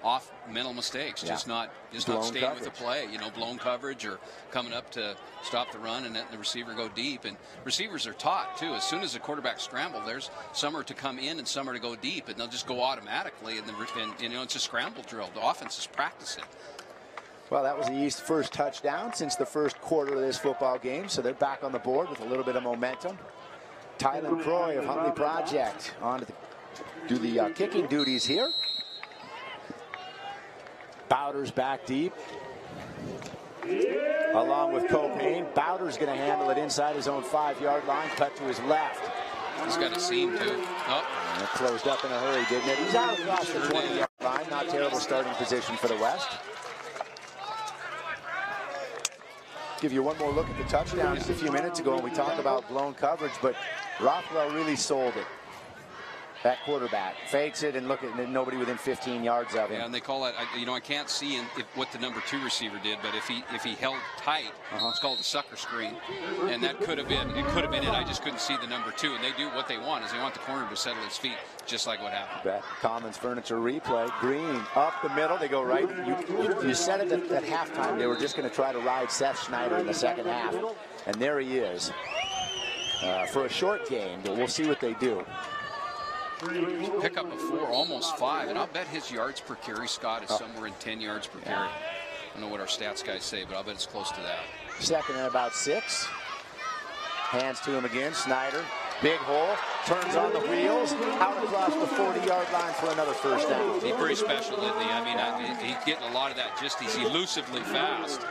off mental mistakes, just not staying with the play, you know, blown coverage or coming up to stop the run and letting the receiver go deep. And receivers are taught too, as soon as the quarterback scramble, there's some are to come in and some are to go deep, and they'll just go automatically, and you know, it's a scramble drill. The offense is practicing. Well, that was the East's first touchdown since the first quarter of this football game, so they're back on the board with a little bit of momentum. Tylen Croy of Huntley Project on to do the kicking duties here. Bowder's back deep, along with Copane. Bowder's going to handle it inside his own 5-yard line, cut to his left. He's got a seam, too. Oh. And it closed up in a hurry, didn't it? He's out across the 20-yard line. Not terrible starting position for the West. Give you one more look at the touchdown just a few minutes ago, and we talked about blown coverage, but Rothwell really sold it. That quarterback fakes it and look at nobody within 15 yards of him. Yeah, and they call it. I can't see what the number 2 receiver did, but if he held tight, it's called a sucker screen, and that could have been it. I just couldn't see the number 2, and they do what they want is they want the corner to settle his feet, just like what happened. That Commons Furniture replay. Green up the middle. They go right. You said it at halftime. They were just going to try to ride Seth Schneider in the second half, and there he is for a short game. But we'll see what they do. Pick up a 4, almost 5, and I'll bet his yards per carry, Scott, is somewhere in 10 yards per carry. I don't know what our stats guys say, but I'll bet it's close to that. Second and about 6. Hands to him again. Snyder, big hole, turns on the wheels, out across the 40-yard line for another first down. He's pretty special, isn't he? I mean, he's getting a lot of that. He's elusively fast.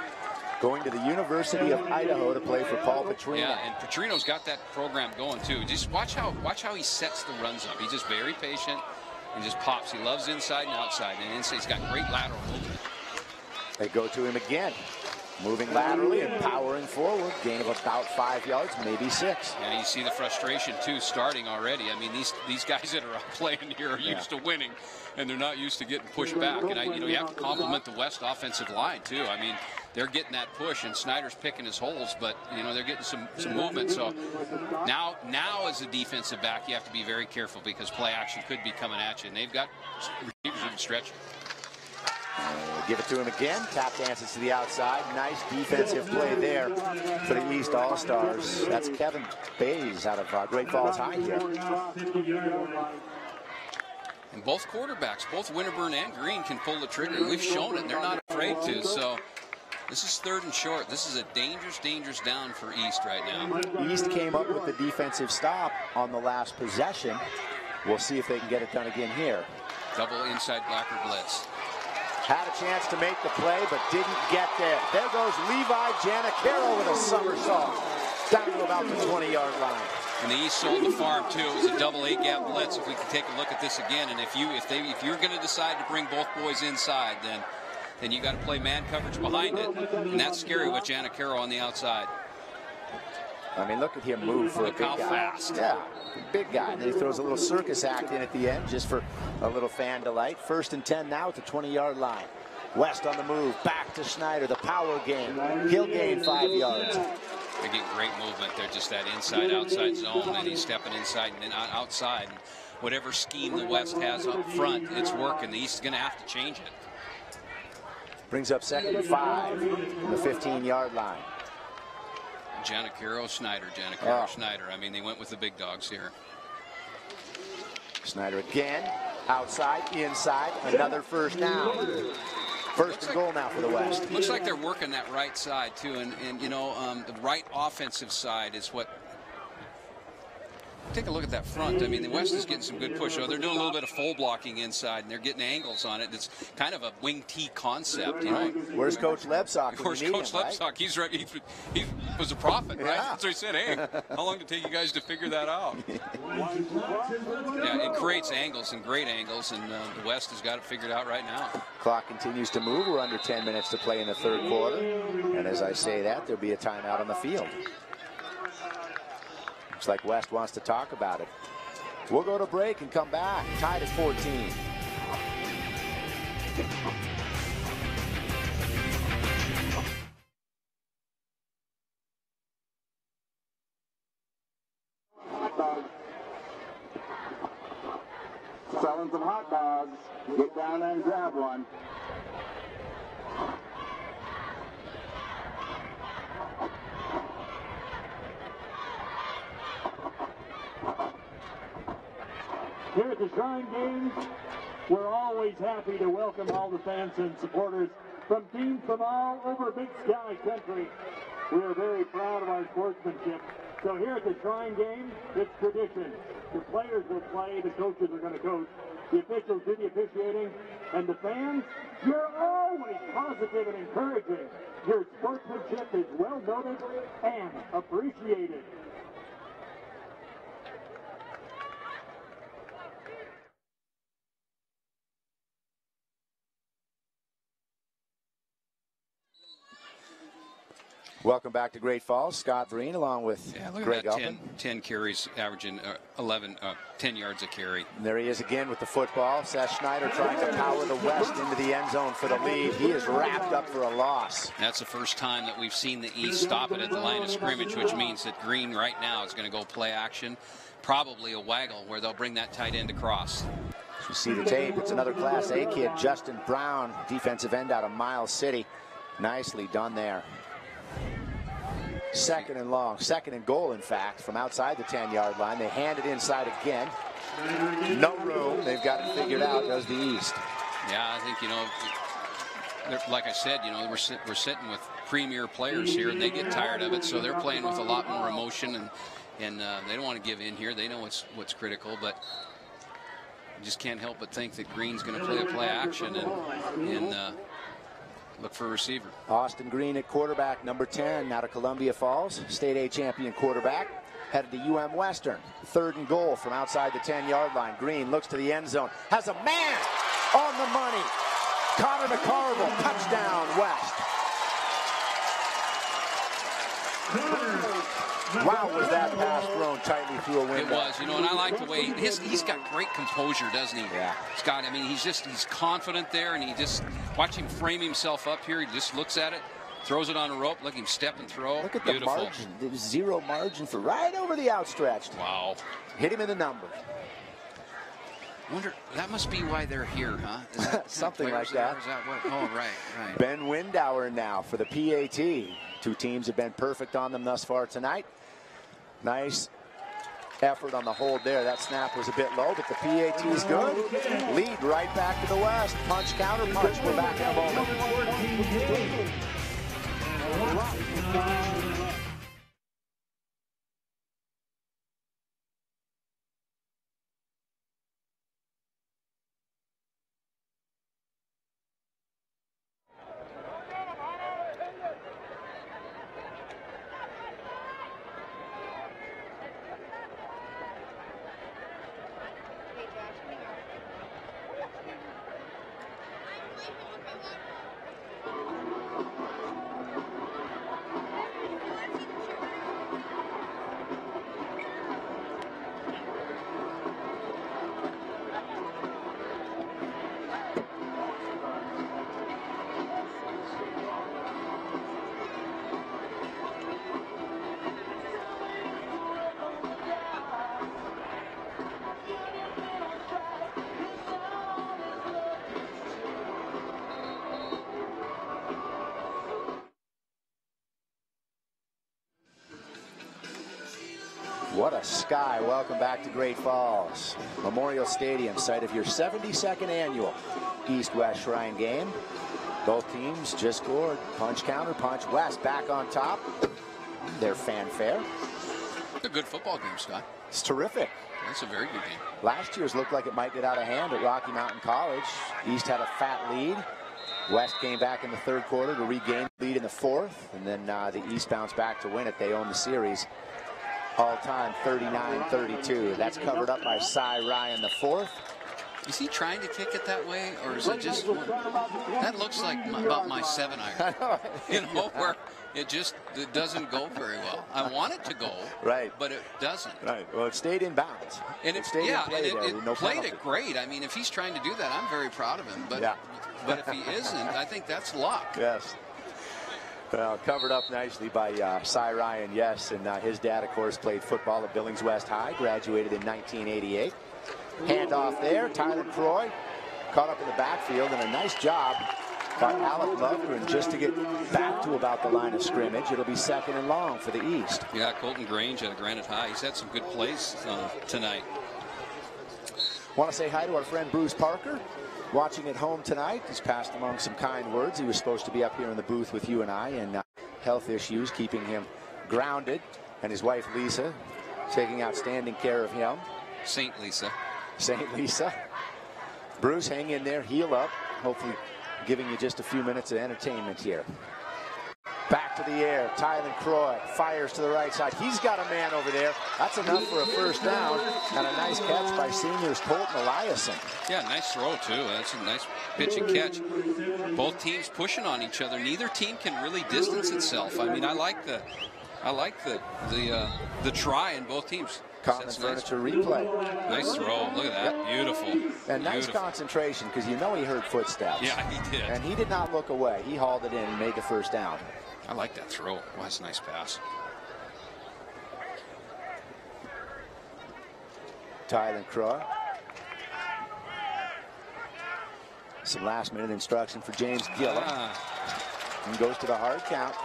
Going to the University of Idaho to play for Paul Petrino. Yeah, and Petrino's got that program going too. Just watch how he sets the runs up. He's just very patient and just pops. He loves inside and outside, and inside he's got great lateral movement. They go to him again, moving laterally and powering forward. Gain of about 5 yards, maybe 6. And you see the frustration too starting already. I mean, these guys that are playing here are used to winning, and they're not used to getting pushed back. And you have to compliment the West offensive line too. I mean, they're getting that push, and Snyder's picking his holes, but they're getting some movement. So now as a defensive back, you have to be very careful because play action could be coming at you, and they've got receivers who can stretch. Give it to him again. Tap dances to the outside. Nice defensive play there for the East All-Stars. That's Kevin Bays out of Great Falls High here. And both quarterbacks, both Winterburn and Green, can pull the trigger. We've shown it. They're not afraid to. So this is 3rd and short. This is a dangerous down for East right now. East came up with the defensive stop on the last possession. We'll see if they can get it done again here. Double inside Blacker blitz. Had a chance to make the play, but didn't get there. There goes Levi Giannicaro with a somersault down to about the 20-yard line. And the East sold the farm too. It was a double 8-gap blitz. If we can take a look at this again, and if you're going to decide to bring both boys inside, then you got to play man coverage behind it, and that's scary with Giannicaro on the outside. I mean, look at him move for look a big how guy. Fast. Yeah, big guy. And then he throws a little circus act in at the end just for a little fan delight. 1st and 10 now at the 20-yard line. West on the move, back to Schneider, the power game. He'll gain 5 yards. They get great movement. They're just that inside-outside zone, and he's stepping inside and then outside. And whatever scheme the West has up front, it's working. The East is going to have to change it. Brings up 2nd and 5 from the 15-yard line. Giannicaro, Schneider. Schneider. I mean, they went with the big dogs here. Schneider again, outside, inside, another first down. First and goal now for the West. Looks like they're working that right side too, and the right offensive side is what. Take a look at that front. I mean, the West is getting some good push. Oh, they're doing a little bit of full blocking inside, and they're getting angles on it. It's kind of a wing T concept, Where's Coach Lebsock? Where's Coach Lebsock? He's right. He was a prophet, right? Yeah. So he said, "Hey, how long did it take you guys to figure that out?" Yeah, it creates angles and great angles, and the West has got it figured out right now. Clock continues to move. We're under 10 minutes to play in the 3rd quarter, and as I say that, there'll be a timeout on the field. Looks like West wants to talk about it. We'll go to break and come back. Tied at 14. Selling some hot dogs. Get down there and grab one. Here at the Shrine Games, we're always happy to welcome all the fans and supporters from teams from all over Big Sky country. We are very proud of our sportsmanship. So here at the Shrine Games, it's tradition. The players will play, the coaches are going to coach, the officials do the officiating, and the fans, you're always positive and encouraging. Your sportsmanship is well noted and appreciated. Welcome back to Great Falls. Scott Breen along with Greg that, Upham. 10 carries, averaging 10 yards a carry. And there he is again with the football. Seth Schneider trying to power the West into the end zone for the lead. He is wrapped up for a loss. That's the first time that we've seen the East stop it at the line of scrimmage, which means that Green right now is going to go play action. Probably a waggle where they'll bring that tight end across. As we see the tape, it's another Class A kid, Justin Brown, defensive end out of Miles City. Nicely done there. Second and long, second and goal, in fact, from outside the 10-yard line. They hand it inside again. No room. They've got it figured out, does the East. Yeah, I think, like I said, we're sitting with premier players here, and they get tired of it, so they're playing with a lot more emotion, and they don't want to give in here. They know what's critical, but you just can't help but think that Green's going to play a play action and look for a receiver. Austin Green at quarterback, number 10, out of Columbia Falls, State A champion quarterback, headed to UM Western. Third and goal from outside the 10-yard line. Green looks to the end zone, has a man on the money. Connor McCarville, touchdown West. Wow, was that pass thrown tightly through a window. It was, and I like the way he's got great composure, doesn't he? Yeah. Scott, I mean, he's confident there, and he just, watch him frame himself up here. He just looks at it, throws it on a rope, look him step and throw. Look at Beautiful. the margin. There's zero margin for right over the outstretched. Wow. Hit him in the numbers. Wonder, that must be why they're here, huh? Is that something like that. Oh, right. Ben Windauer now for the PAT. Two teams have been perfect on them thus far tonight. Nice effort on the hold there. That snap was a bit low, but the PAT's good. Lead right back to the West. Punch, counter punch. We're back in a moment. What a sky. Welcome back to Great Falls. Memorial Stadium, site of your 72nd annual East-West Shrine game. Both teams just scored. Punch, counter punch. West back on top. Their fanfare. It's a good football game, Scott. It's terrific. That's a very good game. Last year's looked like it might get out of hand at Rocky Mountain College. East had a fat lead. West came back in the third quarter to regain the lead in the fourth. And then the East bounced back to win it. They own the series. All-time 39-32. That's covered up by Cy Ryan the fourth. Is he trying to kick it that way, or is it just that looks like about my 7-iron? Where it doesn't go very well. I want it to go, right, but it doesn't. Right. Well, it stayed in bounds. And it stayed in play there. It played it great. I mean, if he's trying to do that, I'm very proud of him. But but if he isn't, I think that's luck. Yes. Well, covered up nicely by Cy Ryan, yes, and his dad, of course, played football at Billings West High, graduated in 1988. Handoff there, Tyler Croy caught up in the backfield, and a nice job by Alec Lovegren just to get back to about the line of scrimmage. It'll be second and long for the East. Yeah, Colton Grange out of Granite High. He's had some good plays tonight. Want to say hi to our friend Bruce Parker, watching at home tonight. He's passed along some kind words. He was supposed to be up here in the booth with you and I, and health issues keeping him grounded, and his wife Lisa taking outstanding care of him. St. Lisa. Bruce, hang in there, heal up. Hopefully giving you just a few minutes of entertainment here. Back to the air. Tylen Croy fires to the right side. He's got a man over there. That's enough for a first down. And a nice catch by seniors Colton Eliason. Yeah, nice throw, too. That's a nice pitch and catch. Both teams pushing on each other. Neither team can really distance itself. I mean, I like the try in both teams. Common furniture replay. Nice throw. Look at that. Yep. Beautiful. And nice concentration, because you know he heard footsteps. Yeah, he did. And he did not look away. He hauled it in and made the first down. I like that throw. Wow, that's a nice pass. Tylen Croy. Some last-minute instruction for James Gillum. And goes to the hard count.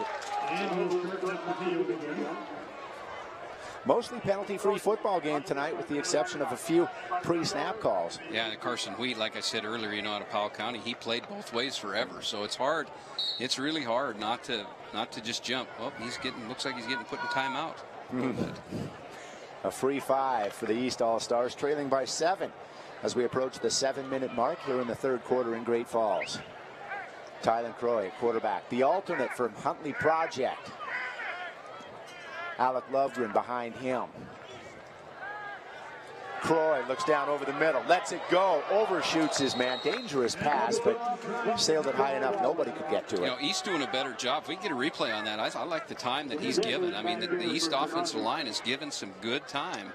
Mostly penalty-free football game tonight, with the exception of a few pre-snap calls. Yeah, and Carson Wheat, like I said earlier, you know, out of Powell County, he played both ways forever, so it's hard. It's really hard not to just jump. Oh, looks like he's getting put in timeout. A free 5 for the East All-Stars, trailing by 7 as we approach the 7-minute mark here in the third quarter in Great Falls. Tylen Croy, quarterback, the alternate from Huntley Project. Alec Lovegren behind him. Croy looks down over the middle, lets it go, overshoots his man. Dangerous pass, but sailed it high enough nobody could get to it. You know, East doing a better job. If we get a replay on that, I like the time that he's given. I mean, the East offensive line is given some good time.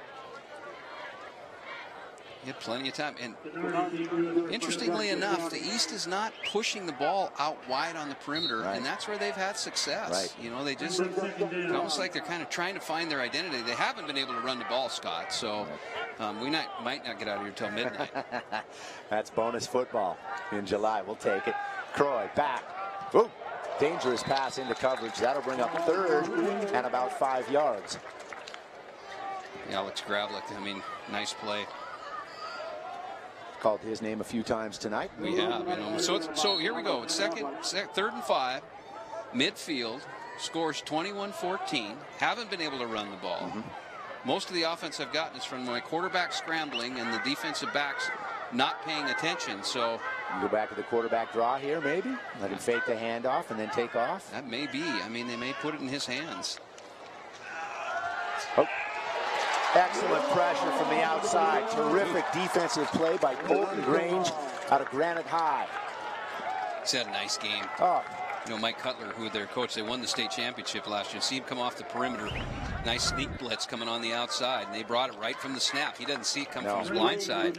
He had plenty of time. And interestingly enough, the East is not pushing the ball out wide on the perimeter, and that's where they've had success. Right. You know, it's almost like they're kind of trying to find their identity. They haven't been able to run the ball, Scott, so we might not get out of here until midnight. That's bonus football in July. We'll take it. Croy back. Ooh, dangerous pass into coverage. That'll bring up third and about 5 yards. Alex Gravlik, I mean, nice play. Called his name a few times tonight. We have, you know. So here we go. It's third and 5, midfield, scores 21-14. Haven't been able to run the ball. Most of the offense I've gotten is from my quarterback scrambling and the defensive backs not paying attention. So you go back to the quarterback draw here, maybe. Let him fake the handoff and then take off. That may be. I mean, they may put it in his hands. Oh. Excellent pressure from the outside. Terrific defensive play by Colton Grange out of Granite High. He's had a nice game. Oh. You know, Mike Cutler, who their coach, they won the state championship last year. See him come off the perimeter. Nice sneak blitz coming on the outside, and they brought it right from the snap. He doesn't see it come from his blind side.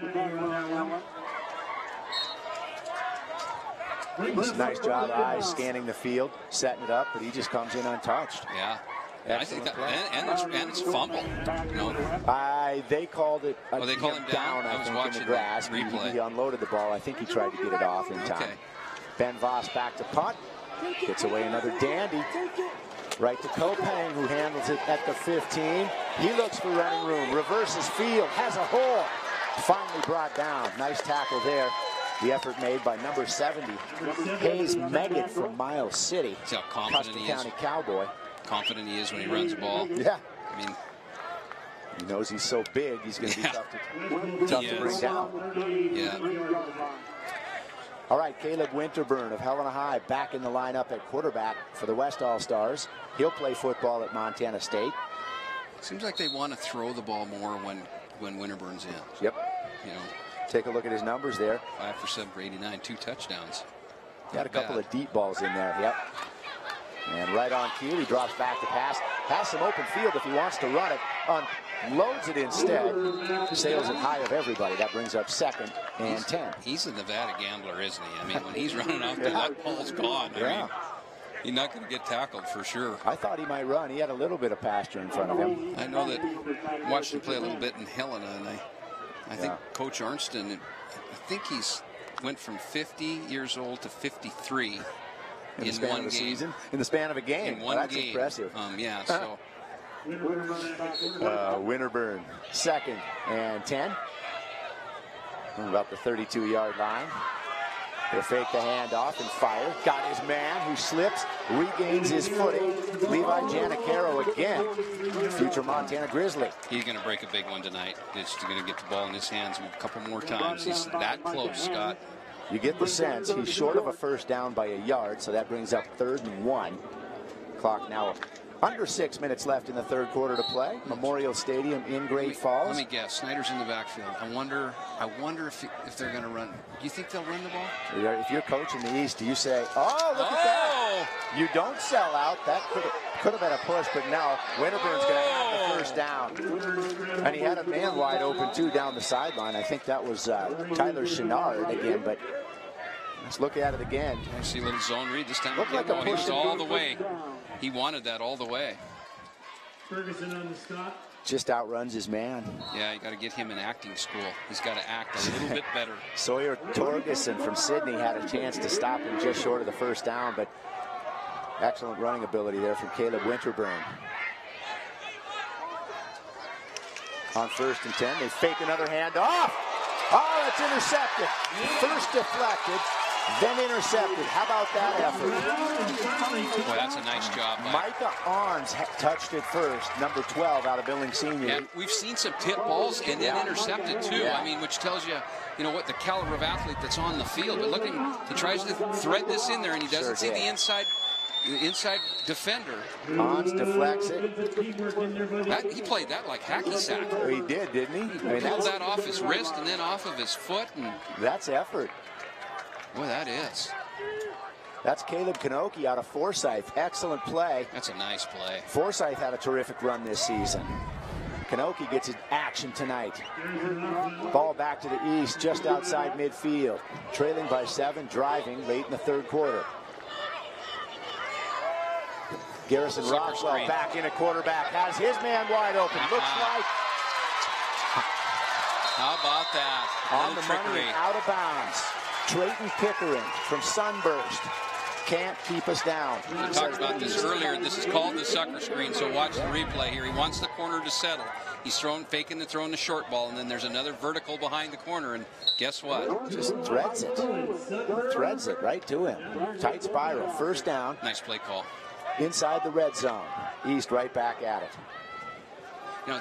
It's a nice job of eyes scanning the field, setting it up, but he just comes in untouched. Yeah. I think that, and it's fumble. You know? They called it. They called him down. I was think, watching in the grass. the replay. He unloaded the ball. I think he tried to get it off in time. Okay. Ben Voss back to punt. Gets away another dandy. Right to Kopang, who handles it at the 15. He looks for running room. Reverses field. Has a hole. Finally brought down. Nice tackle there. The effort made by number 70, Hayes Meggett from Miles City. See how confident he is. County Cowboy. Confident he is when he runs the ball. Yeah. I mean, he knows he's so big, he's going to be tough to bring down. Yeah. All right, Caleb Winterburn of Helena High back in the lineup at quarterback for the West All-Stars. He'll play football at Montana State. Seems like they want to throw the ball more when Winterburn's in. Yep. You know. Take a look at his numbers there. 5 for 7 for 89, 2 touchdowns. Got a couple of deep balls in there. Yep. And right on cue, he drops back to pass. Has some open field if he wants to run it. Unloads it instead. Sails it high of everybody. That brings up 2nd and 10. He's a Nevada gambler, isn't he? I mean, when he's running out there, that ball's gone. I mean, he's not going to get tackled for sure. I thought he might run. He had a little bit of pasture in front of him. I know that. I watched him play a little bit in Helena, and I think Coach Arnston, I think he's went from 50 years old to 53 in the span of a season. In the span of a game. In one that's game. Impressive. Yeah, so. Winterburn, 2nd and 10. About the 32-yard line. He'll fake the handoff and fire. Got his man who slips, regains his footing. Levi Janicaro again, future Montana Grizzly. He's going to break a big one tonight. He's going to get the ball in his hands a couple more times. He's that close, Scott. You get the sense he's short of a first down by a yard, so that brings up 3rd and 1. clock now. Under 6 minutes left in the third quarter to play. Memorial Stadium in Great Falls. Let me guess. Snyder's in the backfield. I wonder if they're going to run. Do you think they'll run the ball? If you're coaching the East, do you say, oh, look at that. You don't sell out. That could have been a push, but now Winterburn's going to have the first down. And he had a man wide open, too, down the sideline. I think that was Tyler Chenard again, but let's look at it again. I see a little zone read this time. Looked like a push all the way. He wanted that all the way. Ferguson on the stop. Just outruns his man. Yeah, you got to get him in acting school. He's got to act a little bit better. Sawyer Torgerson from Sydney had a chance to stop him just short of the first down, but excellent running ability there from Caleb Winterburn. On 1st and 10, they fake another handoff. Oh, it's intercepted. First deflected, then intercepted. How about that effort? Boy, that's a nice job. Micah Arns touched it first, number 12 out of Billings Senior. Yeah, we've seen some tip balls and then intercepted too. Yeah. I mean, which tells you, what the caliber of athlete that's on the field. But look, he tries to thread this in there, and he doesn't see the inside defender. Arns deflects it. He played that like hacky sack. He did, didn't he? He pulled that off his wrist and then off of his foot. And that's effort. Boy, that is. That's Caleb Kanoki out of Forsyth. Excellent play. That's a nice play. Forsyth had a terrific run this season. Kanoki gets his action tonight. Ball back to the East, just outside midfield. Trailing by 7, driving late in the third quarter. Garrison Rothwell back in a quarterback. Has his man wide open. Looks like. How about that? On the money, out of bounds. Trayton Pickering from Sunburst. Can't keep us down. We talked about this earlier. This is called the sucker screen, so watch the replay here. He wants the corner to settle. He's faking and throwing the short ball, and then there's another vertical behind the corner, and guess what? Just threads it. Threads it right to him. Tight spiral. First down. Nice play call. Inside the red zone. East right back at it.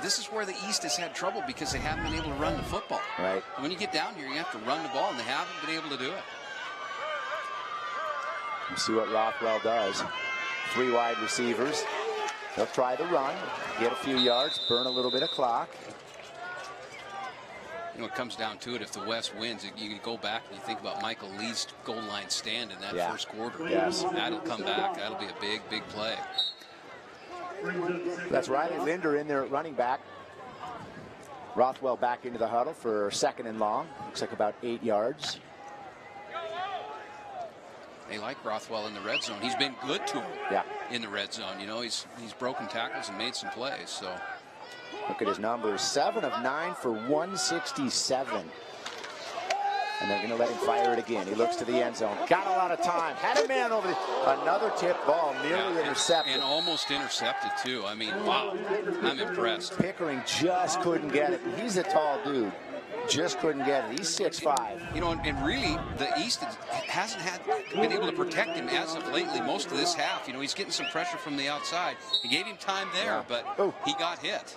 This is where the East has had trouble because they haven't been able to run the football. Right. And when you get down here, you have to run the ball, and they haven't been able to do it. Let's see what Rothwell does. 3 wide receivers. They'll try the run, get a few yards, burn a little bit of clock. It comes down to it. If the West wins, you go back and you think about Michael Lee's goal line stand in that first quarter. Yes. That'll come back. That'll be a big, big play. That's Riley Linder in there at running back. Rothwell back into the huddle for 2nd and long. Looks like about 8 yards. They like Rothwell in the red zone. He's been good to him in the red zone. He's broken tackles and made some plays. So look at his numbers. 7 of 9 for 167. And they're going to let him fire it again. He looks to the end zone. Got a lot of time. Had a man over another tip ball, nearly intercepted. And almost intercepted, too. I mean, wow. I'm impressed. Pickering just couldn't get it. He's a tall dude. Just couldn't get it. He's 6'5". And really, the East hasn't been able to protect him as of lately. Most of this half, he's getting some pressure from the outside. He gave him time there, but he got hit.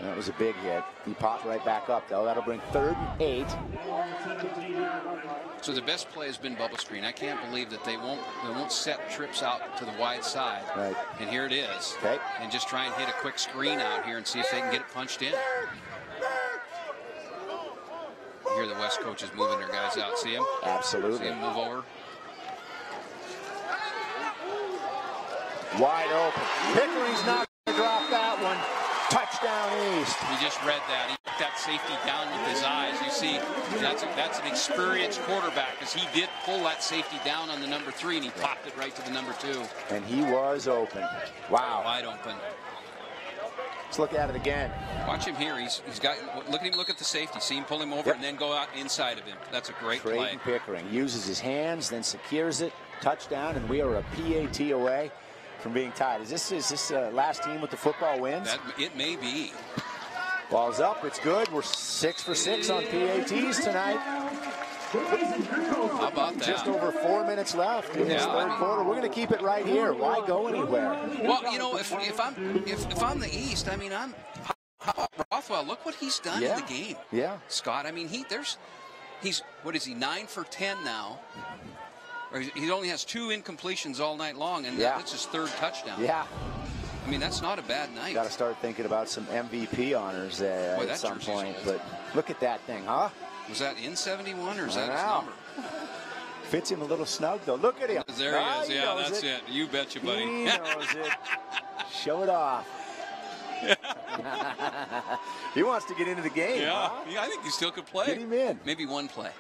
That was a big hit. He popped right back up, though. That'll bring 3rd and 8. So the best play has been bubble screen. I can't believe that they won't set trips out to the wide side. Right. And here it is. Okay. And just try and hit a quick screen out here and see if they can get it punched in. Here the West coaches moving their guys out. See him? Absolutely. See him move over. Wide open. Pickering's not going to drop that one. Touchdown East. We just read that. He put that safety down with his eyes. You see, that's an experienced quarterback because he did pull that safety down on the number 3 and he popped it right to the number 2. And he was open. Wow. Wide open. Let's look at it again. Watch him here. He's got. Look at him. Look at the safety. See him pull him over and then go out inside of him. That's a great play. Trayton Pickering uses his hands, then secures it. Touchdown, and we are a PAT away from being tied. Is this last team with the football wins? It may be. Ball's up. It's good. We're 6 for 6 on PATs tonight. How about that? Just over 4 minutes left in this third quarter. We're going to keep it right here. Why go anywhere? Well, if I'm the East, I mean, Rothwell. Look what he's done in the game. Yeah, Scott. I mean, he's what is he? 9 for 10 now. or he only has 2 incompletions all night long, and that's his 3rd touchdown. Yeah. I mean, that's not a bad night. Got to start thinking about some MVP honors at some point. But look at that thing, huh? Was that in 71 or is that his number? Fits him a little snug, though. Look at him. There he is. Yeah, that's it. You betcha, buddy. He knows it. Show it off. He wants to get into the game. Yeah, huh? I think he still could play. Get him in. Maybe one play.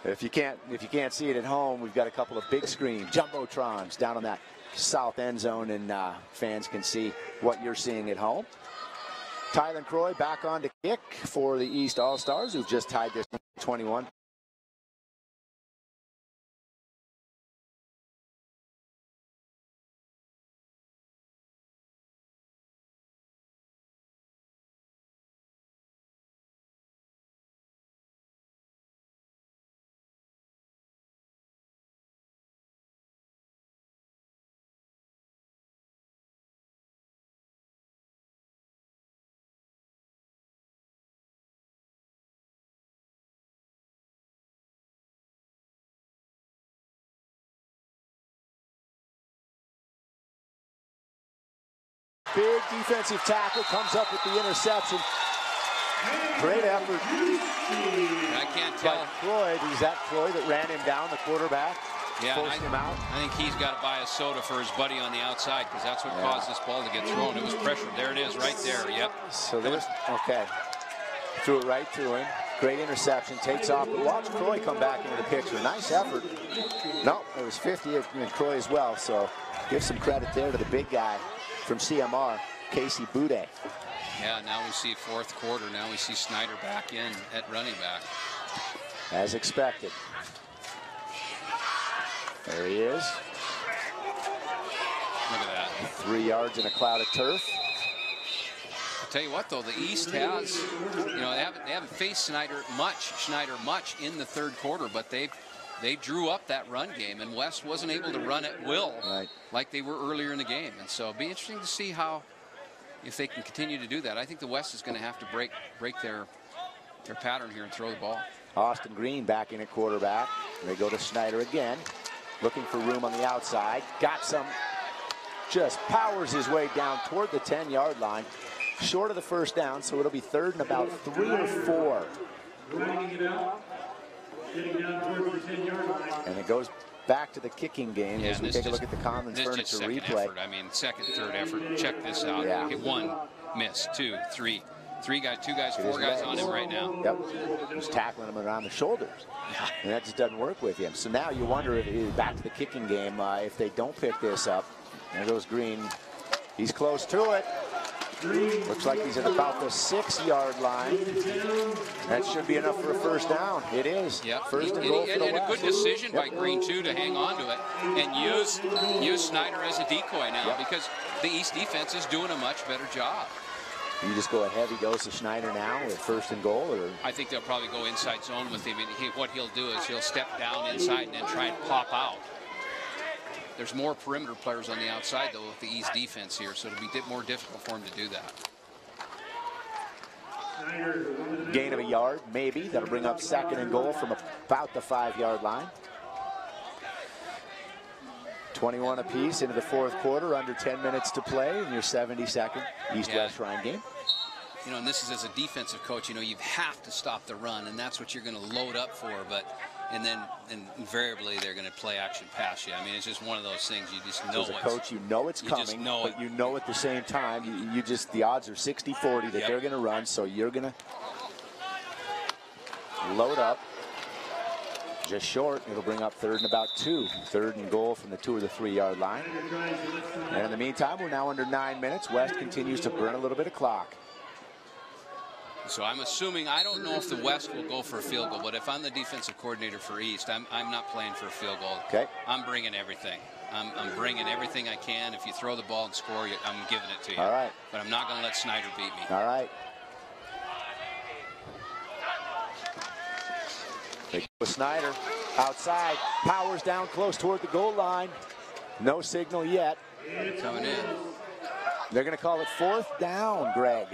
If you can't see it at home, we've got a couple of big screen jumbotrons down on that south end zone, and fans can see what you're seeing at home. Tyler Croy back on to kick for the East All-Stars, who've just tied this 21. Big defensive tackle, comes up with the interception. Great effort. I can't tell. But Floyd, is that Floyd that ran him down, the quarterback? Yeah, forced him out? I think he's got to buy a soda for his buddy on the outside, because that's what caused this ball to get thrown. It was pressure. There it is, right there. Yep. So there's, okay. Threw it right to him. Great interception, takes off. But watch Croy come back into the picture. Nice effort. No, it was 50 and Croy as well. So give some credit there to the big guy from CMR, Casey Boudet. Yeah, now we see 4th quarter. Now we see Snyder back in at running back. As expected. There he is. Look at that. 3 yards in a cloud of turf. I'll tell you what, though, the East has, you know, they haven't faced Schneider much in the 3rd quarter, but they drew up that run game, and West wasn't able to run at will like they were earlier in the game. And so it'll be interesting to see if they can continue to do that. I think the West is going to have to break their pattern here and throw the ball. Austin Green back in at quarterback. They go to Snyder again, looking for room on the outside. Got some, just powers his way down toward the 10-yard line, short of the first down, so it'll be 3rd and about 3 or 4. And it goes back to the kicking game as we take a look at the Commons Furniture replay. Effort. I mean, 2nd, 3rd effort. Check this out. Yeah. Hit 1, miss, 2, 3. 3 guys, 2 guys, 4 guys on him right now. Yep. He's tackling him around the shoulders. And that just doesn't work with him. So now you wonder if back to the kicking game, if they don't pick this up. There goes Green. He's close to it. Looks like he's at about the 6-yard line. That should be enough for a first down. It is. Yep. First and goal for the and a West. good decision by Green, too, to hang on to it and use Snyder as a decoy now, because the East defense is doing a much better job. You just go a heavy dose of Schneider now with 1st and goal? Or? I think they'll probably go inside zone with him. What he'll do is he'll step down inside and then try and pop out. There's more perimeter players on the outside, though, with the East defense here, so it'll be more difficult for him to do that. Gain of a yard, maybe. That'll bring up 2nd and goal from about the 5-yard line. 21 apiece into the 4th quarter, under 10 minutes to play in your 72nd East-West Shrine game. You know, and this is as a defensive coach, you know, you have to stop the run, and that's what you're going to load up for. And invariably they're going to play action pass you. I mean, it's just one of those things you just know. As a coach, you know it's coming, but you know at the same time, you just, the odds are 60-40 that they're going to run, so you're going to load up. Just short. It'll bring up 3rd and about 2. 3rd and goal from the 2 or the 3-yard line. And in the meantime, we're now under 9 minutes. West continues to burn a little bit of clock. So I'm assuming, I don't know if the West will go for a field goal, but if I'm the defensive coordinator for East, I'm not playing for a field goal. Okay. I'm bringing everything. I'm bringing everything I can. If you throw the ball and score, I'm giving it to you. All right. But I'm not going to let Snyder beat me. All right. They go with Snyder outside, powers down close toward the goal line. No signal yet. Coming in. They're going to call it 4th down, Greg.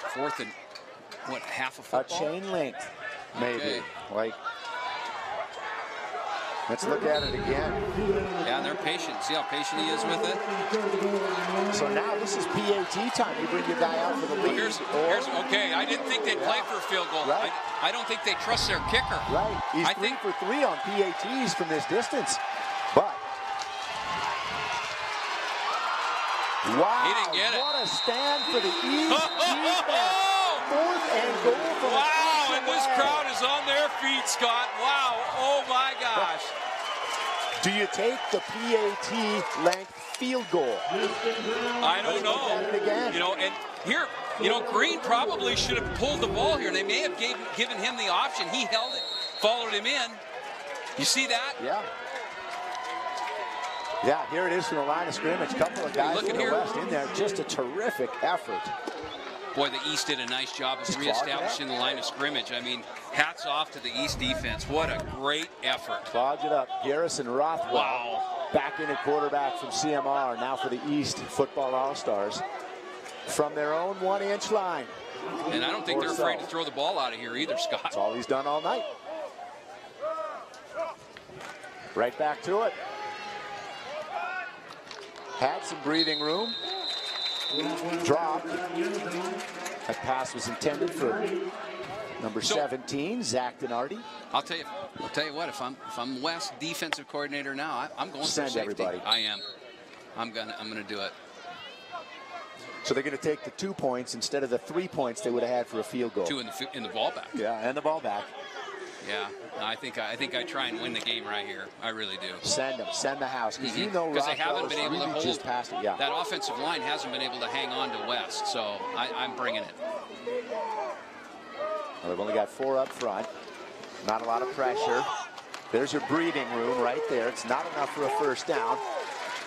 4th and what, half a football? A chain length, maybe. Okay. Like Let's look at it again. Yeah, they're patient. See how patient he is with it? So now this is PAT time. You bring your guy out for the lead. Okay, I didn't think they'd play for a field goal. Right. I don't think they trust their kicker. Right. He's 3 for 3 on PATs from this distance. But wow, he didn't get it. What a stand for the East defense. 4th and goal for the Wow, and this crowd is on their feet, Scott. Wow, oh my gosh. Do you take the PAT length field goal? I don't know. You know, and here, you know, Green probably should have pulled the ball here. They may have given him the option. He held it, followed him in. You see that? Yeah. Yeah, here it is from the line of scrimmage. Couple of guys from the West in there. Just a terrific effort. Boy, the East did a nice job of reestablishing the line of scrimmage. I mean, hats off to the East defense. What a great effort. Clogged it up. Garrison Rothwell back in at quarterback from CMR. Now for the East Football All-Stars from their own 1-inch line. And I don't think they're afraid to throw the ball out of here either, Scott. That's all he's done all night. Right back to it. Had some breathing room. Dropped. That pass was intended for number 17, Zach Denardi. I'll tell you what. If I'm West defensive coordinator now, I'm going Send for safety. Everybody. I am. I'm gonna do it. So they're going to take the 2 points instead of the 3 points they would have had for a field goal. 2 in the ball back. Yeah, and the ball back. Yeah, I think I try and win the game right here. I really do. Send them, send the house, because you know they haven't been able really to hold just past it. Yeah. That offensive line hasn't been able to hang on to West, so I'm bringing it. Well, they've only got 4 up front. Not a lot of pressure. There's your breathing room right there. It's not enough for a first down,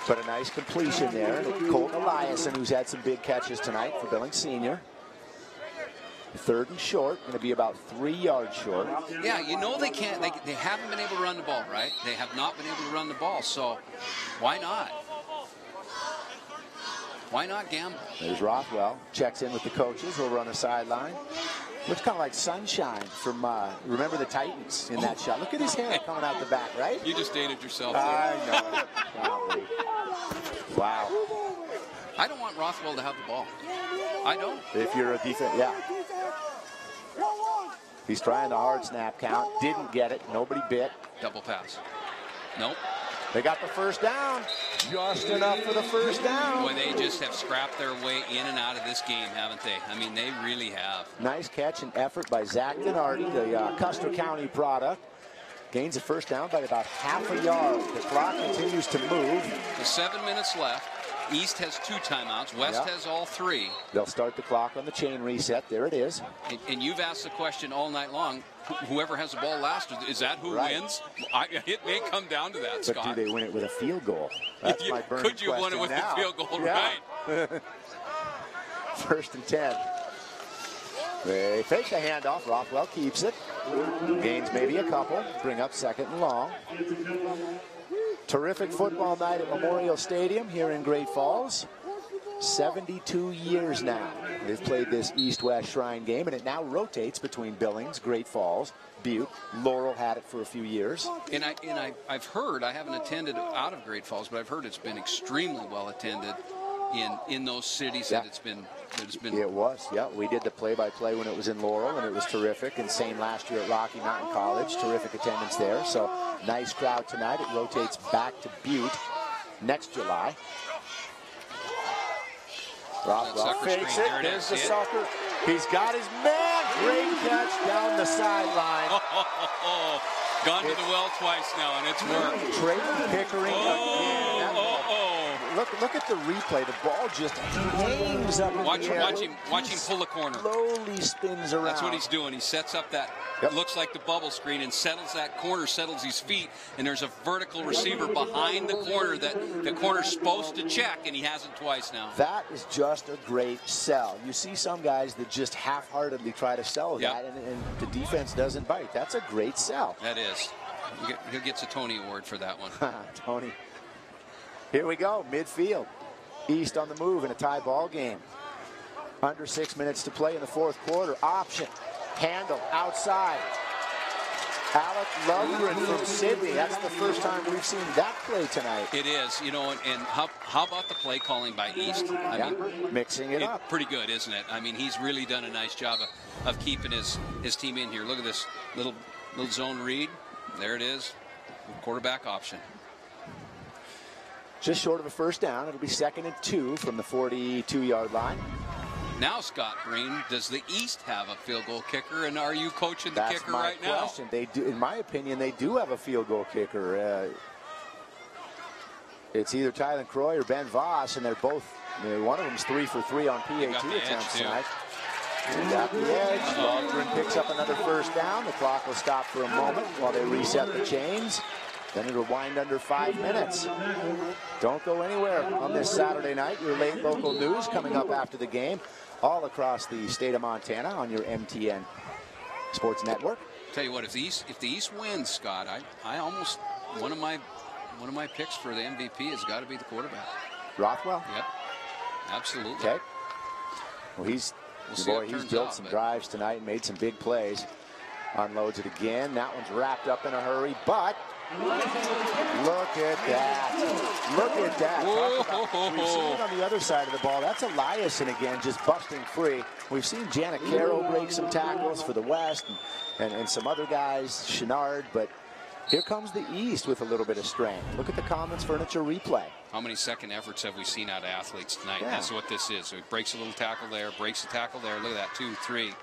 but a nice completion there. Colton Eliason, who's had some big catches tonight for Billings Senior. 3rd and short, going to be about 3 yards short. Yeah, you know they can't. They haven't been able to run the ball, right? They have not been able to run the ball, so why not? Why not gamble? There's Rothwell. Checks in with the coaches over on the sideline. Looks kind of like Sunshine from, remember the Titans in that shot. Look at his hair coming out the back, right? You just dated yourself. I know. Probably. Wow. I don't want Rothwell to have the ball. I don't. If you're a defense, yeah. He's trying the hard snap count. Didn't get it. Nobody bit. Double pass. Nope. They got the first down. Just enough for the first down. Boy, they just have scrapped their way in and out of this game, haven't they? I mean, they really have. Nice catch and effort by Zach Denardi, the Custer County product. Gains a first down by about half a yard. The clock continues to move. With 7 minutes left. East has 2 timeouts. West has all 3. They'll start the clock on the chain reset. There it is. And you've asked the question all night long, whoever has the ball last, is that who wins? It may come down to that, Scott. But do they win it with a field goal? That's my burning Could you have won it with a field goal, yeah. right? 1st and 10. They fake the handoff. Rothwell keeps it. Gains maybe a couple. Bring up 2nd and long. Terrific football night at Memorial Stadium here in Great Falls. 72 years now they've played this East-West Shrine game, and it now rotates between Billings, Great Falls, Butte. Laurel had it for a few years. And I've heard, I haven't attended out of Great Falls, but I've heard it's been extremely well attended in those cities that it's been. It was, yeah. We did the play-by-play when it was in Laurel, and it was terrific. And same last year at Rocky Mountain College. Terrific attendance there. So nice crowd tonight. It rotates back to Butte next July. Rothwell fakes it. There's the sucker. He's got his man. Great catch down the sideline. Gone to the well twice now, and it's worked. Trayton Pickering again. Look at the replay. The ball just hangs up in the air. Watch him pull the corner. Slowly spins around. That's what he's doing. He sets up that, looks like the bubble screen, and settles that corner, settles his feet, and there's a vertical receiver behind the corner that the corner's supposed to check, and he hasn't twice now. That is just a great sell. You see some guys that just half-heartedly try to sell that, and the defense doesn't bite. That's a great sell. That is. He gets a Tony Award for that one. Tony. Here we go, midfield. East on the move in a tie ball game. Under 6 minutes to play in the 4th quarter. Option. Handle outside. Alec Lundgren from Sydney. That's the first time we've seen that play tonight. It is, you know, and how about the play calling by East? I mean, mixing it up. Pretty good, isn't it? I mean, he's really done a nice job of keeping his team in here. Look at this little zone read. There it is, quarterback option. Just short of a first down. It'll be 2nd and 2 from the 42-yard line. Now, Scott Green, does the East have a field goal kicker, and are you coaching the kicker right now? That's my question. They do, in my opinion, they do have a field goal kicker. It's either Tylen Croy or Ben Voss, and they're both. One of them's 3 for 3 on PAT attempts tonight. They got the edge. Lundgren picks up another first down. The clock will stop for a moment while they reset the chains. Then it'll wind under 5 minutes. Don't go anywhere on this Saturday night. Your late local news coming up after the game, all across the state of Montana on your MTN Sports Network. Tell you what, if the East wins, Scott, I almost one of my picks for the MVP has got to be the quarterback. Rothwell? Yep, absolutely. Okay. Well, he's built some drives tonight and made some big plays. Unloads it again. That one's wrapped up in a hurry, but look at that. Look at that. We've seen it on the other side of the ball. That's Eliason again, just busting free. We've seen Janet Carroll break some tackles for the West and some other guys, Chenard, but here comes the East with a little bit of strength. Look at the Commons Furniture replay. How many second efforts have we seen out of athletes tonight? Yeah. That's what this is. So he breaks a little tackle there, breaks the tackle there. Look at that, 2, 3.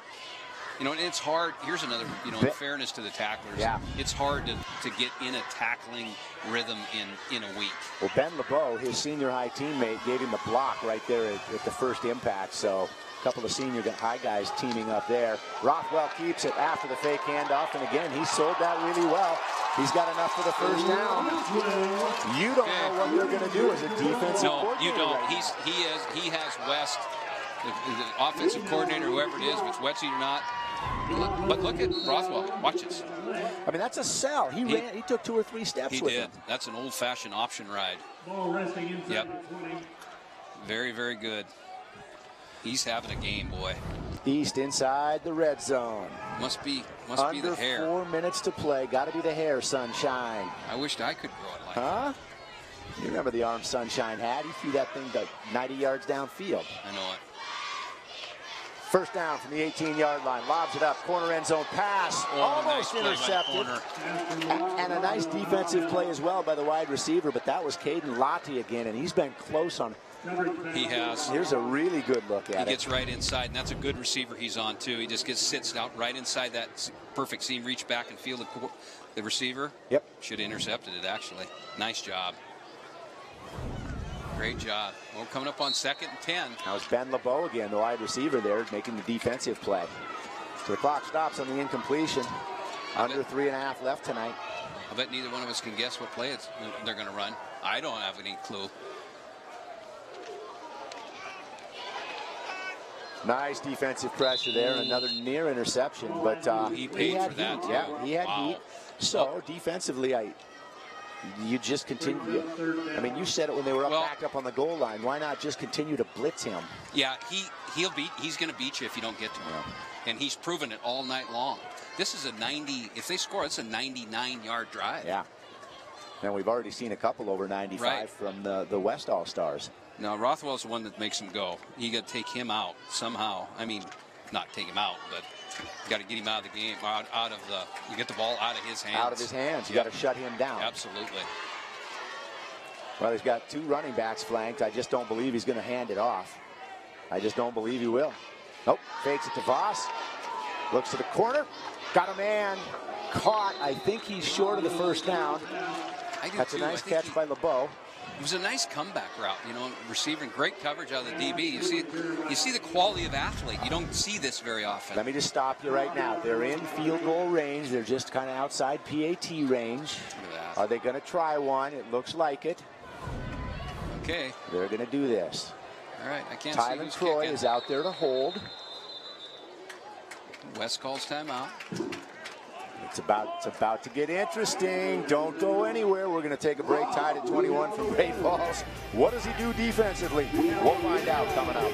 You know, and it's hard. Here's another, you know, in fairness to the tacklers, it's hard to get in a tackling rhythm in a week. Well, Ben LeBeau, his senior high teammate, gave him the block right there at the first impact. So a couple of senior high guys teaming up there. Rothwell keeps it after the fake handoff, and again, he sold that really well. He's got enough for the first down. You don't know what they're going to do as a defensive coordinator. No, you don't. Right he has West, the offensive coordinator, whoever it is, if it's Wetzy or not. But look at Rothwell. Watch this. I mean, that's a sell. He took 2 or 3 steps with him. That's an old-fashioned option ride. Yep. Very, very good. He's having a game, boy. East inside the red zone. Must be Under the hair. 4 minutes to play. Got to be the hair, Sunshine. I wished I could grow it like that. You remember the arm Sunshine had? He threw that thing to 90 yards downfield. I know it. First down from the 18-yard line. Lobs it up. Corner end zone pass. Almost intercepted. And a nice defensive play as well by the wide receiver, but that was Caden Lottie again, and he's been close on. He has. Here's a really good look at it. He gets right inside, and that's a good receiver he's on, too. He just sits out right inside that perfect seam, reach back and feel the receiver. Yep. Should have intercepted it, actually. Nice job. Great job. Well, coming up on 2nd and 10. Now it's Ben LeBeau again, the wide receiver there, making the defensive play. So the clock stops on the incompletion. Under 3.5 left tonight. I bet neither one of us can guess what play they're going to run. I don't have any clue. Nice defensive pressure there. Another near interception, but he paid for that, too. Yeah, he had heat. So defensively, you just continue. I mean, you said it when they were backed up on the goal line. Why not just continue to blitz him? Yeah, he's going to beat you if you don't get to him. Yeah. And he's proven it all night long. This is a 90. If they score, it's a 99-yard drive. Yeah. And we've already seen a couple over 95 from the West All-Stars. Now, Rothwell's the one that makes him go. You got to take him out somehow. I mean, not take him out, but you got to get him out of the game, you get the ball out of his hands. Out of his hands. You got to shut him down. Absolutely. Well, he's got 2 running backs flanked. I just don't believe he's going to hand it off. I just don't believe he will. Nope. Fakes it to Voss. Looks to the corner. Got a man. Caught. I think he's short of the first down. That's a nice catch by LeBeau. It was a nice comeback route, you know, receiving great coverage out of the DB. You see the quality of athlete. You don't see this very often. Let me just stop you right now. They're in field goal range. They're just kind of outside PAT range. Look at that. Are they going to try one? It looks like it. Okay. They're going to do this. All right, I can't Tylen Croy is out there to hold. West calls timeout. It's about to get interesting. Don't go anywhere. We're going to take a break tied at 21 from Great Falls. What does he do defensively? We'll find out coming up.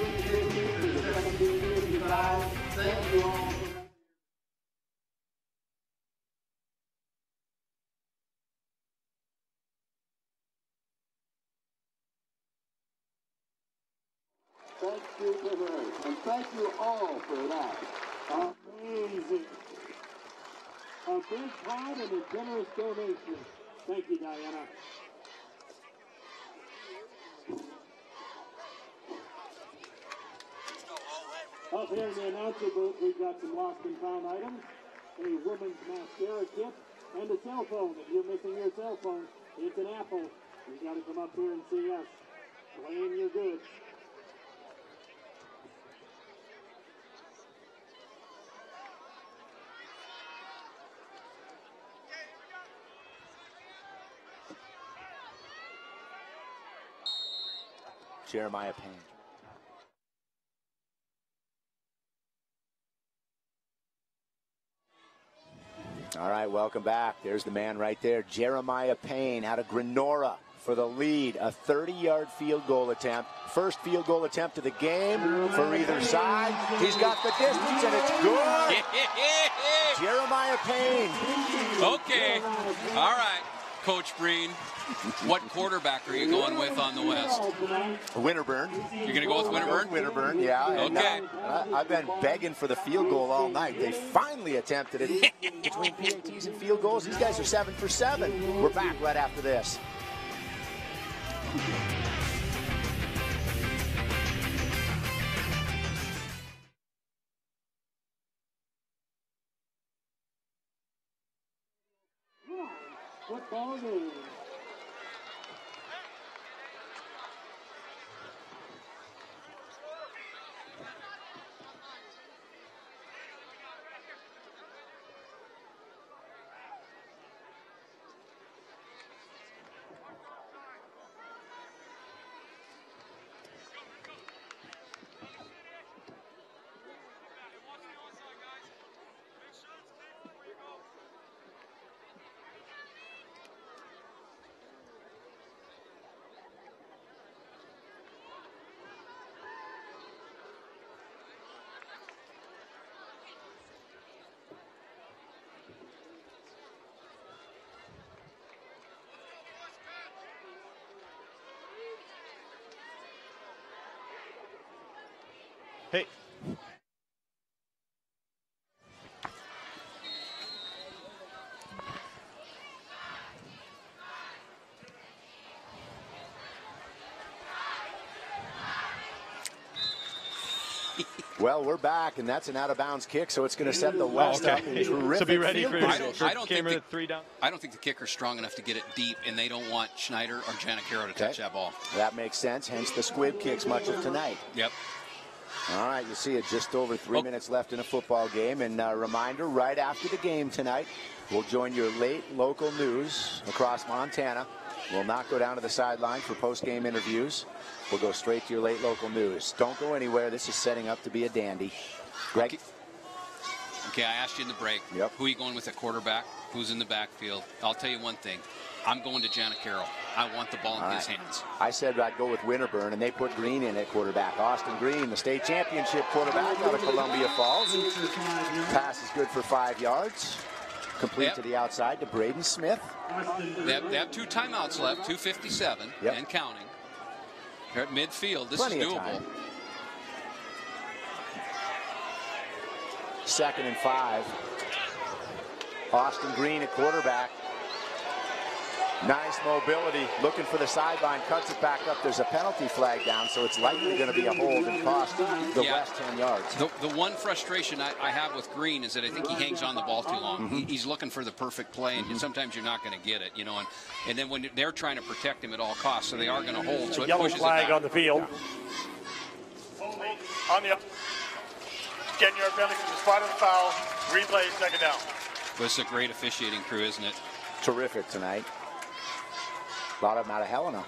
you to her. And thank you all for that. Amazing. A big time and a generous donation. Thank you, Diana. Up here in the announcer booth, we've got some lost and found items, a woman's mascara kit, and a cell phone. If you're missing your cell phone, it's an Apple. You've got to come up here and see us. Claim your goods. Jeremiah Payne. All right, welcome back. There's the man right there. Jeremiah Payne out of Grenora for the lead. A 30-yard field goal attempt. First field goal attempt of the game for either side. He's got the distance, and it's good. Jeremiah Payne. Okay. All right, Coach Breen. What quarterback are you going with on the West? Winterburn. You're going to go with Winterburn? Winterburn, yeah. Okay. And, I've been begging for the field goal all night. They finally attempted it. Between PATs and field goals, these guys are 7 for 7. We're back right after this. Football game. Hey. Well, we're back, and that's an out-of-bounds kick, so it's going to set the West up in terrific. So be ready for I don't think the, 3 down. I don't think the kicker's strong enough to get it deep, and they don't want Schneider or Giannicaro to touch that ball. That makes sense, hence the squib kicks much of tonight. Yep. All right, you see it just over 3 minutes left in a football game. And a reminder, right after the game tonight, we'll join your late local news across Montana. We'll not go down to the sideline for post-game interviews. We'll go straight to your late local news. Don't go anywhere. This is setting up to be a dandy. Greg? Okay, I asked you in the break. Yep. Who are you going with at quarterback? Who's in the backfield? I'll tell you one thing. I'm going to Giannicaro. I want the ball in his hands. I said I'd go with Winterburn, and they put Green in at quarterback. Austin Green, the state championship quarterback out of Columbia Falls. Pass is good for 5 yards. Complete to the outside to Braden Smith. They have 2 timeouts left, 2:57 and counting. They're at midfield. This Plenty is of doable. time. 2nd and 5. Austin Green at quarterback. Nice mobility, looking for the sideline, cuts it back up. There's a penalty flag down, so it's likely going to be a hold and cost the West 10 yards. The one frustration I have with Green is that I think he hangs on the ball too long. He's looking for the perfect play, and sometimes you're not going to get it, you know. And then when they're trying to protect him at all costs, so they are going to hold. So it yellow pushes flag it back. on the field. On the 10-yard penalty from the spot of the foul. Replay, 2nd down. Well, it's a great officiating crew, isn't it? Terrific tonight. A lot of them out of Helena.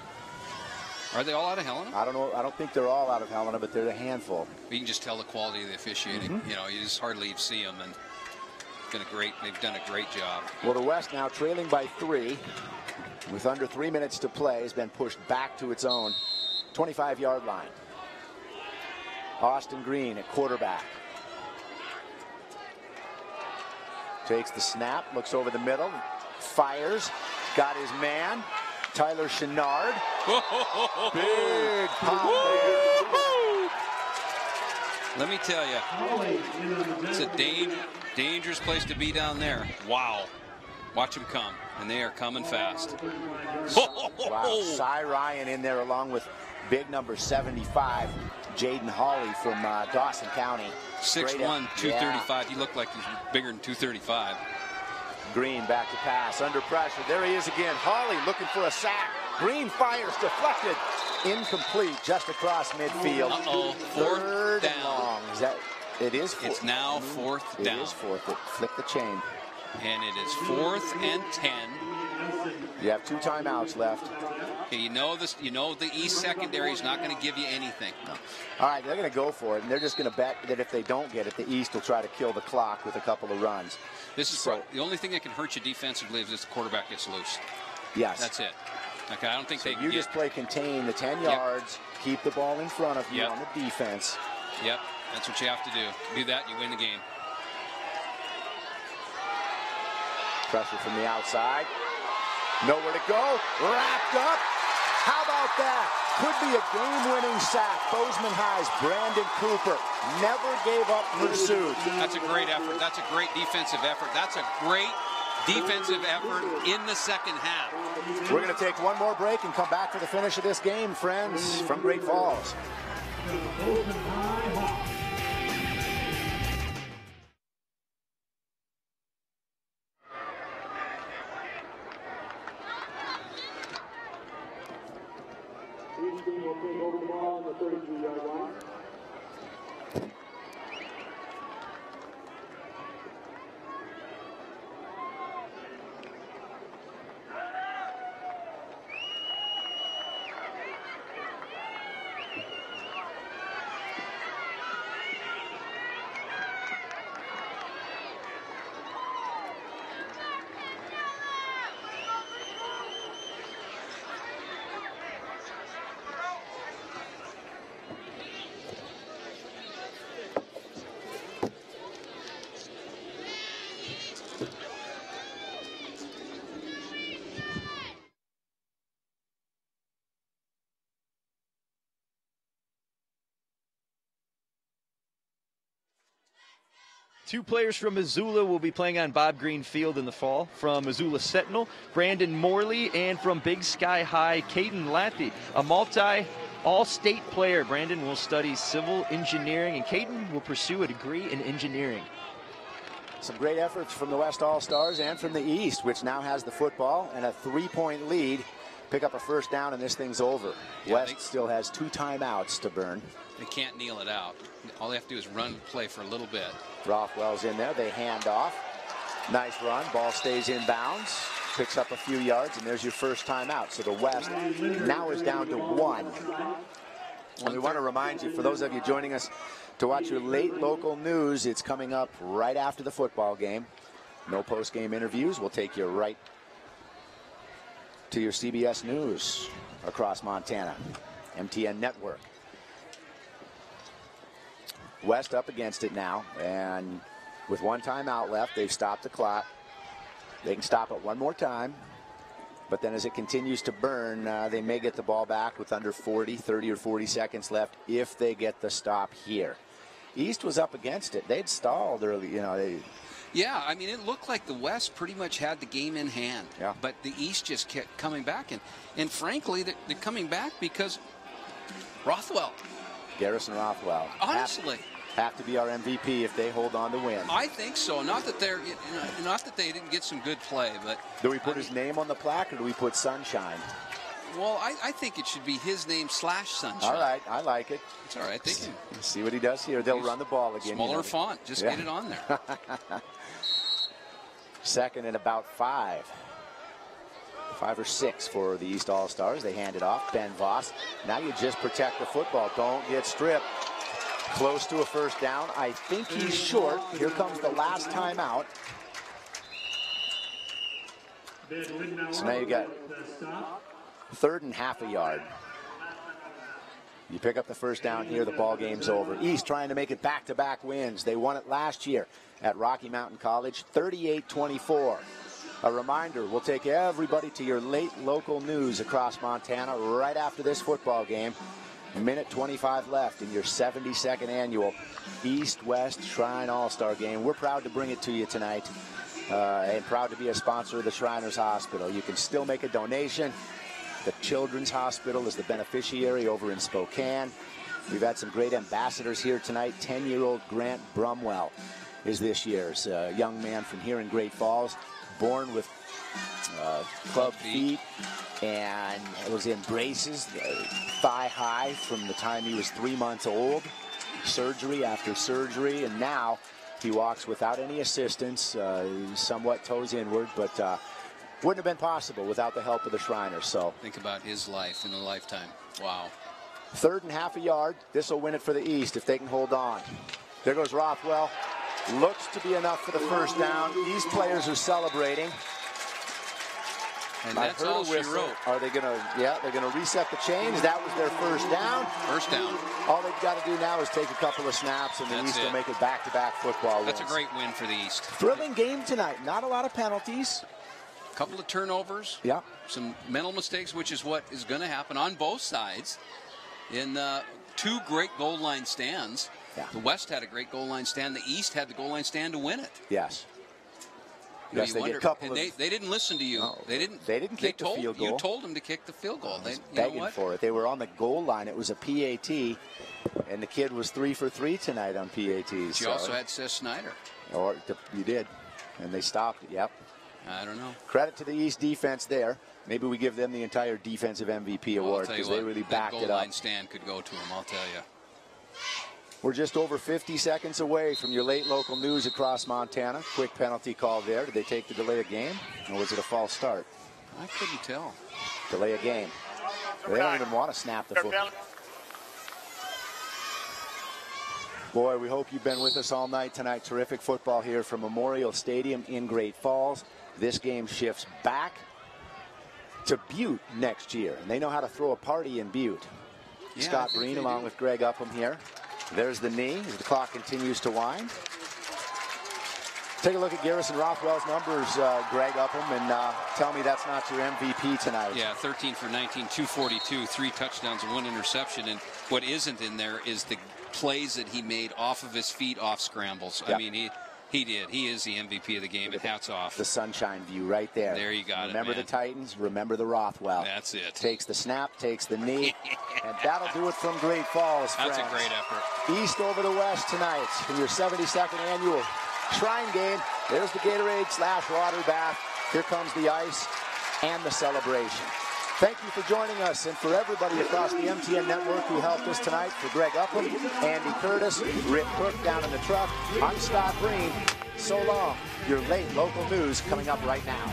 Are they all out of Helena? I don't know. I don't think they're all out of Helena, but they're a handful. You can just tell the quality of the officiating. You know, you just hardly see them, and they've done a great job. Well, the West now trailing by 3 with under 3 minutes to play has been pushed back to its own 25-yard line. Austin Green at quarterback. Takes the snap, looks over the middle, fires, got his man. Tyler Chenard. Big pop there. Let me tell you, it's a dangerous place to be down there. Wow. Watch them come, and they are coming fast. Wow. Cy Ryan in there along with big number 75, Jaden Hawley from Dawson County. 6'1", 235. He looked like he's bigger than 235. Green back to pass, under pressure. There he is again. Hawley looking for a sack. Green fires, deflected. Incomplete, just across midfield. Uh-oh, fourth down. Long. Is that, it is fourth. It's now fourth down. It is fourth. It flipped the chain. And it is 4th and 10. You have 2 timeouts left. Okay, you know this. You know the East secondary is not going to give you anything. No. All right, they're going to go for it, and they're just going to bet that if they don't get it, the East will try to kill the clock with a couple of runs. This is the only thing that can hurt you defensively is if the quarterback gets loose. Yes. That's it. Okay, I don't think you just play contain the 10 yards, keep the ball in front of you on the defense. Yep, that's what you have to do. Do that, you win the game. Pressure from the outside. Nowhere to go. Wrapped up. How about that? Could be a game-winning sack. Bozeman High's Brandon Cooper never gave up pursuit. That's a great effort. That's a great defensive effort. That's a great defensive effort in the second half. We're going to take one more break and come back for the finish of this game, friends, from Great Falls. Will take over the ball on the 33-yard line. Two players from Missoula will be playing on Bob Green Field in the fall. From Missoula Sentinel, Brandon Morley, and from Big Sky High, Caden Lathy, a all-state player. Brandon will study civil engineering, and Caden will pursue a degree in engineering. Some great efforts from the West All-Stars and from the East, which now has the football and a 3-point lead. Pick up a first down, and this thing's over. West still has 2 timeouts to burn. They can't kneel it out. All they have to do is run play for a little bit. Rothwell's in there. They hand off. Nice run. Ball stays in bounds. Picks up a few yards, and there's your first timeout. So the West now is down to 1. And we want to remind you, for those of you joining us, to watch your late local news. It's coming up right after the football game. No post-game interviews. We'll take you right to your CBS News across Montana. MTN Network. West up against it now, and with 1 timeout left, they've stopped the clock. They can stop it one more time, but then as it continues to burn, they may get the ball back with under 30 or 40 seconds left if they get the stop here. East was up against it. They'd stalled early, Yeah, I mean, it looked like the West pretty much had the game in hand. Yeah. But the East just kept coming back. And frankly, they're coming back because Rothwell. Garrison Rothwell. Honestly. Have to be our MVP if they hold on to win. I think so. Not that they didn't get some good play, but do we put his name on the plaque or do we put Sunshine? Well, I think it should be his name / Sunshine. All right, I like it. It's all right. They can see what he does here. They'll run the ball again. Smaller font. Just get it on there. Second and about 5. 5 or 6 for the East All-Stars. They hand it off. Ben Voss. Now you just protect the football. Don't get stripped. Close to a first down. I think he's short. Here comes the last timeout. So now you got 3rd and half a yard. You pick up the first down here, the ball game's over. East trying to make it back-to-back wins. They won it last year at Rocky Mountain College, 38-24. A reminder, we'll take everybody to your late local news across Montana right after this football game. Minute 25 left in your 72nd annual East-West Shrine All-Star Game. We're proud to bring it to you tonight and proud to be a sponsor of the Shriners Hospital. You can still make a donation. The Children's Hospital is the beneficiary over in Spokane. We've had some great ambassadors here tonight. 10-year-old Grant Brumwell is this year's young man from here in Great Falls, born with club feet, and was in braces, thigh high from the time he was 3 months old, surgery after surgery, and now he walks without any assistance, somewhat toes inward, but wouldn't have been possible without the help of the Shriners. So think about his life in a lifetime. Wow. 3rd and half a yard. This will win it for the East if they can hold on. There goes Rothwell. Looks to be enough for the first down. East players are celebrating. And that's all she wrote. Are they going to, yeah, they're going to reset the chains. That was their first down. First down. All they've got to do now is take a couple of snaps, and the East will make it back-to-back football wins. That's a great win for the East. Thrilling game tonight. Not a lot of penalties. A couple of turnovers. Yeah. Some mental mistakes, which is what is going to happen on both sides. In 2 great goal line stands. Yeah. The West had a great goal line stand. The East had the goal line stand to win it. Yes. Yes, they did a couple of, they didn't listen to you. No, they didn't kick the field goal. You told them to kick the field goal. They begging for it. They were on the goal line. It was a PAT, and the kid was 3 for 3 tonight on PATs. You also had Seth Snyder. Or you did, and they stopped it. Yep. I don't know. Credit to the East defense there. Maybe we give them the entire defensive MVP award because they really backed it up. That goal line stand could go to them, I'll tell you. We're just over 50 seconds away from your late local news across Montana. Quick penalty call there. Did they take the delay of game, or was it a false start? I couldn't tell. Delay of game. They don't even want to snap the football. Boy, we hope you've been with us all night tonight. Terrific football here from Memorial Stadium in Great Falls. This game shifts back to Butte next year, and they know how to throw a party in Butte. Yeah, Scott Breen along with Greg Upham here. There's the knee as the clock continues to wind. Take a look at Garrison Rothwell's numbers, Greg Upham, and tell me that's not your MVP tonight. Yeah, 13 for 19, 242, 3 touchdowns and 1 interception. And what isn't in there is the plays that he made off of his feet, off scrambles. Yep. I mean, he did. He is the MVP of the game, and hats off. The sunshine view right there. There you got remember it, man. the Titans, remember the Rothwell. That's it. Takes the snap, takes the knee, and that'll do it from Great Falls, That's friends. a great effort. East over the West tonight in your 72nd annual Shrine Game. There's the Gatorade / water bath. Here comes the ice and the celebration. Thank you for joining us, and for everybody across the MTN network who helped us tonight. For Greg Upham, Andy Curtis, Rick Cook down in the truck, I'm Scott Breen. So long. Your late local news coming up right now.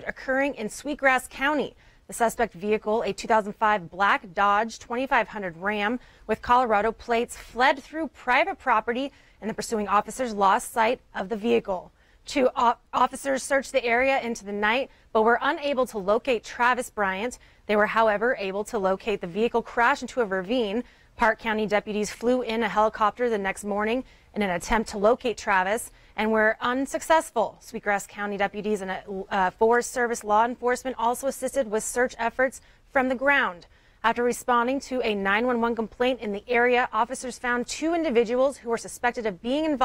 Occurring in Sweetgrass County. The suspect vehicle, a 2005 black Dodge 2500 Ram with Colorado plates, fled through private property, and the pursuing officers lost sight of the vehicle. 2 officers searched the area into the night, but were unable to locate Travis Bryant. They were, however, able to locate the vehicle crash into a ravine. Park County deputies flew in a helicopter the next morning in an attempt to locate Travis and were unsuccessful. Sweetgrass County deputies and Forest Service law enforcement also assisted with search efforts from the ground. After responding to a 911 complaint in the area, officers found 2 individuals who were suspected of being involved